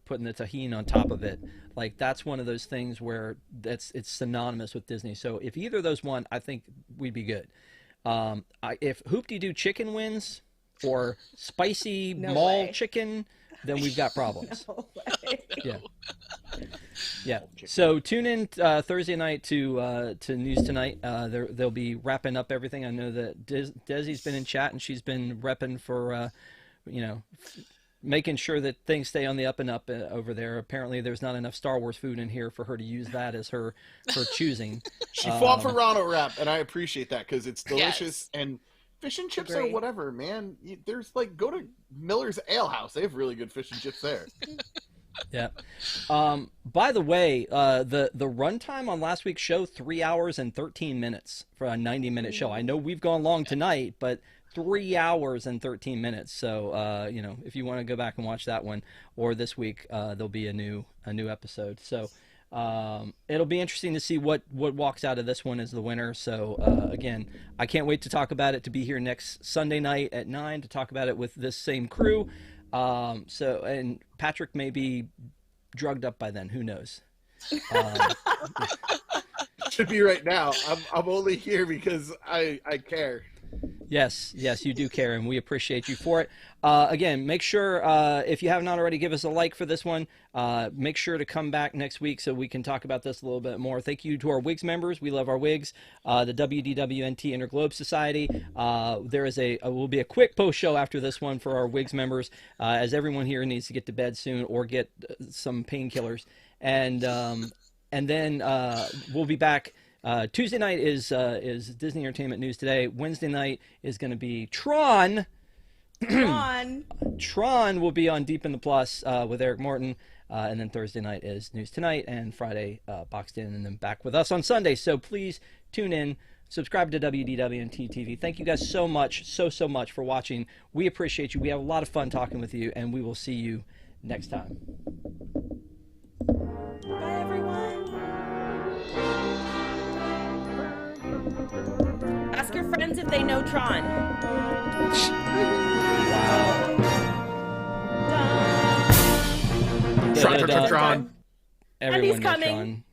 putting the tahini on top of it. Like, that's one of those things where it's synonymous with Disney. So if either of those won, I think we'd be good. If Hoop-de-Doo Chicken wins, or Spicy Mall Chicken, then we've got problems. No way. Yeah. So tune in Thursday night to News Tonight. They'll be wrapping up everything. I know that Desi's been in chat, and she's been repping for making sure that things stay on the up and up over there. Apparently there's not enough Star Wars food in here for her to use that as her choosing. She fought for Roundup wrap, and I appreciate that, because it's delicious. Yes. And fish and chips Agreed. or whatever, man. There's like, go to Miller's Ale House. They have really good fish and chips there. Yeah. By the way, the runtime on last week's show, 3 hours and 13 minutes for a 90-minute show. I know we've gone long tonight, but 3 hours and 13 minutes. So, if you want to go back and watch that one, or this week, there'll be a new episode. So, it'll be interesting to see what walks out of this one as the winner. So, again, I can't wait to talk about it, to be here next Sunday night at 9 to talk about it with this same crew. And Patrick may be drugged up by then. Who knows? Should be right now. I'm only here because I care. Yes, you do care, and we appreciate you for it. Again, make sure, if you haven't already, give us a like for this one. Make sure to come back next week so we can talk about this a little bit more. Thank you to our WIGS members. We love our WIGS. The WDWNT Interglobe Society. There will be a quick post show after this one for our WIGS members, as everyone here needs to get to bed soon or get some painkillers. And then we'll be back. Tuesday night is Disney Entertainment News Today. Wednesday night is going to be Tron. Tron will be on Deep in the Plus with Eric Morton. And then Thursday night is News Tonight, and Friday Boxed In, and then back with us on Sunday. So please tune in. Subscribe to WDWNT TV. Thank you guys so much, so much for watching. We appreciate you. We have a lot of fun talking with you, and we will see you next time. Bye, everyone. Ask your friends if they know Tron. Wow. Tron. Everyone knows coming. Tron.